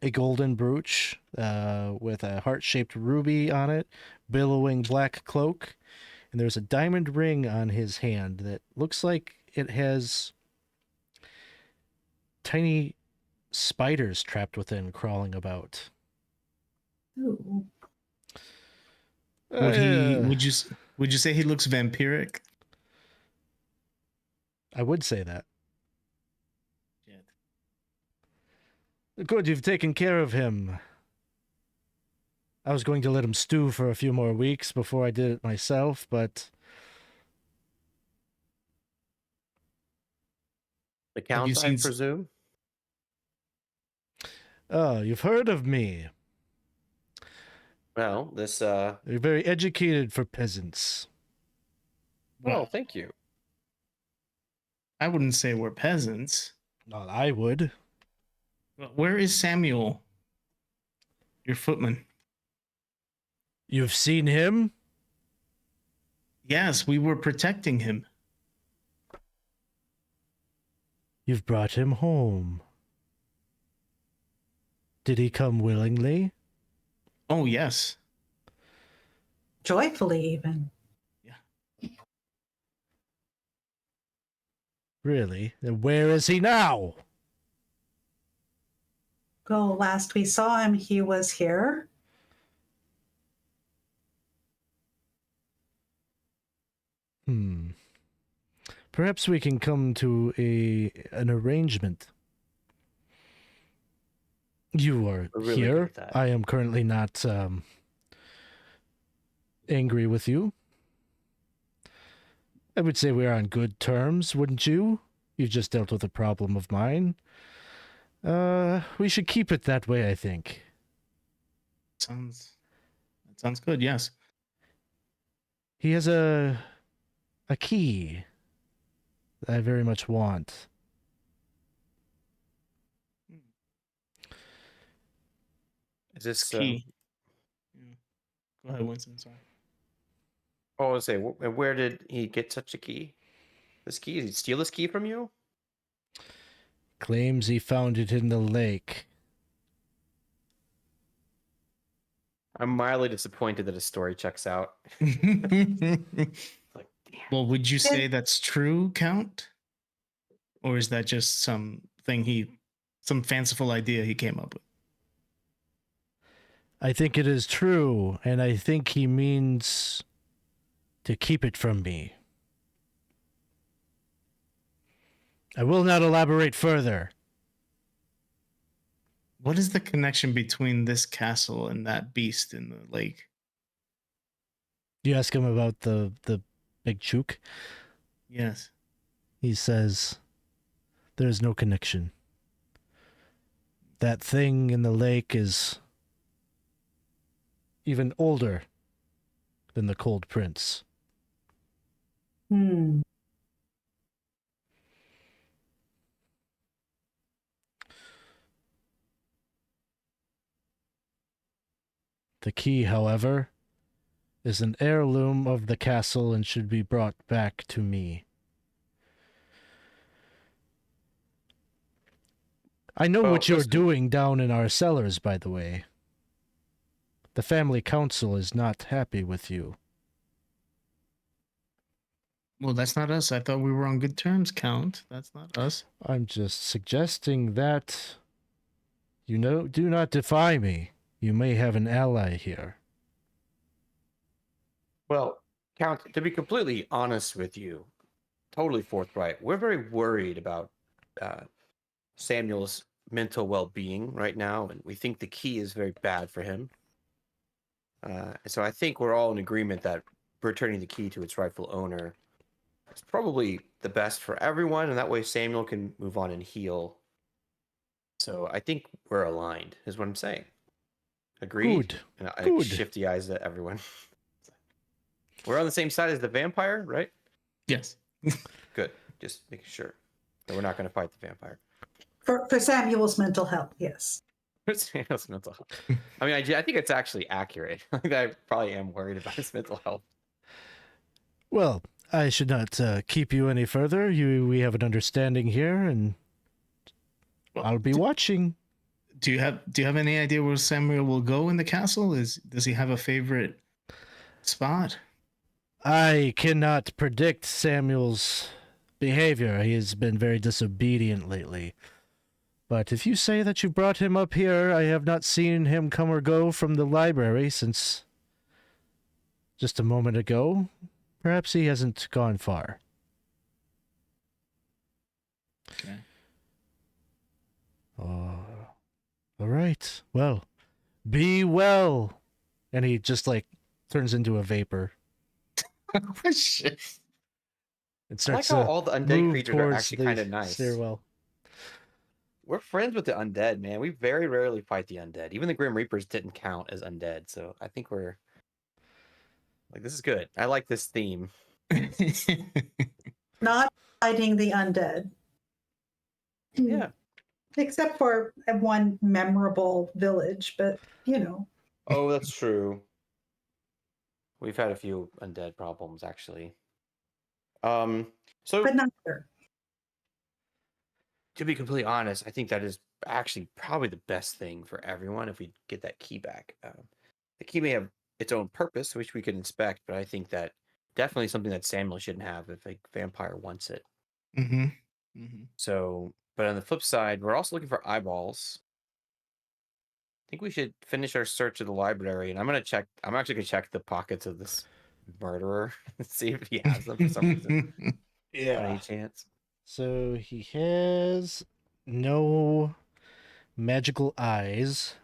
a golden brooch with a heart-shaped ruby on it, billowing black cloak, and there's a diamond ring on his hand that looks like it has tiny spiders trapped within, crawling about. Ooh. Would you say he looks vampiric? I would say that. Shit. Good, you've taken care of him. I was going to let him stew for a few more weeks before I did it myself, but The Have you count, I seen presume. oh, you've heard of me. Well, this. You're very educated for peasants. Well, Well, thank you. I wouldn't say we're peasants. Well, I would. Well, where is Samuel, your footman? You've seen him? Yes, we were protecting him. You've brought him home. Did he come willingly? Oh, yes. Joyfully, even. Really? Then where is he now? Go, last we saw him, he was here. Perhaps we can come to an arrangement. You are We're really good here. at that. I am currently not angry with you. I would say we're on good terms, wouldn't you? You just dealt with a problem of mine. We should keep it that way, I think. That sounds good, yes. He has a key that I very much want. Is this key. Yeah. Go ahead, Winston. Sorry. Oh, I was say, where did he get such a key? This key? Did he steal this key from you? Claims he found it in the lake. I'm mildly disappointed that his story checks out. Like, damn. Well, would you say that's true, Count? Or is that just some fanciful idea he came up with? I think it is true, and I think he means to keep it from me. I will not elaborate further. What is the connection between this castle and that beast in the lake? You ask him about the big chook. Yes. He says, there's no connection. That thing in the lake is even older than the Cold Prince. Hmm. The key, however, is an heirloom of the castle and should be brought back to me. I know what you're doing down in our cellars, by the way. The family council is not happy with you. Well, that's not us. I thought we were on good terms, Count. That's not us. I'm just suggesting that do not defy me. You may have an ally here. Well, Count, to be completely honest with you, totally forthright, we're very worried about Samuel's mental well-being right now, and we think the key is very bad for him. So I think we're all in agreement that returning the key to its rightful owner is probably the best for everyone, and that way Samuel can move on and heal. So I think we're aligned, is what I'm saying. Agreed? Good. And I Good. shift the eyes at everyone. We're on the same side as the vampire, right? Yes. Good. Just making sure that we're not going to fight the vampire. For Samuel's mental health, yes. Samuel's mental health. I mean, I think it's actually accurate. I probably am worried about his mental health. Well, I should not keep you any further. We have an understanding here, and I'll be watching. Do you have any idea where Samuel will go in the castle? Does he have a favorite spot? I cannot predict Samuel's behavior. He has been very disobedient lately. But if you say that you brought him up here, I have not seen him come or go from the library since just a moment ago. Perhaps he hasn't gone far. Okay. All right. Well, be well. And he just turns into a vapor. Shit. It I like starts how to all the undead move creatures are towards actually the kind of nice. stairwell. We're friends with the undead, man. We very rarely fight the undead. Even the Grim Reapers didn't count as undead, so I think we're this is good. I like this theme. Not fighting the undead. Yeah. Except for one memorable village, but Oh, that's true. We've had a few undead problems actually. So but not sure. to be completely honest, I think that is actually probably the best thing for everyone if we get that key back. The key may have its own purpose, which we can inspect, but I think that definitely something that Samuel shouldn't have if a vampire wants it. Mm-hmm. Mm-hmm. So, but on the flip side, we're also looking for eyeballs. I think we should finish our search of the library, and I'm actually gonna check the pockets of this murderer and see if he has them for some reason. By any chance. So he has no magical eyes,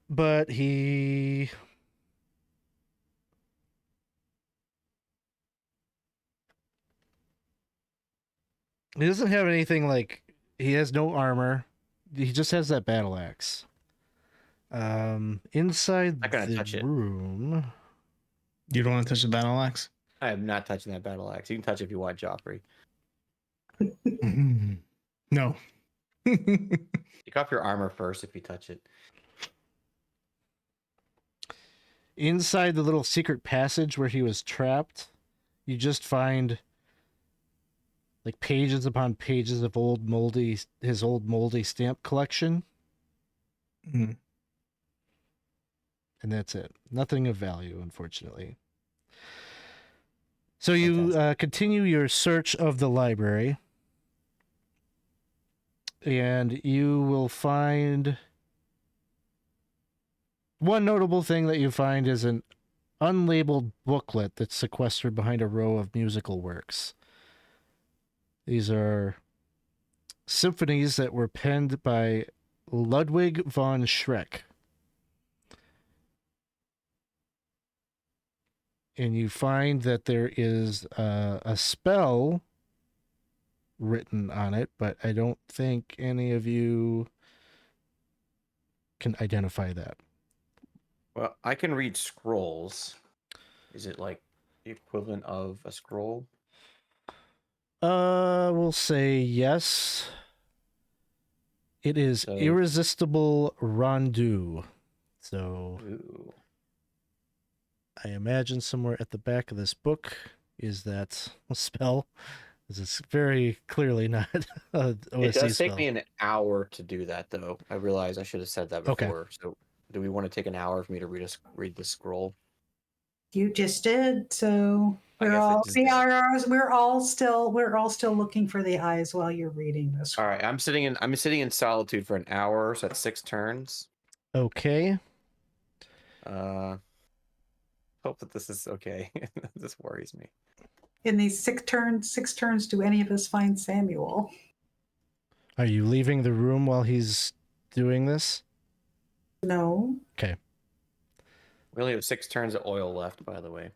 but he doesn't have anything he has no armor. He just has that battle axe. Inside Not gonna the touch it. room. You don't want to touch the battle axe? I am not touching that battle axe. You can touch it if you want, Joffrey. No. Take off your armor first if you touch it. inside the little secret passage where he was trapped, you just find like pages upon pages of his old moldy stamp collection, Mhm. and that's it. Nothing of value, unfortunately. So you continue your search of the library, and you will find one notable thing that you find is an unlabeled booklet that's sequestered behind a row of musical works. These are symphonies that were penned by Ludwig von Schreck. And you find that there is a spell written on it, but I don't think any of you can identify that. Well, I can read scrolls. Is it like the equivalent of a scroll? We'll say yes. It is So- Irresistible Rondeau. So Ooh. I imagine somewhere at the back of this book is that spell. This is very clearly not a OSC It does take spell. me an hour to do that, though. I realize I should have said that Okay. before. So, do we want to take an hour for me to read the scroll? You just did, so I guess I just did. we're all still looking for the eyes while you're reading this. All right, I'm sitting in solitude for an hour, so that's 6 turns. Okay. Hope that this is okay. This worries me. In these 6 turns, do any of us find Samuel? Are you leaving the room while he's doing this? No. Okay. We only have 6 turns of oil left, by the way.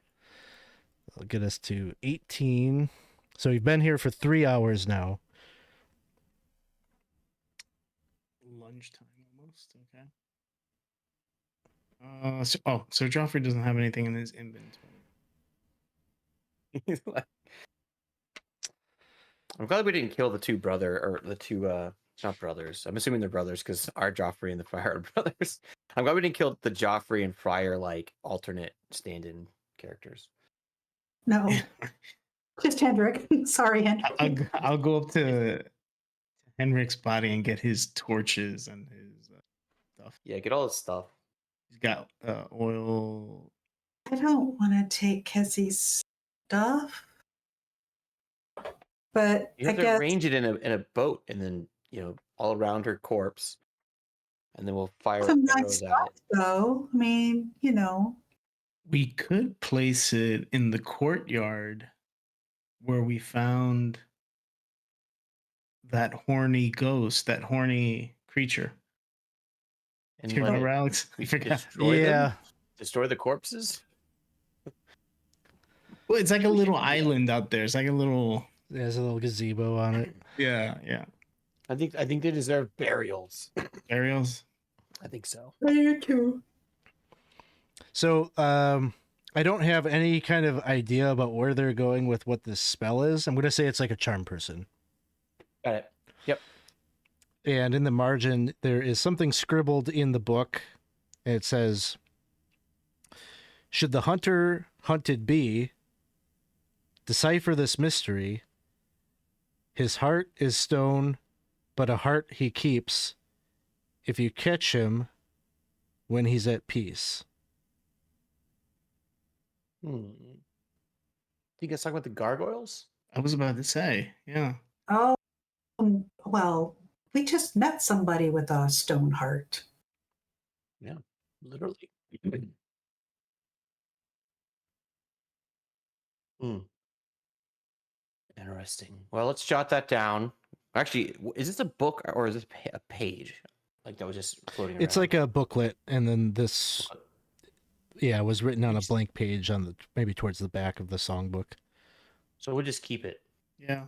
That'll get us to 18. So you've been here for 3 hours now. Lunchtime almost. Okay. So Joffrey doesn't have anything in his inventory. He's like, I'm glad we didn't kill the two not brothers. I'm assuming they're brothers because our Joffrey and the Friar are brothers. I'm glad we didn't kill the Joffrey and Friar like alternate stand-in characters. No. Just Hendrick. Sorry, Hendrick. I'll go up to Henrick's body and get his torches and his stuff. Yeah, get all his stuff. He's got oil. I don't want to take Kessie's stuff. But You I have to guess arrange it in a boat and then, all around her corpse. And then we'll fire some nice arrows at stuff, it. though. I mean, We could place it in the courtyard where we found that horny ghost, that horny creature. And Do you let remember, it Alex? I forgot. destroy them? Yeah. Destroy the corpses? Well, it's like a little island out there. It's like a little. There's a little gazebo on it. Yeah. I think they deserve burials. Burials. I think so. Me too. So, I don't have any kind of idea about where they're going with what this spell is. I'm going to say it's like a charm person. Got it. Yep. And in the margin, there is something scribbled in the book. And it says, should the hunter hunted be, decipher this mystery. His heart is stone, but a heart he keeps. If you catch him when he's at peace. You guys talking about the gargoyles? I was about to say, yeah. Oh, well, we just met somebody with a stone heart. Yeah, literally. Interesting. Well, let's jot that down. Actually, is this a book or is this a page? Like that was just floating around? It's like a booklet, and then this, yeah, was written on a blank page on maybe towards the back of the songbook. So we'll just keep it. Yeah.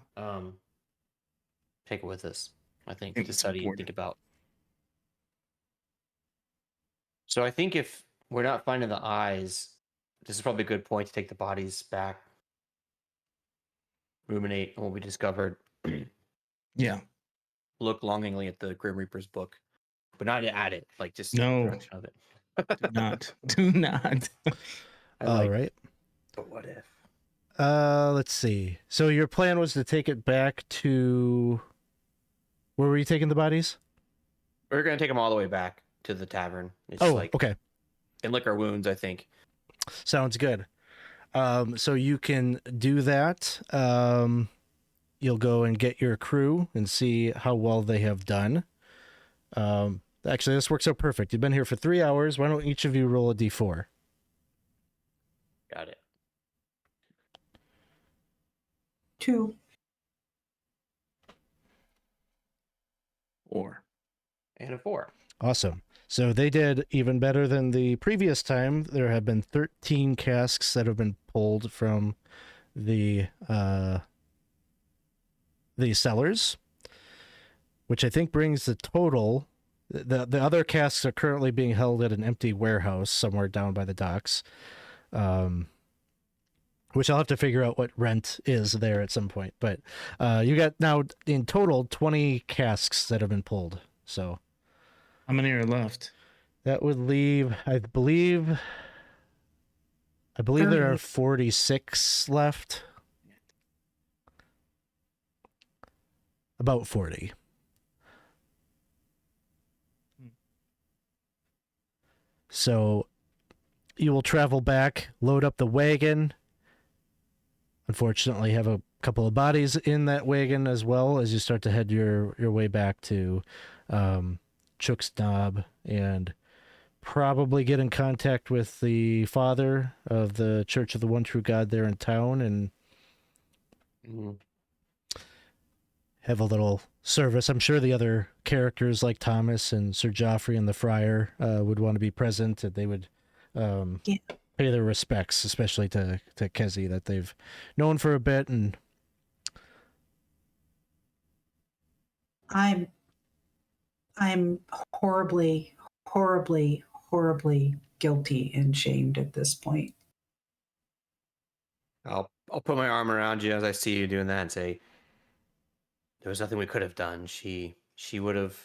Take it with us. I think think to it's study and important. think about. So I think if we're not finding the eyes, this is probably a good point to take the bodies back, ruminate on what we discovered, Yeah. look longingly at the Grim Reaper's book, but not at it, like just No. the direction of it. Do not. Do not. I All like right. the what if. Let's see. So your plan was to take it back to where were you taking the bodies? We're gonna take them all the way back to the tavern. It's Oh, like okay. and lick our wounds, I think. Sounds good. So you can do that. You'll go and get your crew and see how well they have done. Actually, this works out perfect. You've been here for 3 hours. Why don't each of you roll a d4? Got it. 2. Or And a 4. Awesome. So they did even better than the previous time. There have been 13 casks that have been pulled from the cellars, which I think brings the total. The other casks are currently being held at an empty warehouse somewhere down by the docks, which I'll have to figure out what rent is there at some point. But you got now in total 20 casks that have been pulled. So how many are left? that would leave, I believe there are 46 left. About 40. So you will travel back, load up the wagon. Unfortunately, have a couple of bodies in that wagon as well as you start to head your way back to Chook's Knob and probably get in contact with the father of the Church of the One True God there in town and have a little service. I'm sure the other characters like Thomas and Sir Joffrey and the Friar would want to be present, and they would pay their respects, especially to Kezi that they've known for a bit. And I'm horribly, horribly, horribly guilty and shamed at this point. I'll put my arm around you as I see you doing that and say, there was nothing we could have done. She would have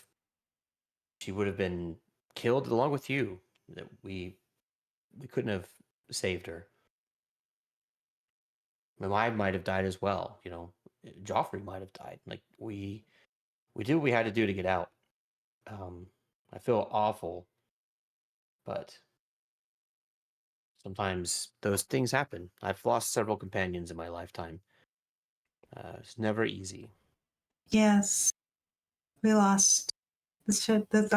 been killed along with you. That we couldn't have saved her. I might have died as well. You know, Joffrey might have died. Like we did what we had to do to get out. I feel awful, but sometimes those things happen. I've lost several companions in my lifetime. It's never easy. Yes, we lost. It's not the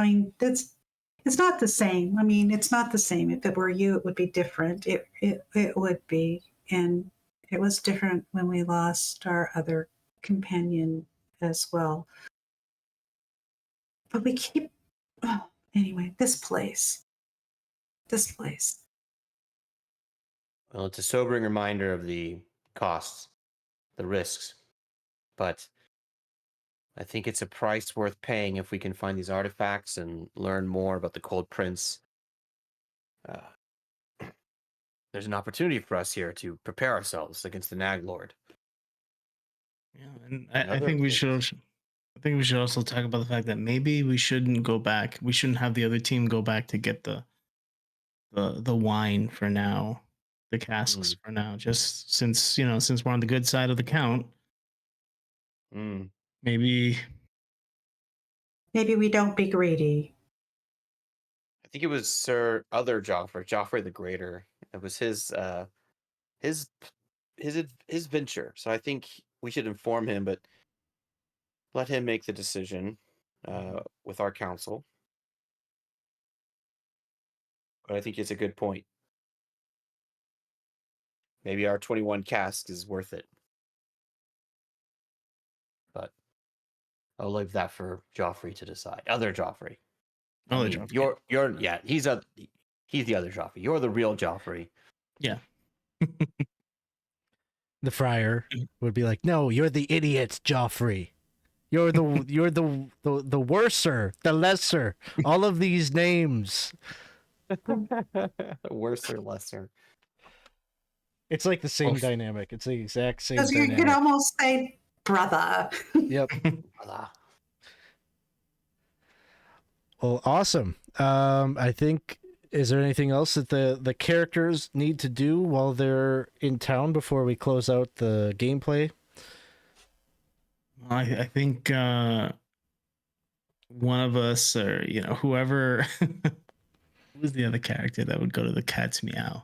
same. I mean, it's not the same. If it were you, it would be different. It would be, and it was different when we lost our other companion as well. But we keep. Oh, anyway, this place. Well, it's a sobering reminder of the costs, the risks, but I think it's a price worth paying if we can find these artifacts and learn more about the Cold Prince. There's an opportunity for us here to prepare ourselves against the Nag Lord. Yeah, and I think we should. I think we should also talk about the fact that maybe we shouldn't go back. We shouldn't have the other team go back to get the wine for now, the casks for now. Just since we're on the good side of the count, maybe we don't be greedy. I think it was Sir Other Joffrey the Greater. It was his venture. So I think we should inform him, but let him make the decision with our council. But I think it's a good point. Maybe our 21 casks is worth it. But I'll leave that for Joffrey to decide. Other Joffrey. Joffrey. He's the other Joffrey. You're the real Joffrey. Yeah. the Friar would be like, "No, you're the idiot, Joffrey. You're the worser, the lesser. All of these names." Worse or lesser. It's like the same dynamic. It's the exact same Because dynamic. you could almost say brother. Yep. Well, awesome. I think Is there anything else that the characters need to do while they're in town before we close out the gameplay? I think one of us, or whoever, who was the other character that would go to the cat's meow?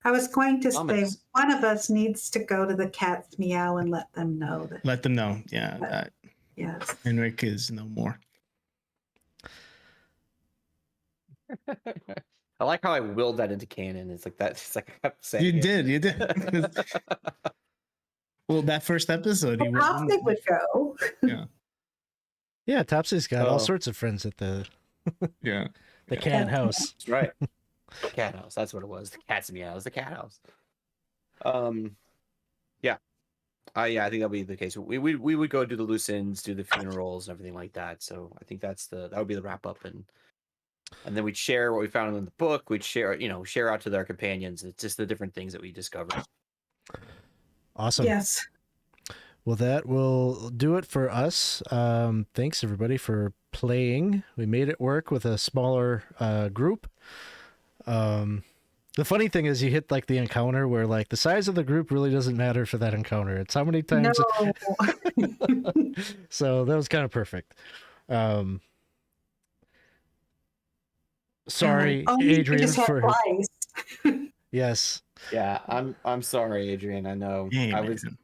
I was going to say Thomas. one of us needs to go to the cat's meow and let them know that. Let them know, yeah, that Yes. Henrick is no more. I like how I willed that into canon. It's like that. It's like I kept saying You it. did. Well, that first episode, he Well, went. Topsy would go. Yeah, Topsy's got all Oh. sorts of friends at the Yeah. cat house. That's right. Cat house. That's what it was. The cat's meow. It was the cat house. Yeah. Yeah, I think that'll be the case. We would go do the loose ends, do the funerals and everything like that. So I think that would be the wrap up, and then we'd share what we found in the book. We'd share out to our companions. It's just the different things that we discovered. Awesome. Yes. Well, that will do it for us. Thanks everybody for playing. We made it work with a smaller group. The funny thing is you hit like the encounter where like the size of the group really doesn't matter for that encounter. It's how many times. No. So that was kind of perfect. Sorry, Oh, you Adrian, just had for twice. yes. Yeah, I'm sorry, Adrian. I know. Hey, I was. man.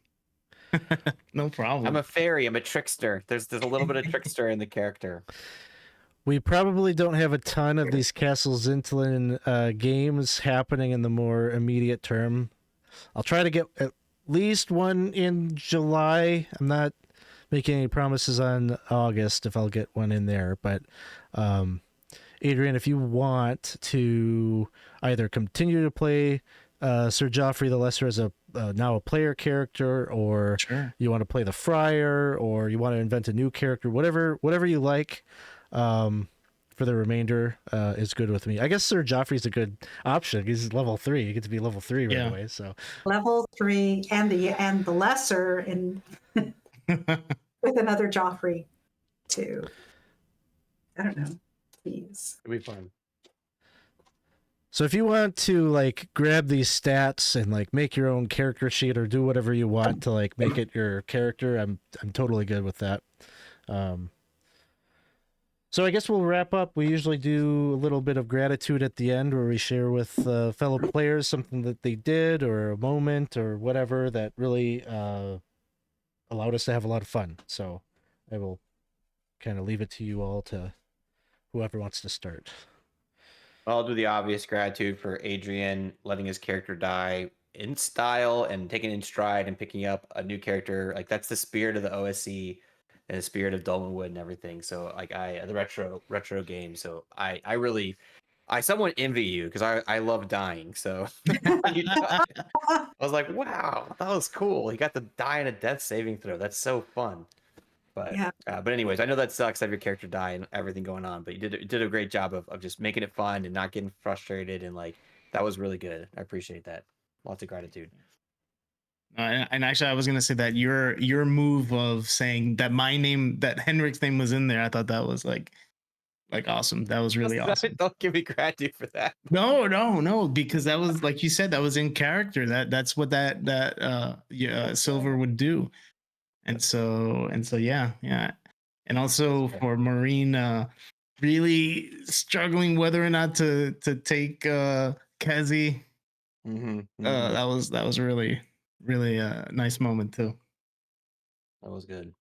No problem. I'm a fairy. I'm a trickster. There's a little bit of trickster in the character. We probably don't have a ton of these Castle Xyntillan games happening in the more immediate term. I'll try to get at least one in July. I'm not making any promises on August if I'll get one in there, but Adrian, if you want to either continue to play Sir Joffrey the Lesser as a now a player character, or Sure. you want to play the Friar, or you want to invent a new character, whatever you like, for the remainder is good with me. I guess Sir Joffrey's a good option. He's level 3. You get to be level 3 right away. So Level 3 and the lesser in with another Joffrey too. I don't know. Please. It'll be fun. So if you want to like grab these stats and like make your own character sheet or do whatever you want to like make it your character, I'm totally good with that. So I guess we'll wrap up. We usually do a little bit of gratitude at the end where we share with fellow players something that they did or a moment or whatever that really allowed us to have a lot of fun. So I will kind of leave it to you all to whoever wants to start. I'll do the obvious gratitude for Adrian letting his character die in style and taking it in stride and picking up a new character. Like that's the spirit of the OSC and the spirit of Dolmenwood and everything. So like the retro game. So I somewhat envy you because I love dying. So I was like, wow, that was cool. He got to die in a death saving throw. That's so fun. But Yeah. but anyways, I know that sucks to have your character die and everything going on, but you did a great job of just making it fun and not getting frustrated, and like that was really good. I appreciate that. Lots of gratitude. And actually, I was gonna say that your move of saying that that Henrick's name was in there, I thought that was like awesome. That was really awesome. Don't give me gratitude for that. No, because that was like you said, that was in character. That's what that Silver would do. And so yeah. And also for Moreen, really struggling whether or not to take Kezi. That was really a nice moment too. That was good.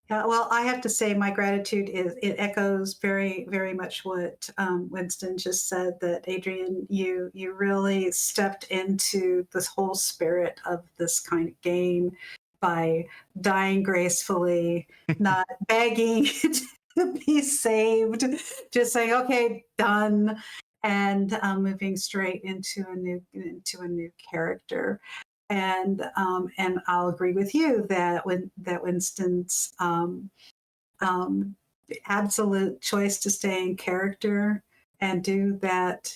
Yeah, well, I have to say my gratitude it echoes very, very much what Winston just said, that Adrian, you really stepped into this whole spirit of this kind of game by dying gracefully, not begging to be saved, just saying, okay, done, and moving straight into a new character. And I'll agree with you that Winston's absolute choice to stay in character and do that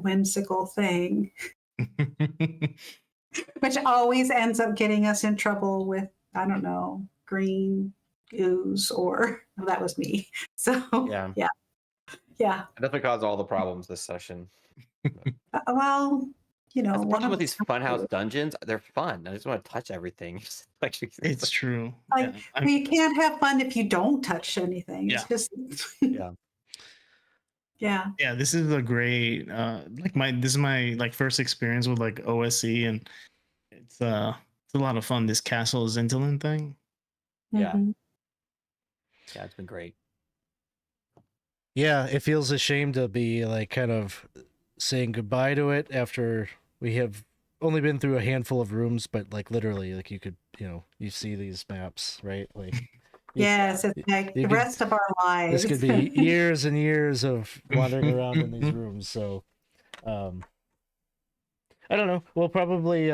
whimsical thing, which always ends up getting us in trouble with, I don't know, green ooze, or well, that was me. So Yeah. Yeah. I definitely caused all the problems this session. Well, That's the one problem of with these funhouse dungeons. They're fun. I just want to touch everything. It's true. like Yeah. you can't have fun if you don't touch anything. It's Yeah. just yeah. yeah. Yeah, this is a great this is my like first experience with like OSE, and it's a lot of fun, this Castle Xyntillan thing. Yeah. Mhm. Yeah, it's been great. Yeah, it feels a shame to be like kind of saying goodbye to it after we have only been through a handful of rooms, but like literally, like you could, you see these maps, right? Like, Yes, it's like you the could- rest of our lives. this could be years and years of wandering around in these rooms. So, I don't know. We'll probably,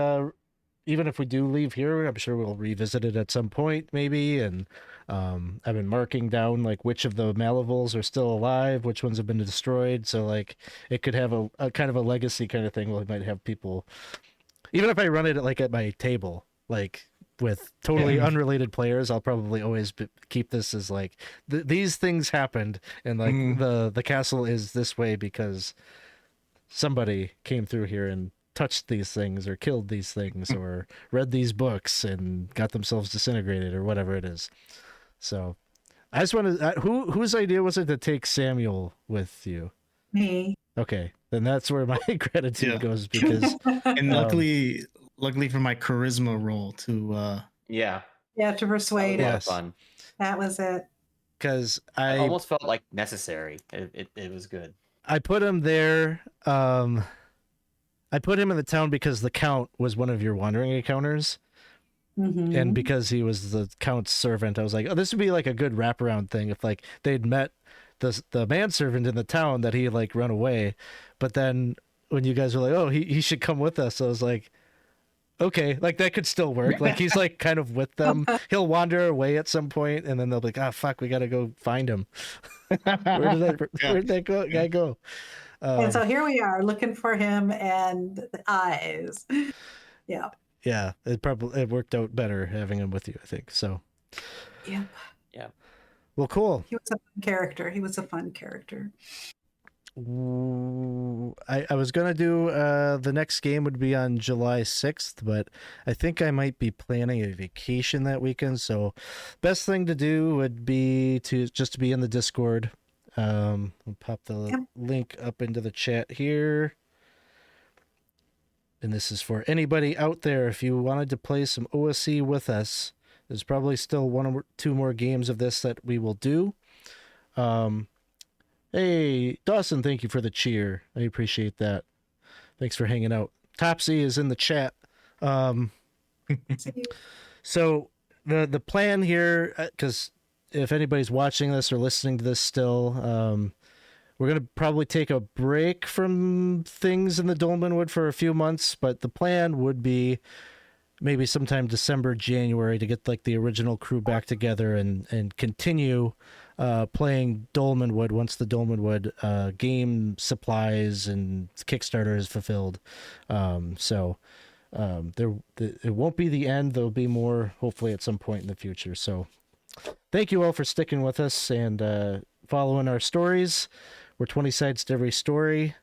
even if we do leave here, I'm sure we'll revisit it at some point, maybe. And I've been marking down like which of the Malevals are still alive, which ones have been destroyed. So like it could have a kind of a legacy kind of thing. Where we might have people, even if I run it like at my table, like with totally unrelated players, I'll probably always keep this as like these things happened, and like the castle is this way because somebody came through here and touched these things or killed these things or read these books and got themselves disintegrated or whatever it is. So I just want to whose idea was it to take Samuel with you? Me. Okay, then that's where my gratitude goes, because And luckily for my charisma roll to Yeah. Yeah, to persuade That it. was fun. That was it. because It I almost felt like necessary. It was good. I put him there. I put him in the town because the Count was one of your wandering encounters. Mhm. And because he was the Count's servant, I was like, oh, this would be like a good wraparound thing if like they'd met the manservant in the town that he had like run away. But then when you guys were like, oh, he should come with us, I was like, okay, like that could still work. Like he's like kind of with them. He'll wander away at some point, and then they'll be like, ah, fuck, we gotta go find him. Where'd that guy go? And so here we are looking for him and the eyes. Yeah. Yeah, it worked out better having him with you, I think. So, Yep. Yeah. well, cool. He was a fun character. He was a fun character. Ooh, I was gonna do the next game would be on July 6th, but I think I might be planning a vacation that weekend. So, best thing to do would be to be in the Discord. I'll pop the link up into the chat here. And this is for anybody out there. If you wanted to play some OSC with us, there's probably still one or two more games of this that we will do. Hey, Dawson, thank you for the cheer. I appreciate that. Thanks for hanging out. Topsy is in the chat. So the plan here, because if anybody's watching this or listening to this still, we're going to probably take a break from things in the Dolmenwood for a few months, but the plan would be maybe sometime December, January to get like the original crew back together and continue playing Dolmenwood once the Dolmenwood game supplies and Kickstarter is fulfilled. So it won't be the end. There'll be more hopefully at some point in the future. So thank you all for sticking with us and following our stories. We're 20 sides to every story.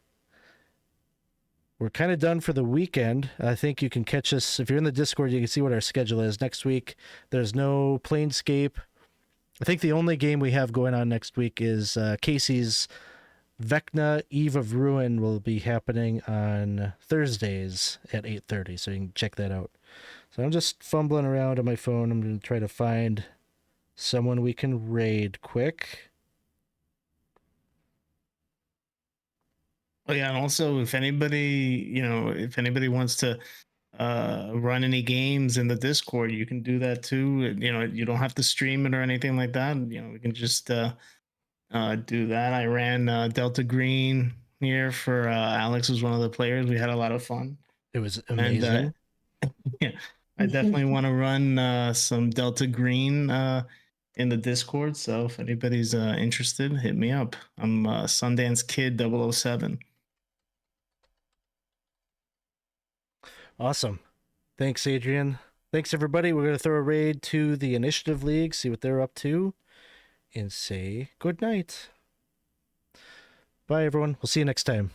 We're kind of done for the weekend. I think you can catch us. If you're in the Discord, you can see what our schedule is. Next week, there's no Planescape. I think the only game we have going on next week is Casey's Vecna Eve of Ruin will be happening on Thursdays at 8:30, so you can check that out. So I'm just fumbling around on my phone. I'm going to try to find someone we can raid quick. Oh yeah, and also if anybody wants to run any games in the Discord, you can do that too. You don't have to stream it or anything like that. We can just do that. I ran Delta Green here for Alex was one of the players. We had a lot of fun. It was amazing. And, yeah, I definitely want to run some Delta Green in the Discord. So if anybody's interested, hit me up. I'm Sundance Kid 007. Awesome. Thanks, Adrian. Thanks, everybody. We're going to throw a raid to the Initiative League, see what they're up to, and say good night. Bye, everyone. We'll see you next time.